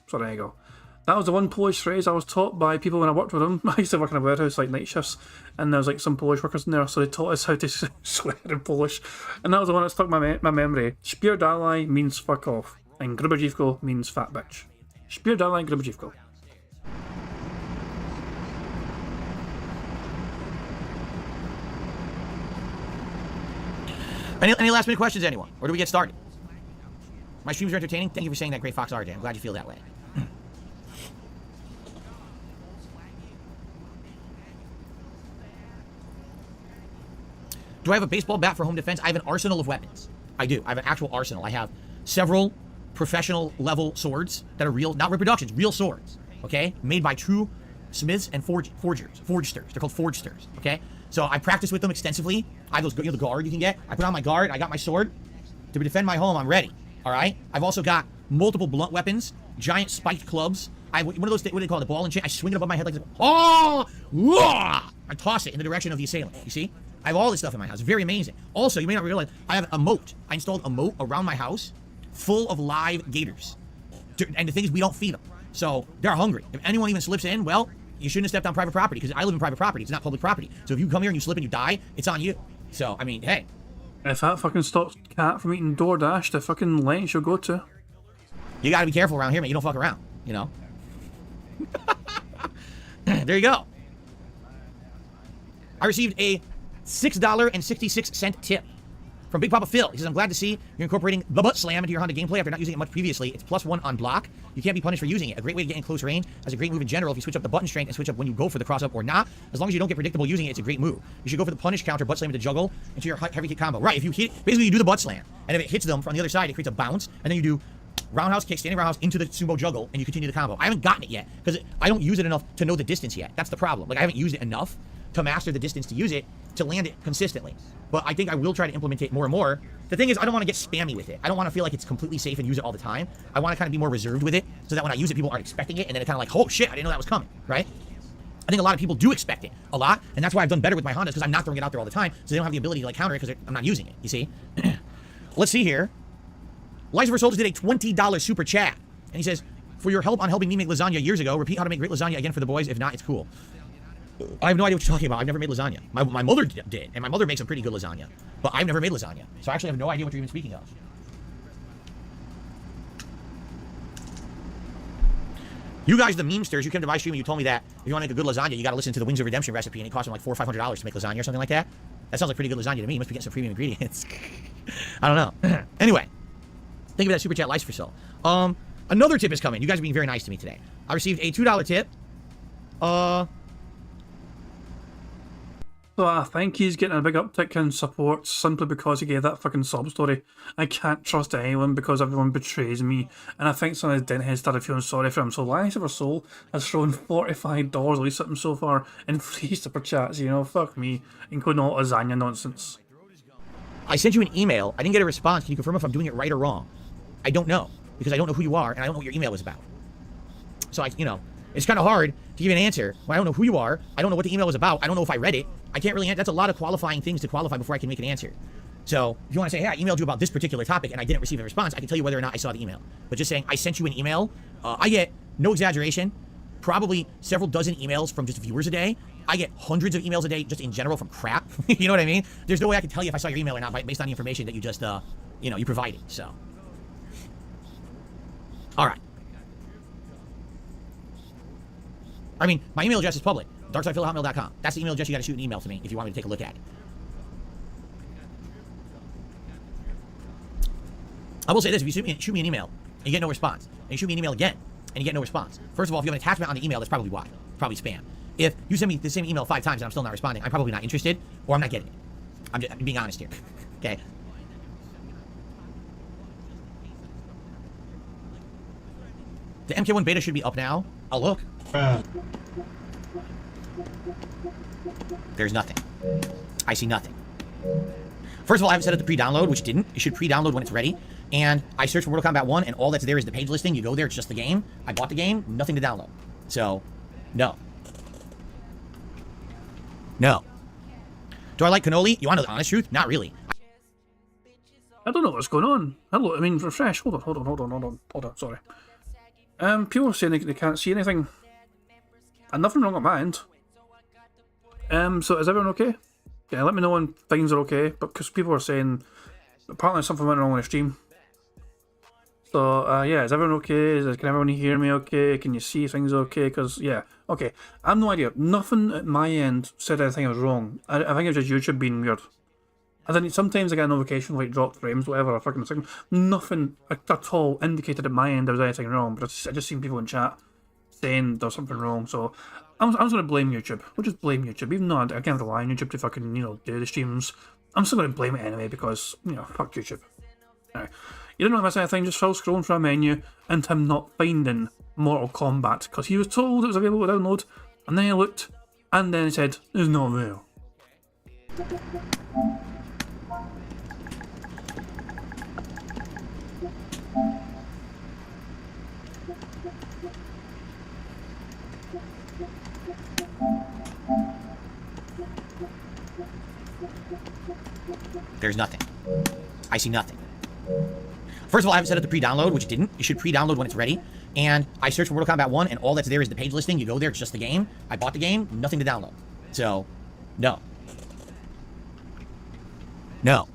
So there you go. That was the one Polish phrase I was taught by people when I worked with them. I used to work in a warehouse, like night shifts, and there was like some Polish workers in there, so they taught us how to swear in Polish. And that was the one that stuck my memory. Spierdalaj means fuck off, and Grubajivko means fat bitch. Spierdalaj, Grubajivko. Any last minute questions, anyone? Or do we get started? My streams are entertaining. Thank you for saying that, Great Fox RJ. I'm glad you feel that way. Do I have a baseball bat for home defense? I have an arsenal of weapons. I do. I have an actual arsenal. I have several professional level swords that are real, not reproductions, real swords. Okay, made by true smiths and forgesters. They're called forgesters. Okay, so I practice with them extensively. I have those, the guard you can get. I put on my guard. I got my sword to defend my home. I'm ready. All right. I've also got multiple blunt weapons, giant spiked clubs. I have one of those. What do they call it? The ball and chain. I swing it above my head like this. Oh! Wah! I toss it in the direction of the assailant. You see? I have all this stuff in my house. Very amazing. Also, you may not realize I have a moat. I installed a moat around my house, full of live gators. And the thing is, we don't feed them, so they're hungry. If anyone even slips in, well, you shouldn't have stepped on private property because I live in private property. It's not public property. So if you come here and you slip and you die, it's on you. So I mean, hey. If that fucking stops Cat from eating DoorDash, the fucking length she'll go to. You gotta be careful around here, man. You don't fuck around, you know? There you go. I received a $6.66 tip from Big Papa Phil. He says, I'm glad to see you're incorporating the butt slam into your Honda gameplay after not using it much previously. It's +1 on block. You can't be punished for using it. A great way to get in close range. As a great move in general, if you switch up the button strength and switch up when you go for the cross-up or not, as long as you don't get predictable using it, it's a great move. You should go for the punish counter, butt slam into juggle into your heavy kick combo. Right, if you hit, basically you do the butt slam, and if it hits them from the other side, it creates a bounce, and then you do roundhouse kick, standing roundhouse into the sumo juggle, and you continue the combo. I haven't gotten it yet, because I don't use it enough to know the distance yet. That's the problem. Like, I haven't used it enough to master the distance to use it, to land it consistently. But I think I will try to implement it more and more. The thing is, I don't want to get spammy with it. I don't want to feel like it's completely safe and use it all the time. I want to kind of be more reserved with it, so that when I use it, people aren't expecting it, and then it's kind of like, oh shit, I didn't know that was coming, right? I think a lot of people do expect it a lot, and that's why I've done better with my Hondas, because I'm not throwing it out there all the time, so they don't have the ability to like counter it because I'm not using it, you see? Let's see here. Liza Soldiers did a $20 super chat, and he says, for your help on helping me make lasagna years ago, repeat how to make great lasagna again for the boys. If not, it's cool. I have no idea what you're talking about. I've never made lasagna. My mother did, and my mother makes a pretty good lasagna, but I've never made lasagna, so I actually have no idea what you're even speaking of. You guys, the memesters, you came to my stream and you told me that if you want to make a good lasagna, you got to listen to the Wings of Redemption recipe, and it costs them like $400 or $500 to make lasagna or something like that. That sounds like pretty good lasagna to me. You must be getting some premium ingredients. I don't know. Anyway, thank you for that super chat, Lice for Soul. Another tip is coming. You guys are being very nice to me today. I received a $2 tip. So I think he's getting a big uptick in support simply because he gave that fucking sob story. I can't trust anyone because everyone betrays me, and I think some of his dentheads started feeling sorry for him. So Lies of Our Soul has thrown $45, at least something so far, in free super chats, you know, fuck me, including all lasagna nonsense. I sent you an email. I didn't get a response. Can you confirm if I'm doing it right or wrong? I don't know, because I don't know who you are, and I don't know what your email was about. So it's kind of hard to give an answer when I don't know who you are. I don't know what the email was about. I don't know if I read it. I can't really answer. That's a lot of qualifying things to qualify before I can make an answer. So if you want to say, hey, I emailed you about this particular topic and I didn't receive a response, I can tell you whether or not I saw the email. But just saying I sent you an email, I get, no exaggeration, probably several dozen emails from just viewers a day. I get hundreds of emails a day just in general from crap. You know what I mean? There's no way I can tell you if I saw your email or not based on the information that you just, you provided. So, all right. I mean, my email address is public. darksidephil@hotmail.com. That's the email address you got to shoot an email to me if you want me to take a look at it. I will say this: if you shoot me an email and you get no response, and you shoot me an email again and you get no response, first of all, if you have an attachment on the email, that's probably why. Probably spam. If you send me the same email 5 times and I'm still not responding, I'm probably not interested, or I'm not getting it. I'm being honest here. Okay. The MK1 beta should be up now. I'll look. There's nothing. I see nothing. First of all, I haven't set it to pre-download, which didn't. It should pre-download when it's ready. And I searched for Mortal Kombat 1, and all that's there is the page listing. You go there, it's just the game. I bought the game, nothing to download. So, no. No. Do I like cannoli? You want to know the honest truth? Not really. I don't know what's going on. Hello, I mean, refresh. Hold on, sorry. People are saying they can't see anything. And nothing wrong on my end. So is everyone okay? Yeah, let me know when things are okay, but because people are saying apparently something went wrong on the stream. So yeah, is everyone okay? Can everyone hear me okay? Can you see things okay? Because yeah, okay. I have no idea. Nothing at my end said anything was wrong. I think it was just YouTube being weird. And then sometimes I get a notification like dropped frames, whatever, a fucking second. Nothing at all indicated at my end there was anything wrong, but I just seen people in chat saying there's something wrong, so I'm just going to blame YouTube. We'll just blame YouTube, even though I can't rely on YouTube to fucking, do the streams. I'm still going to blame it anyway because, fuck YouTube. Anyway, you didn't want to miss anything, just fell scrolling through a menu and him not finding Mortal Kombat because he was told it was available to download, and then he looked, and then he said, it's not there. There's nothing. I see nothing. First of all, I haven't set up the pre-download, which it didn't. You should pre-download when it's ready. And I searched for Mortal Kombat 1, and all that's there is the page listing. You go there, it's just the game. I bought the game, nothing to download. So, no. No.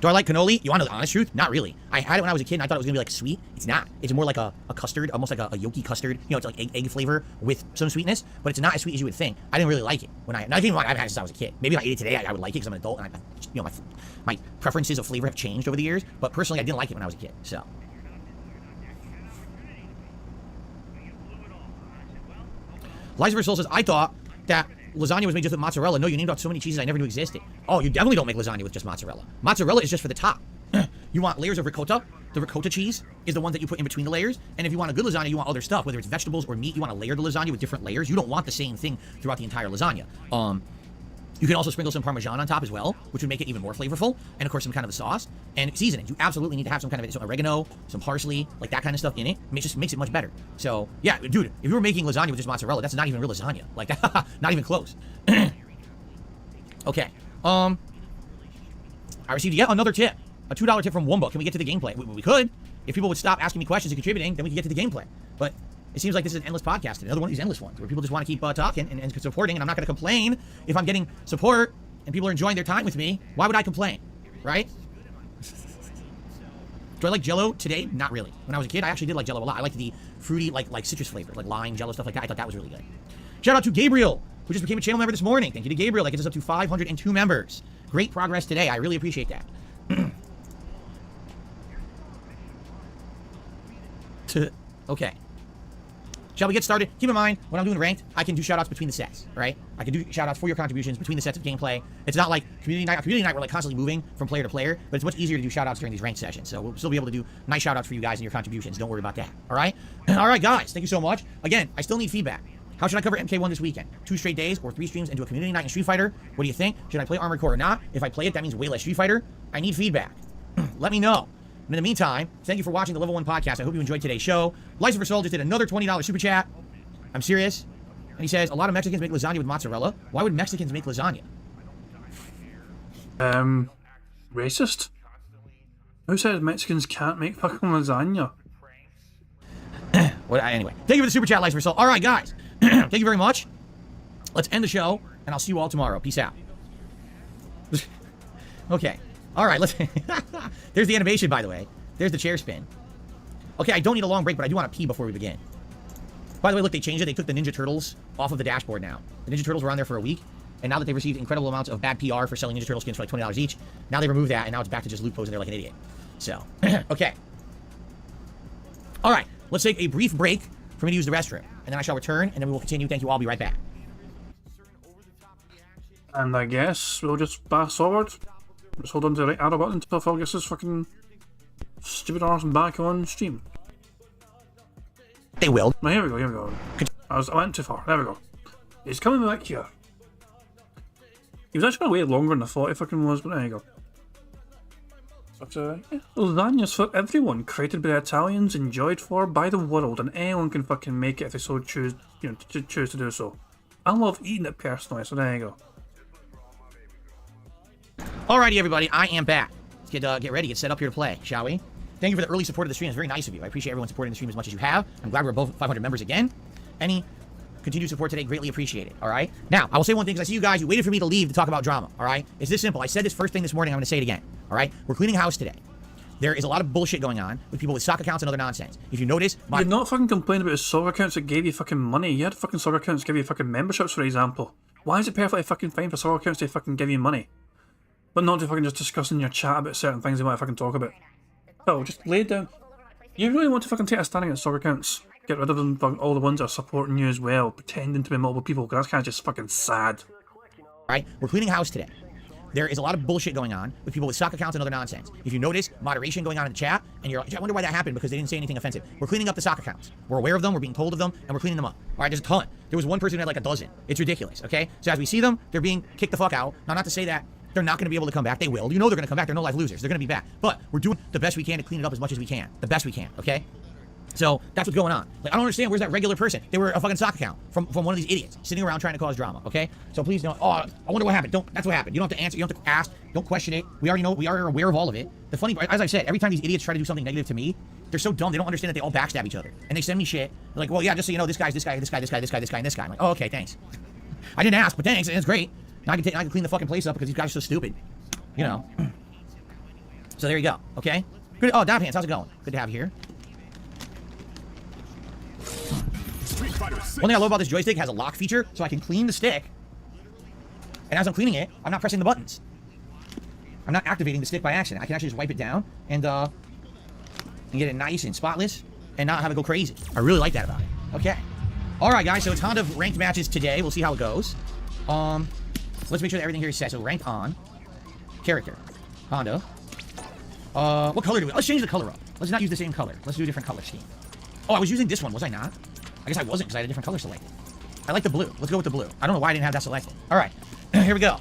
Do I like cannoli? You want to know the honest truth? Not really. I had it when I was a kid, and I thought it was going to be like sweet. It's not. It's more like a custard, almost like a yolky custard. It's like egg flavor with some sweetness, but it's not as sweet as you would think. I didn't really like it when I didn't want. I've had it since I was a kid. Maybe if I ate it today, I would like it because I'm an adult, and my preferences of flavor have changed over the years. But personally, I didn't like it when I was a kid. So. Liza Soul says, I thought that lasagna was made just with mozzarella. No, you named out so many cheeses I never knew existed. Oh, you definitely don't make lasagna with just mozzarella. Mozzarella is just for the top. You want layers of ricotta. The ricotta cheese is the one that you put in between the layers. And if you want a good lasagna, you want other stuff, whether it's vegetables or meat. You want to layer the lasagna with different layers. You don't want the same thing throughout the entire lasagna. You can also sprinkle some Parmesan on top as well, which would make it even more flavorful. And of course, some kind of a sauce and seasonings. You absolutely need to have some kind of some oregano, some parsley, like that kind of stuff in it. It just makes it much better. So yeah, dude, if you were making lasagna with just mozzarella, that's not even real lasagna. Like that, not even close. Okay. I received yet another tip, a $2 tip from Wumbo. Can we get to the gameplay? We could. If people would stop asking me questions and contributing, then we could get to the gameplay. But it seems like this is an endless podcast, another one of these endless ones where people just want to keep talking and supporting, and I'm not going to complain if I'm getting support and people are enjoying their time with me. Why would I complain, right? Do I like Jell-O today? Not really. When I was a kid, I actually did like Jell-O a lot. I liked the fruity, like citrus flavor, like lime, Jell-O, stuff like that. I thought that was really good. Shout out to Gabriel, who just became a channel member this morning. Thank you to Gabriel. That gets us up to 502 members. Great progress today. I really appreciate that. Okay. Shall we get started? Keep in mind, when I'm doing ranked, I can do shoutouts between the sets, right? I can do shoutouts for your contributions between the sets of gameplay. It's not like community night. Community night, we're like constantly moving from player to player, but it's much easier to do shoutouts during these ranked sessions. So we'll still be able to do nice shoutouts for you guys and your contributions. Don't worry about that, all right? All right, guys, thank you so much. Again, I still need feedback. How should I cover MK1 this weekend? 2 straight days or 3 streams into a community night in Street Fighter? What do you think? Should I play Armored Core or not? If I play it, that means way less Street Fighter. I need feedback. Let me know. In the meantime, thank you for watching the Level 1 podcast. I hope you enjoyed today's show. Liza for Soul just did another $20 super chat. I'm serious. And he says, a lot of Mexicans make lasagna with mozzarella. Why would Mexicans make lasagna? Racist? Who says Mexicans can't make fucking lasagna? Anyway, thank you for the super chat, Liza for Soul. All right, guys. Thank you very much. Let's end the show, and I'll see you all tomorrow. Peace out. Okay. All right, let's... There's the animation, by the way. There's the chair spin. Okay, I don't need a long break, but I do want to pee before we begin. By the way, look, they changed it. They took the Ninja Turtles off of the dashboard now. The Ninja Turtles were on there for a week, and now that they've received incredible amounts of bad PR for selling Ninja Turtle skins for like $20 each, now they removed that, and now it's back to just Luke posing there like an idiot. So, okay. All right, let's take a brief break for me to use the restroom, and then I shall return, and then we will continue. Thank you all. I'll be right back. And I guess we'll just fast forward. Just hold on to the right arrow button until Phil gets his fucking stupid arse back on stream. They will. Now, here we go. I went too far. There we go. He's coming back here. He was actually going to wait longer than I thought he fucking was, but there you go. But, yeah, lasagna's for everyone, created by the Italians, enjoyed for by the world, and anyone can fucking make it if they so choose, choose to do so. I love eating it personally, so there you go. Alrighty, everybody, I am back. Let's get ready, get set up here to play, shall we? Thank you for the early support of the stream. It's very nice of you. I appreciate everyone supporting the stream as much as you have. I'm glad we're above 500 members again. Any continued support today, greatly appreciated, alright? Now, I will say one thing, because I see you guys, you waited for me to leave to talk about drama, alright? It's this simple. I said this first thing this morning, I'm going to say it again, alright? We're cleaning house today. There is a lot of bullshit going on with people with stock accounts and other nonsense. If you notice... You're not fucking complaining about his soccer accounts that gave you fucking money. You had fucking soccer accounts that give you fucking memberships, for example. Why is it perfectly fucking fine for soccer accounts to fucking give you money? but not to fucking just discuss in your chat about certain things they want to fucking talk about. So, just lay it down. You really want to fucking take a stand against soccer accounts? Get rid of them, fucking all the ones that are supporting you as well, pretending to be multiple people, because that's kind of just fucking sad. Right? We're cleaning house today. There is a lot of bullshit going on with people with stock accounts and other nonsense. If you notice moderation going on in the chat, and you're like, I wonder why that happened, because they didn't say anything offensive. We're cleaning up the stock accounts. We're aware of them, we're being told of them, and we're cleaning them up. All right, there's a ton. There was one person who had like a dozen. It's ridiculous, okay? So as we see them, they're being kicked the fuck out. Now, not to say that they're not going to be able to come back. They will. You know they're going to come back. They're no life losers. They're going to be back. But we're doing the best we can to clean it up as much as we can. The best we can, okay? So that's what's going on. Like, I don't understand. Where's that regular person? They were a fucking stock account from one of these idiots sitting around trying to cause drama. Okay. So please don't. Oh, I wonder what happened. That's what happened. You don't have to answer. You don't have to ask. Don't question it. We already know. We are aware of all of it. The funny part, as I said, every time these idiots try to do something negative to me, they're so dumb. They don't understand that they all backstab each other, and they send me shit. They're like, well, yeah, just so you know, this guy's this guy, this guy, this guy, this guy, this guy, and this guy. I'm like, oh, okay, thanks. I didn't ask, but thanks. It's great. Now I can clean the fucking place up because these guys are so stupid. You know. So there you go. Okay. Good. Oh, Dab Hands, how's it going? Good to have you here. One thing I love about this joystick, it has a lock feature, so I can clean the stick. And as I'm cleaning it, I'm not pressing the buttons. I'm not activating the stick by accident. I can actually just wipe it down and get it nice and spotless and not have it go crazy. I really like that about it. Okay. Alright guys, so it's Honda ranked matches today. We'll see how it goes. Let's make sure that everything here is set. So ranked on. Character. Honda. What color do we... Let's change the color up. Let's not use the same color. Let's do a different color scheme. Oh, I was using this one, was I not? I guess I wasn't because I had a different color selected. I like the blue. Let's go with the blue. I don't know why I didn't have that selected. All right. Here we go.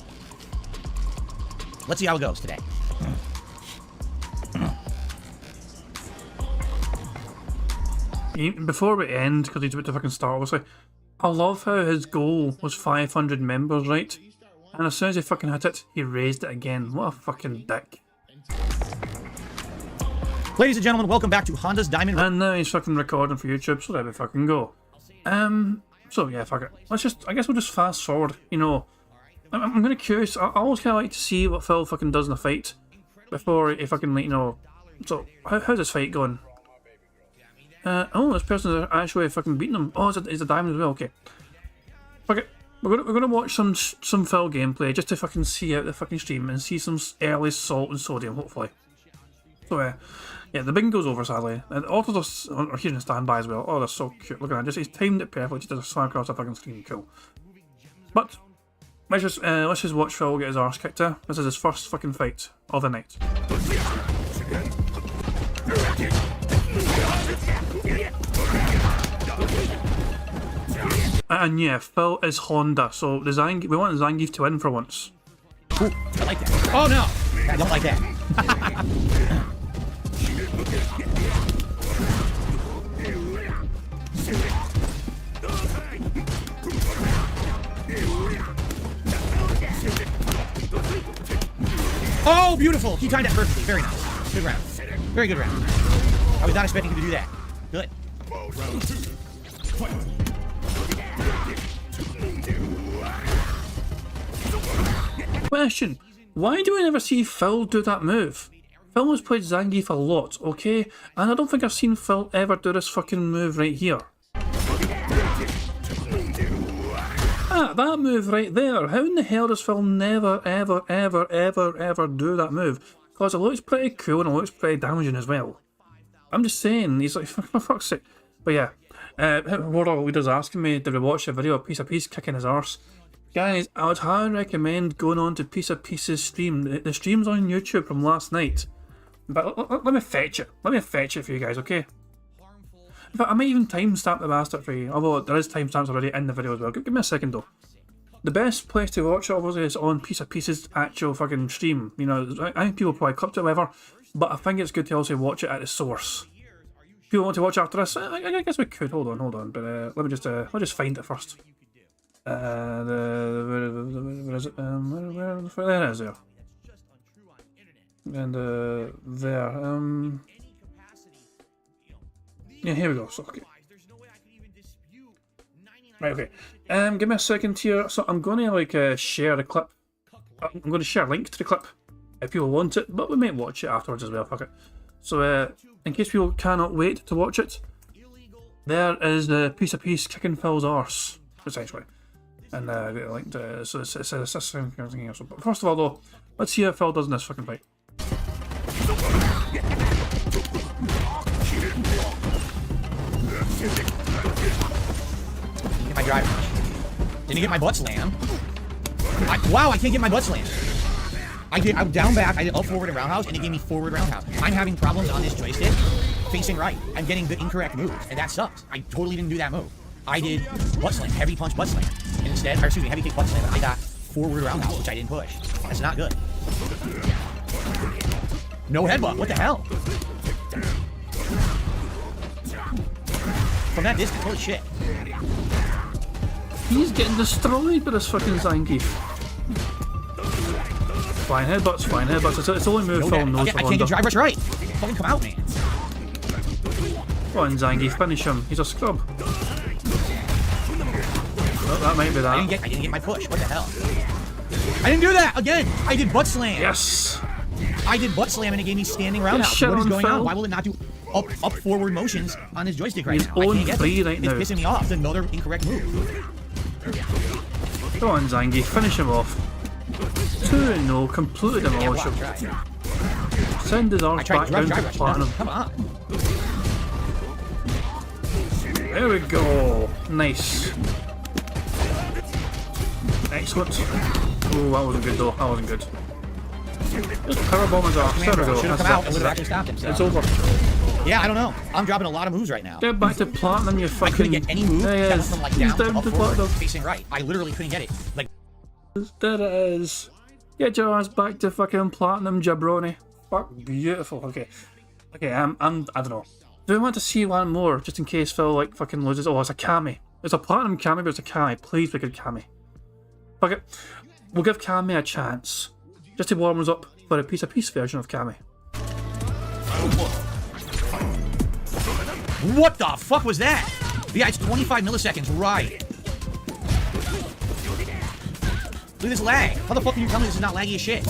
Let's see how it goes today. Before we end, because he's about to fucking start, obviously, I love how his goal was 500 members, right? And as soon as he fucking hit it, he raised it again. What a fucking dick. Ladies and gentlemen, welcome back to Honda's Diamond... And now he's fucking recording for YouTube, so there we fucking go. So yeah, fuck it. I guess we'll just fast forward, you know. I'm kind of curious, I always kind of like to see what Phil fucking does in a fight before he fucking, like, you know... So, how's this fight going? Oh, this person is actually fucking beating him. Oh, it's a diamond as well, okay. Fuck it. We're gonna watch some Phil gameplay just to fucking see out the fucking stream and see some early salt and sodium, hopefully. So, yeah, the bingo's over, sadly. And Autos are here in standby as well. Oh, they're so cute. Look at that. He's timed it perfectly. Just does a slam across the fucking screen. Cool. But, let's just watch Phil get his arse kicked to. This is his first fucking fight of the night. And yeah, Phil is Honda, so we want Zangief to win for once. Ooh, I like that. Oh no! I don't like that. Oh, beautiful! He timed that perfectly. Very nice. Good round. Very good round. I was not expecting him to do that. Good. Question: why do we never see Phil do that move? Phil has played Zangief a lot, okay? And I don't think I've seen Phil ever do this fucking move right here. Ah, that move right there. How in the hell does Phil never, ever, ever, ever, ever do that move? Because it looks pretty cool and it looks pretty damaging as well. I'm just saying, he's like, for fuck's sake. But yeah, what all leaders asking me, did we watch a video of Piece of Piece kicking his arse? Guys, I would highly recommend going on to Piece of Piece's stream. The stream's on YouTube from last night. But let me fetch it. Let me fetch it for you guys, okay? In fact, I might even timestamp the bastard for you. Although there is timestamps already in the video as well. Give me a second though. The best place to watch it obviously is on Piece of Piece's actual fucking stream. You know, I think people probably clipped it or whatever. But I think it's good to also watch it at the source. If you want to watch after this, I guess we could. Hold on. But let me just find it first. Where is it? There it is there. And there. Yeah, here we go. So, okay. Right, okay. Give me a second here. So I'm gonna like share the clip. I'm gonna share a link to the clip if people want it, but we might watch it afterwards as well. Fuck it. So in case people cannot wait to watch it, there is the Piece of Piece kicking Phil's arse, essentially. And get a link to it. So it says everything else. But first of all, though, Let's see how Phil does in this fucking fight. Didn't get my drive rush. Didn't get my butt slam. Wow, I can't get my butt slam. I'm down back, I did up forward and roundhouse, and it gave me forward roundhouse. I'm having problems on this joystick facing right. I'm getting the incorrect move, and that sucks. I totally didn't do that move. I did butt slam, heavy punch butt slam. And instead, or excuse me, heavy kick butt slam, and I got forward roundhouse, which I didn't push. That's not good. No headbutt, what the hell? From that distance, holy shit. He's getting destroyed by this fucking Zangief. Fine headbutts, fine headbutts. It's the only move Phil knows I can't get drive rush right. Fucking come out, man. Come on, Zangief, finish him. He's a scrub. Oh, that might be that. I didn't get my push. What the hell? I didn't do that again. I did butt slam. Yes. I did butt slam and it gave me standing roundhouse. shit What is on going Phil. on? Why will it not do up forward motions on his joystick right He's now? I on can't get free it. right now. It's pissing me off. It's another incorrect move. Come on, Zangief, finish him off. 2-0, completely Yeah, demolish well, him. I tried. Send his arms I tried back to down drive to rush. platinum. Come on. There we go. Nice. Excellent. Oh, that wasn't good though. That wasn't good. Just powerbomb his arse. There we go. Should have That's come out. it. It would have actually stopped him. So. It's over. Yeah, I don't know. I'm dropping a lot of moves right now. Get back to platinum, you I fucking... couldn't get any move There he that was is. from like He's down to down up to forward, platinum. facing right. I literally couldn't get it. Like, There it is. Get your ass back to fucking platinum, jabroni. Fuck, beautiful. Okay. Okay, I don't know. Do we want to see one more, just in case Phil, like, fucking loses? Oh, it's a Kami. It's a platinum Kami, but it's a Kami. Please be good Kami. Fuck it. We'll give Kami a chance. Just to warm us up for a piece version of Kami. what the fuck was that? Yeah, it's 25 milliseconds, right. Look at this lag. How the fuck can you tell me this is not laggy as shit?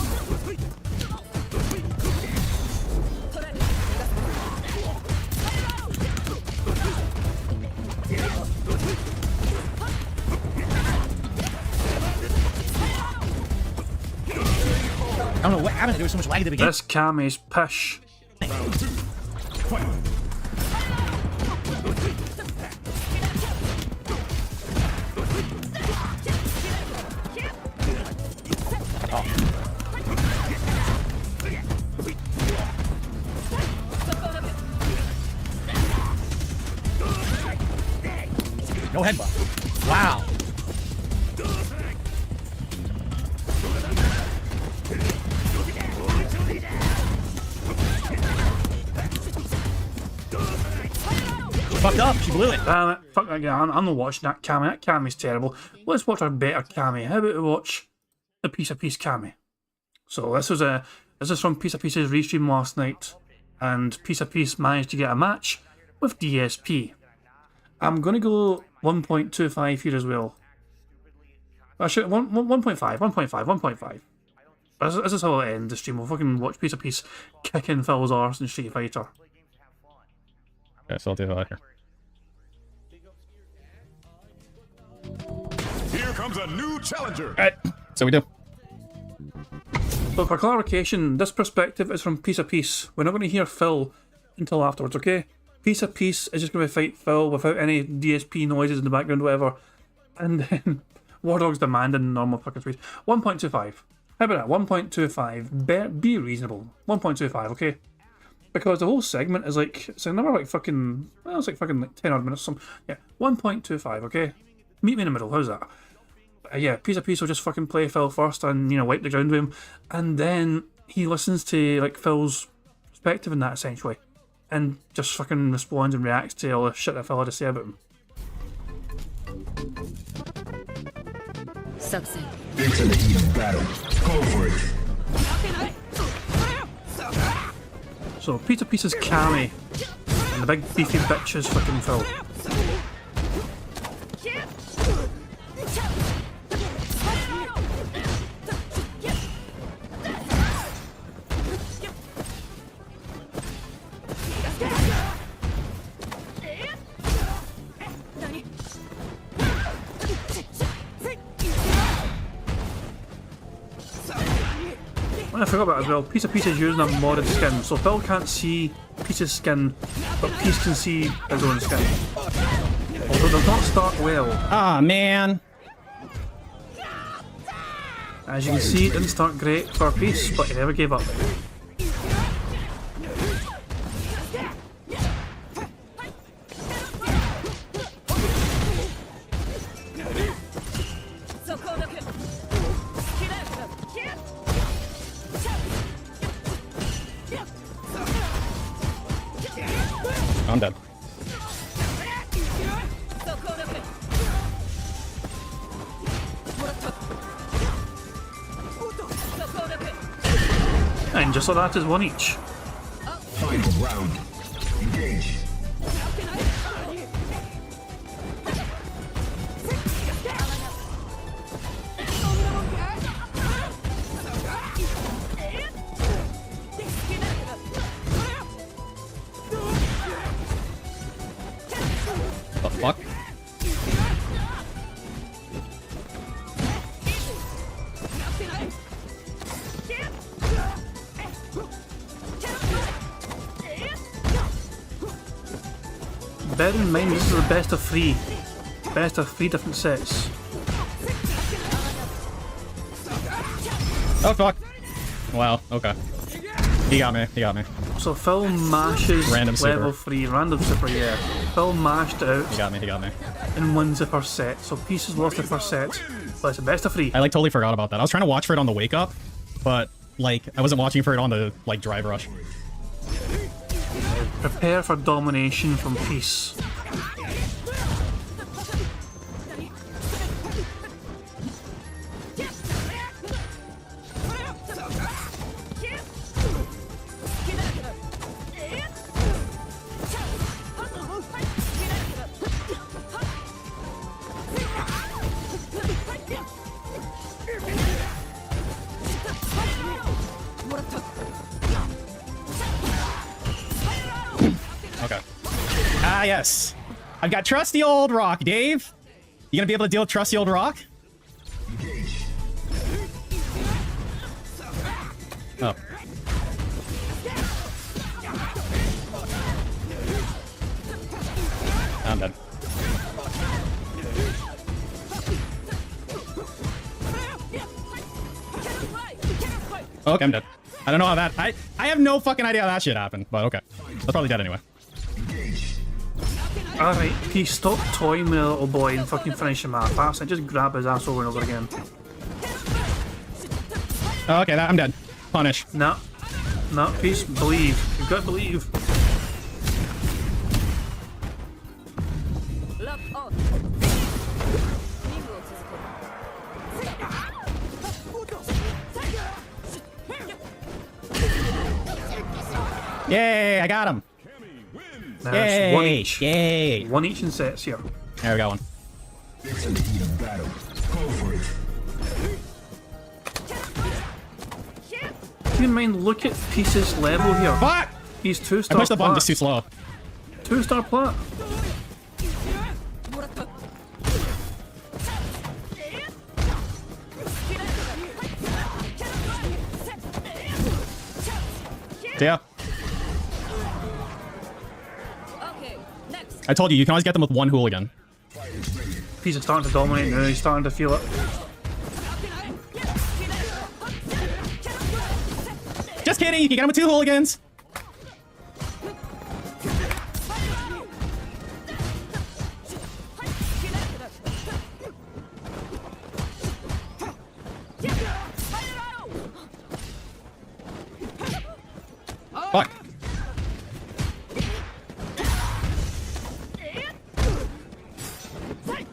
I don't know what happened. There was so much lag at the beginning. This Kami's pish. No headbutt. Wow. She fucked up. She blew it. Damn it. Fuck that guy. I'm not watching that Kami. That Kami's terrible. Let's watch a better Kami. How about we watch the Piece of Peace Kami? So this is from Piece of Peace's restream last night, and Piece of Peace managed to get a match with DSP. I'm gonna go 1.25 here as well. Actually, 1.5. This is how I end the stream. We'll fucking watch Piece of Peace kicking Phil's arse in Street Fighter. Okay, so I'll do that here. Here comes a new challenger. Alright, so we do. But for clarification, this perspective is from Piece of Peace. We're not going to hear Phil until afterwards, okay? Piece of Peace is just going to fight Phil without any DSP noises in the background, whatever. And then War Dog's demanding normal fucking speed. 1.25. How about that? 1.25. Be reasonable. 1.25, okay? Because the whole segment is like, it's another like fucking, well, it's like fucking like 10 odd minutes or something. Yeah, 1.25, okay? Meet me in the middle, how's that? Yeah, Piece of Peace will just fucking play Phil first and, you know, wipe the ground with him. And then he listens to, like, Phil's perspective in that, essentially. And just fucking responds and reacts to all the shit that Phil had to say about him. Subset. Into the heat of battle. Go for it. So, Piece of Peace is Kami. And the big beefy bitch is fucking Phil. I forgot about it as well. Piece of Peace is using a modded skin, so Phil can't see Peace's skin, but Peace can see his own skin. Although it does not start well. Ah, man. As you can see, it didn't start great for Peace, but he never gave up. I'm dead. And just like that is one each. Final round. Engage. The fuck? Bear in mind, this is the best of three. Best of three different sets. Oh fuck. Wow, okay. He got me, he got me. So Phil mashes Random super. level 3, random super, yeah. Phil mashed it out He got me, he got me. and wins the first set. So Peace has lost the first set, but it's the best of 3. I like totally forgot about that. I was trying to watch for it on the wake up, but like I wasn't watching for it on the like drive rush. Prepare for domination from Peace. Okay. Ah yes. I've got trusty old rock, Dave. You gonna be able to deal with trusty old rock? Oh. I'm dead. Okay, I'm dead. I don't know how that... I have no fucking idea how that shit happened, but okay. That's probably dead anyway. Alright, Peace, stop toying with a little boy and fucking finish him off. That's it, just grab his ass over and over again. Okay, I'm dead. Punish. No. No, Peace, believe. You've got to believe. Yay, I got him. Now Yay. it's one each. Yay. One each in sets here. There we got one. It's in the heat of battle. Go for it. Keep in mind, look at Peace's level here. Fuck! He's I 2-star pushed the button plat. just too slow. 2-star plat. Yeah. I told you, you can always get them with one hooligan. Peace is starting to dominate now, he's starting to feel it. Just kidding, you can get them with two hooligans. Fuck.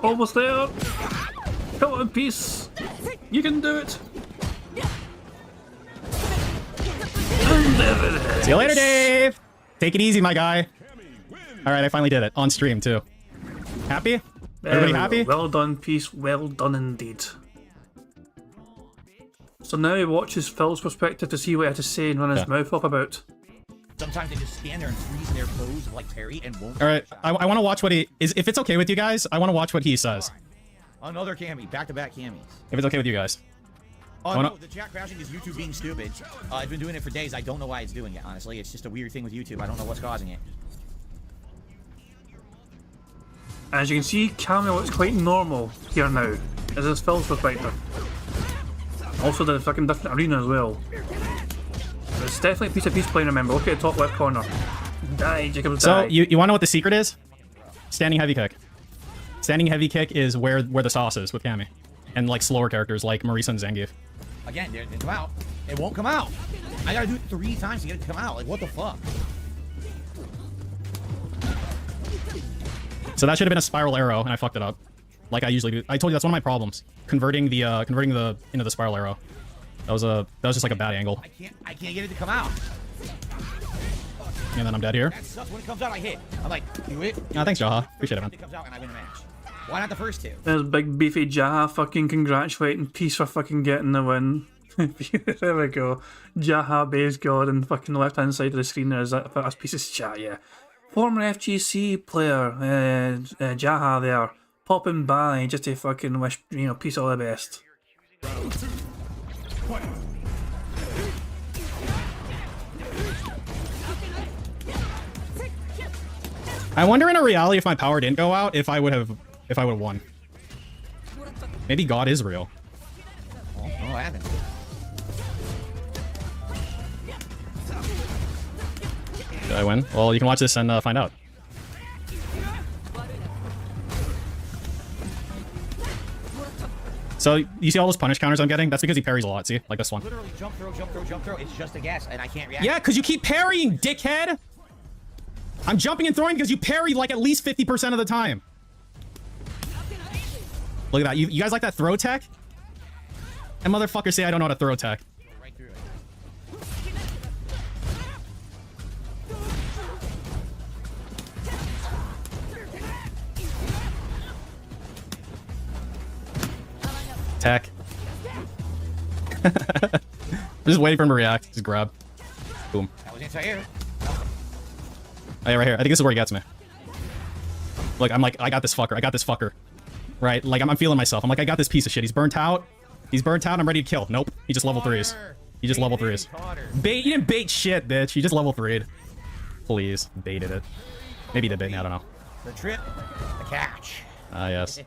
Almost there. Come on, Peace. You can do it. And there it is. See you later, Dave. Take it easy, my guy. All right, I finally did it on stream too. Happy? Everybody happy? Well done, Peace. Well done indeed. So now he watches Phil's perspective to see what he had to say and run his mouth up about. Sometimes they just stand there and freeze in their pose like Perry and won't. All right, I want to watch what he is. If it's okay with you guys, I want to watch what he says. Another Cammy, back-to-back Cammies. If it's okay with you guys. Oh, Oh, no, no. the chat crashing is YouTube being stupid. I've been doing it for days. I don't know why it's doing it, honestly. It's just a weird thing with YouTube. I don't know what's causing it. As you can see, Cameo looks quite normal here now, as his Phil's perspective. Also the fucking different arena as well. It's definitely a piece of peace playing, remember. Look at the top left corner. Die, Jacobs, So die. you want to know what the secret is? Standing heavy kick. Standing heavy kick is where the sauce is with Cammy. And like slower characters like Marisa and Zangief. Again, it didn't come out. It won't come out. I gotta do it 3 times to get it to come out. Like, what the fuck? So that should have been a spiral arrow, and I fucked it up. Like I usually do. I told you that's one of my problems. Converting the into the spiral arrow. That was just like a bad angle. I can't get it to come out. And then I'm dead here. That sucks. When it comes out, I hit. I'm like, do it. Ah, thanks, Jaha. Appreciate it, man. It comes out and I win a match. Why not the first 2? There's big beefy Jaha fucking congratulating Peace for fucking getting the win. There we go. Jaha base god and fucking the left hand side of the screen there is that first piece of chat, yeah. Former FGC player, Jaha there, popping by just to fucking wish, you know, Peace all the best. I wonder in a reality if my power didn't go out, if I would have won. Maybe God is real. Oh, what happened? Did I win? Well, you can watch this and find out. So you see all those punish counters I'm getting? That's because he parries a lot. See, like this one. Literally jump throw, jump throw, jump throw. It's just a guess, and I can't react. Yeah, because you keep parrying, dickhead. I'm jumping and throwing because you parry like at least 50% of the time. Look at that. You guys like that throw tech? And motherfuckers say I don't know how to throw tech. Right through it. Tech. I'm just waiting for him to react. Just grab. Boom. That was anti-air. Oh, yeah, right here. I think this is where he gets me. Look, I'm like, I got this fucker. I got this fucker. Right? Like, I'm feeling myself. I'm like, I got this piece of shit. He's burnt out. He's burnt out. I'm ready to kill. Nope. He just level 3s. He just level 3s. Bait. You didn't bait shit, bitch. You just level 3'd. Please. Baited it. Maybe he did bait me. I don't know. The trip, the catch. Ah, yes.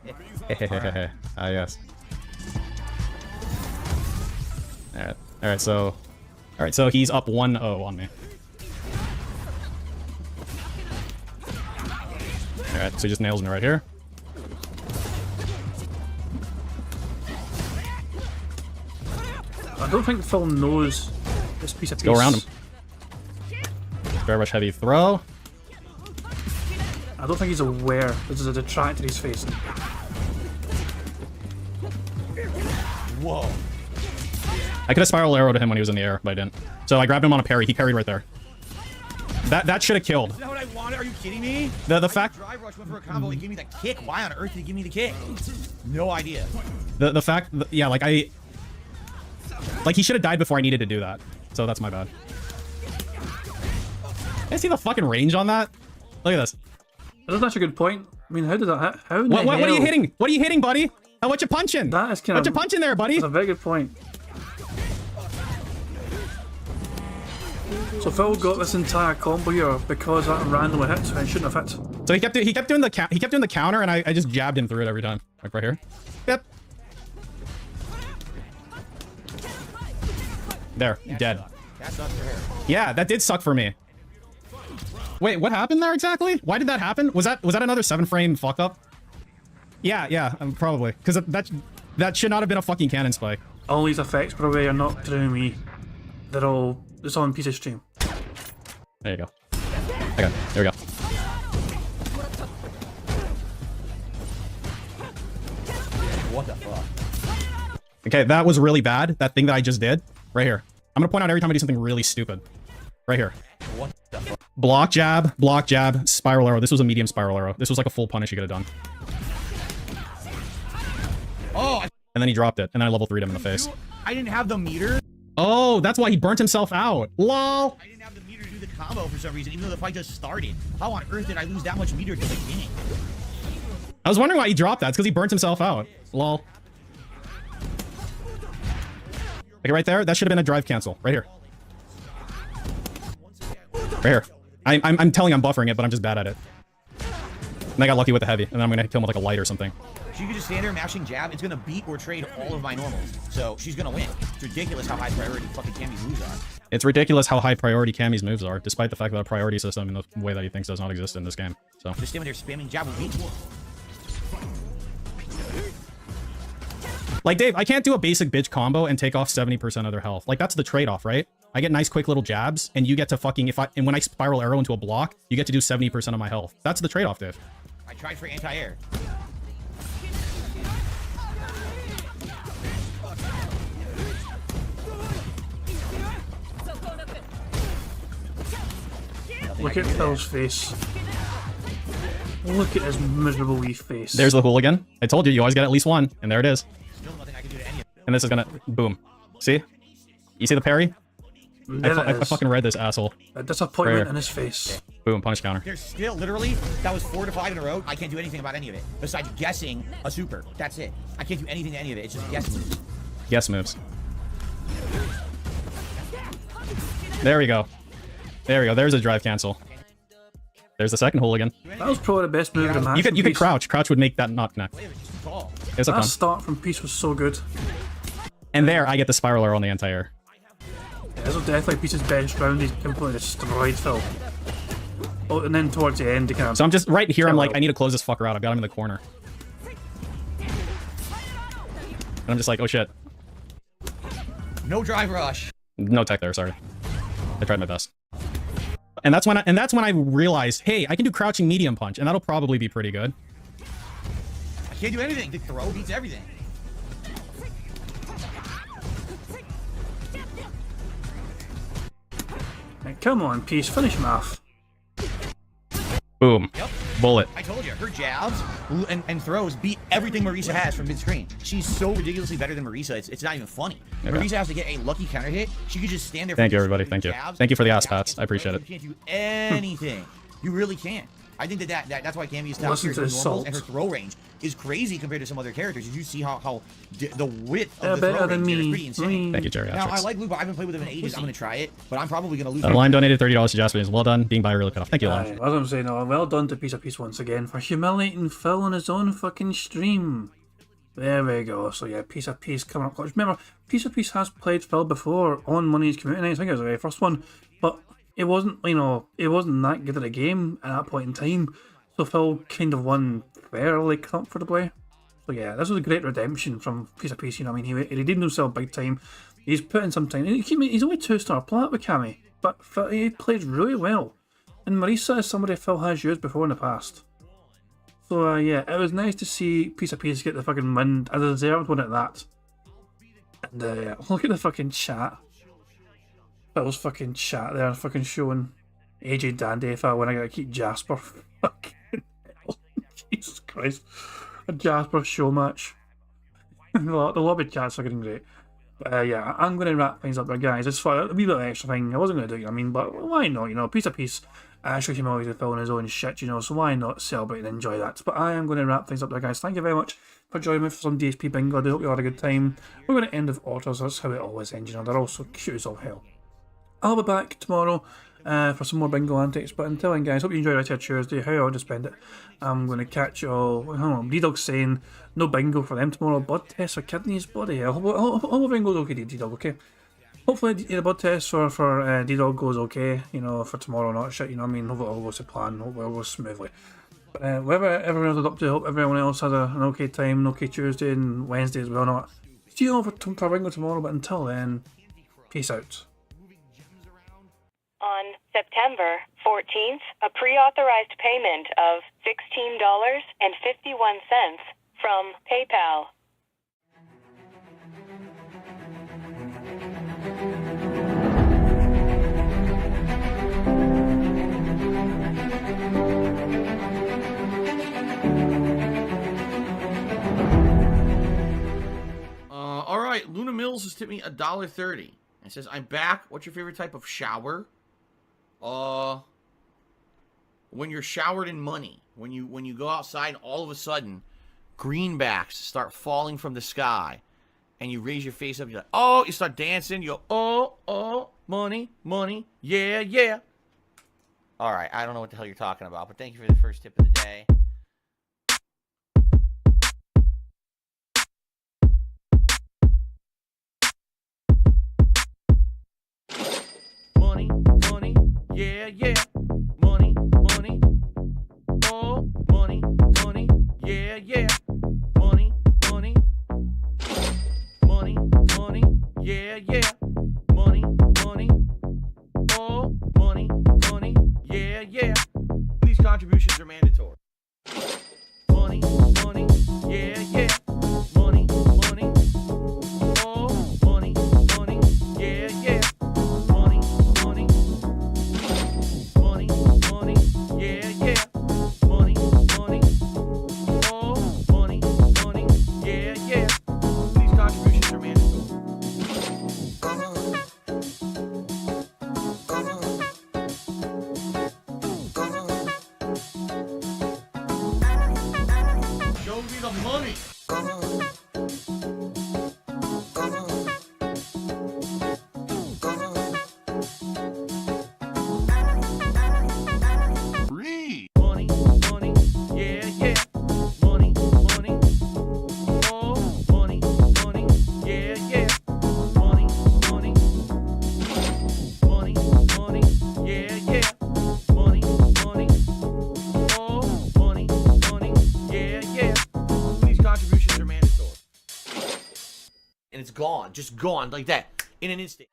Ah, yes. Alright. Alright, so he's up 1-0 on me. Alright, so he just nails me right here. I don't think Phil knows this piece of peace. Go around him. Very much heavy throw. I don't think he's aware this is a detractor he's facing. Whoa. I could have spiral arrowed him when he was in the air, but I didn't. So I grabbed him on a parry. He parried right there. That should have killed. Is that what I wanted? Are you kidding me? The fact Drive rush went for a combo. It gave me the kick. Why on earth did he give me the kick? No idea. the fact yeah, like he should have died before I needed to do that. So that's my bad. I see the fucking range on that. Look at this. That's actually a good point. I mean, how did that hit? How in the What are you hell? hitting? What are you hitting, buddy? What you punching? That is kind What of... you punching there, buddy? That's a very good point. So Phil got this entire combo here because that randomly hit and shouldn't have hit. So he kept doing the counter, and I just jabbed him through it every time. Like right here. Yep. There, dead. That sucks for her. Yeah, that did suck for me. Wait, what happened there exactly? Why did that happen? Was that another 7-frame fuck up? Yeah, probably. Because that should not have been a fucking cannon spike. All these effects, by the way, are not through me. They're all... It's on piece of stream. There you go. Okay, there we go. What the fuck? Okay, that was really bad. That thing that I just did. Right here. I'm gonna point out every time I do something really stupid. Right here. What the fuck? Block jab, spiral arrow. This was a medium spiral arrow. This was like a full punish you could have done. Oh, And then he dropped it, and then I level 3'd him in the face. I didn't have the meter. Oh, that's why he burnt himself out. LOL. I didn't have the meter to do the combo for some reason, even though the fight just started. How on earth did I lose that much meter at the beginning? I was wondering why he dropped that. It's because he burnt himself out. LOL. Like right there, that should have been a drive cancel. Right here. Right here. I'm telling you I'm buffering it, but I'm just bad at it. And I got lucky with the heavy, and then I'm gonna kill him with like a light or something. She could just stand there mashing jab. It's gonna beat or trade all of my normals. So she's gonna win. It's ridiculous how high priority fucking Cammy's moves are. It's ridiculous how high priority Cammy's moves are, despite the fact that a priority system in the way that he thinks does not exist in this game. So Just standing there spamming jab will beat. like Dave, I can't do a basic bitch combo and take off 70% of their health. Like that's the trade-off, right? I get nice quick little jabs, and you get to fucking and when I spiral arrow into a block, you get to do 70% of my health. That's the trade-off, Dave. I tried for anti-air. Look at Phil's face. Look at his miserable wee face. There's the hooligan. I told you, you always get at least one, and there it is. Still nothing I can do to any of And this is gonna boom. See? You see the parry? There it I is. fucking read this asshole. A disappointment Rare. in his face. Boom, punish counter. There's still literally, that was 4 to 5 in a row. I can't do anything about any of it besides guessing a super. That's it. I can't do anything to any of it. It's just guess moves. Guess moves. There we go. There we go. There's a drive cancel. There's the second hooligan. That was probably the best move of the match. You could from Peace. crouch. Crouch would make that not connect. It's just too tall. It's a That con. start from Peace was so good. And there, I get the spiral arrow on the anti-air. This was definitely Peace's best round. He completely destroyed Phil. Oh, and then towards the end, he kind of... So I'm just right here. I'm like, I need to close this fucker out. I've got him in the corner. And I'm just like, oh shit. No drive rush. No tech there. Sorry. I tried my best. And that's when I realized, hey, I can do crouching medium punch, and that'll probably be pretty good. I can't do anything. The throw beats everything. Like, come on, Peace, finish him off. Boom. Yep. Bullet. I told you, her jabs and throws beat everything Marisa has from mid-screen. She's so ridiculously better than Marisa, it's not even funny. Okay. Marisa has to get a lucky counter hit. She could just stand there. Thank for you, everybody. doing Thank you. jabs, Thank you for the ass jabs pats. against I appreciate throws. it. You can't do anything. You really can't. I think that's why Cammy is top Listen tier to for his normals, salt. and her throw range is crazy compared to some other characters. Did you see how the width They're of the better throw than range there is me. pretty insane? Thank you, Jerry. Now, I like Luke, but I haven't played with him in ages. I'm going to try it, but I'm probably going to lose. Lime donated $30 to Jasper. Well done. Being bi really cut off. Thank you, Lime. As I'm saying, well done to Piece of Peace once again for humiliating Phil on his own fucking stream. There we go. So yeah, Piece of Peace coming up. Remember, Piece of Peace has played Phil before on Money's Community Night. I think it was the very first one, but it wasn't, it wasn't that good at a game at that point in time. So Phil kind of won fairly comfortably. So yeah, this was a great redemption from Piece of Peace. He redeemed himself big time. He's put in some time. He's only 2-star plat with Cammy, but he plays really well. And Marisa is somebody Phil has used before in the past. So yeah, it was nice to see Piece of Peace get the fucking win. I deserved one at that. And look at the fucking chat. Phil's fucking chat there, fucking showing AJ Dandy if I win, I gotta keep Jasper. Fucking hell. Jesus Christ. A Jasper show match. The lobby chat's fucking great. But yeah, I'm going to wrap things up there, guys. It's for a wee bit of extra thing. I wasn't going to do it, but why not? Piece of Peace actually came away with Phil on his own shit, so why not celebrate and enjoy that? But I am going to wrap things up there, guys. Thank you very much for joining me for some DSP Bingo. I hope you had a good time. We're going to end with autos. That's how it always ends, they're also cute as all hell. I'll be back tomorrow for some more bingo antics, but until then, guys, hope you enjoyed our Tuesday, how I want to spend it. I'm going to catch you all. D-Dog's saying no bingo for them tomorrow. Blood tests for kidneys, bloody hell. Hope everything goes okay, D-Dog, okay? Hopefully the blood test for D-Dog goes okay, for tomorrow, not shit, Hope it all goes to plan, hope it all goes smoothly. But whatever everyone else is up to, hope everyone else has an okay time, an okay Tuesday and Wednesday as well. Not see you all for bingo tomorrow, but until then, peace out. On September 14th, a pre-authorized payment of $16.51 from PayPal. All right, Luna Mills has tipped me $1.30. It says, "I'm back. What's your favorite type of shower?" When you're showered in money, when you go outside and all of a sudden greenbacks start falling from the sky and you raise your face up. You're like, oh, you start dancing. You go, Oh, money, money, yeah, yeah. All right, I don't know what the hell you're talking about, but thank you for the first tip of the day. Money, money, yeah, yeah. Money, money. Oh, money, money, yeah, yeah. Money, money. Money, money, yeah, yeah. Money, money. Oh, money, money, yeah, yeah. these contributions are mandatory. Money, money, yeah, yeah. Money, money. Oh, money, money, yeah, yeah. Money, money. Money, money, yeah, yeah. Money, money. Oh, money, money, yeah, yeah. These contributions are mandatory. Show me the money. Money, money, yeah, yeah. Money, money. Oh, money, money, yeah, yeah. Money, money. Money, money, yeah, yeah. Money, money. Oh, money, money, yeah, yeah. These contributions are mandatory. And it's gone, just gone like that in an instant.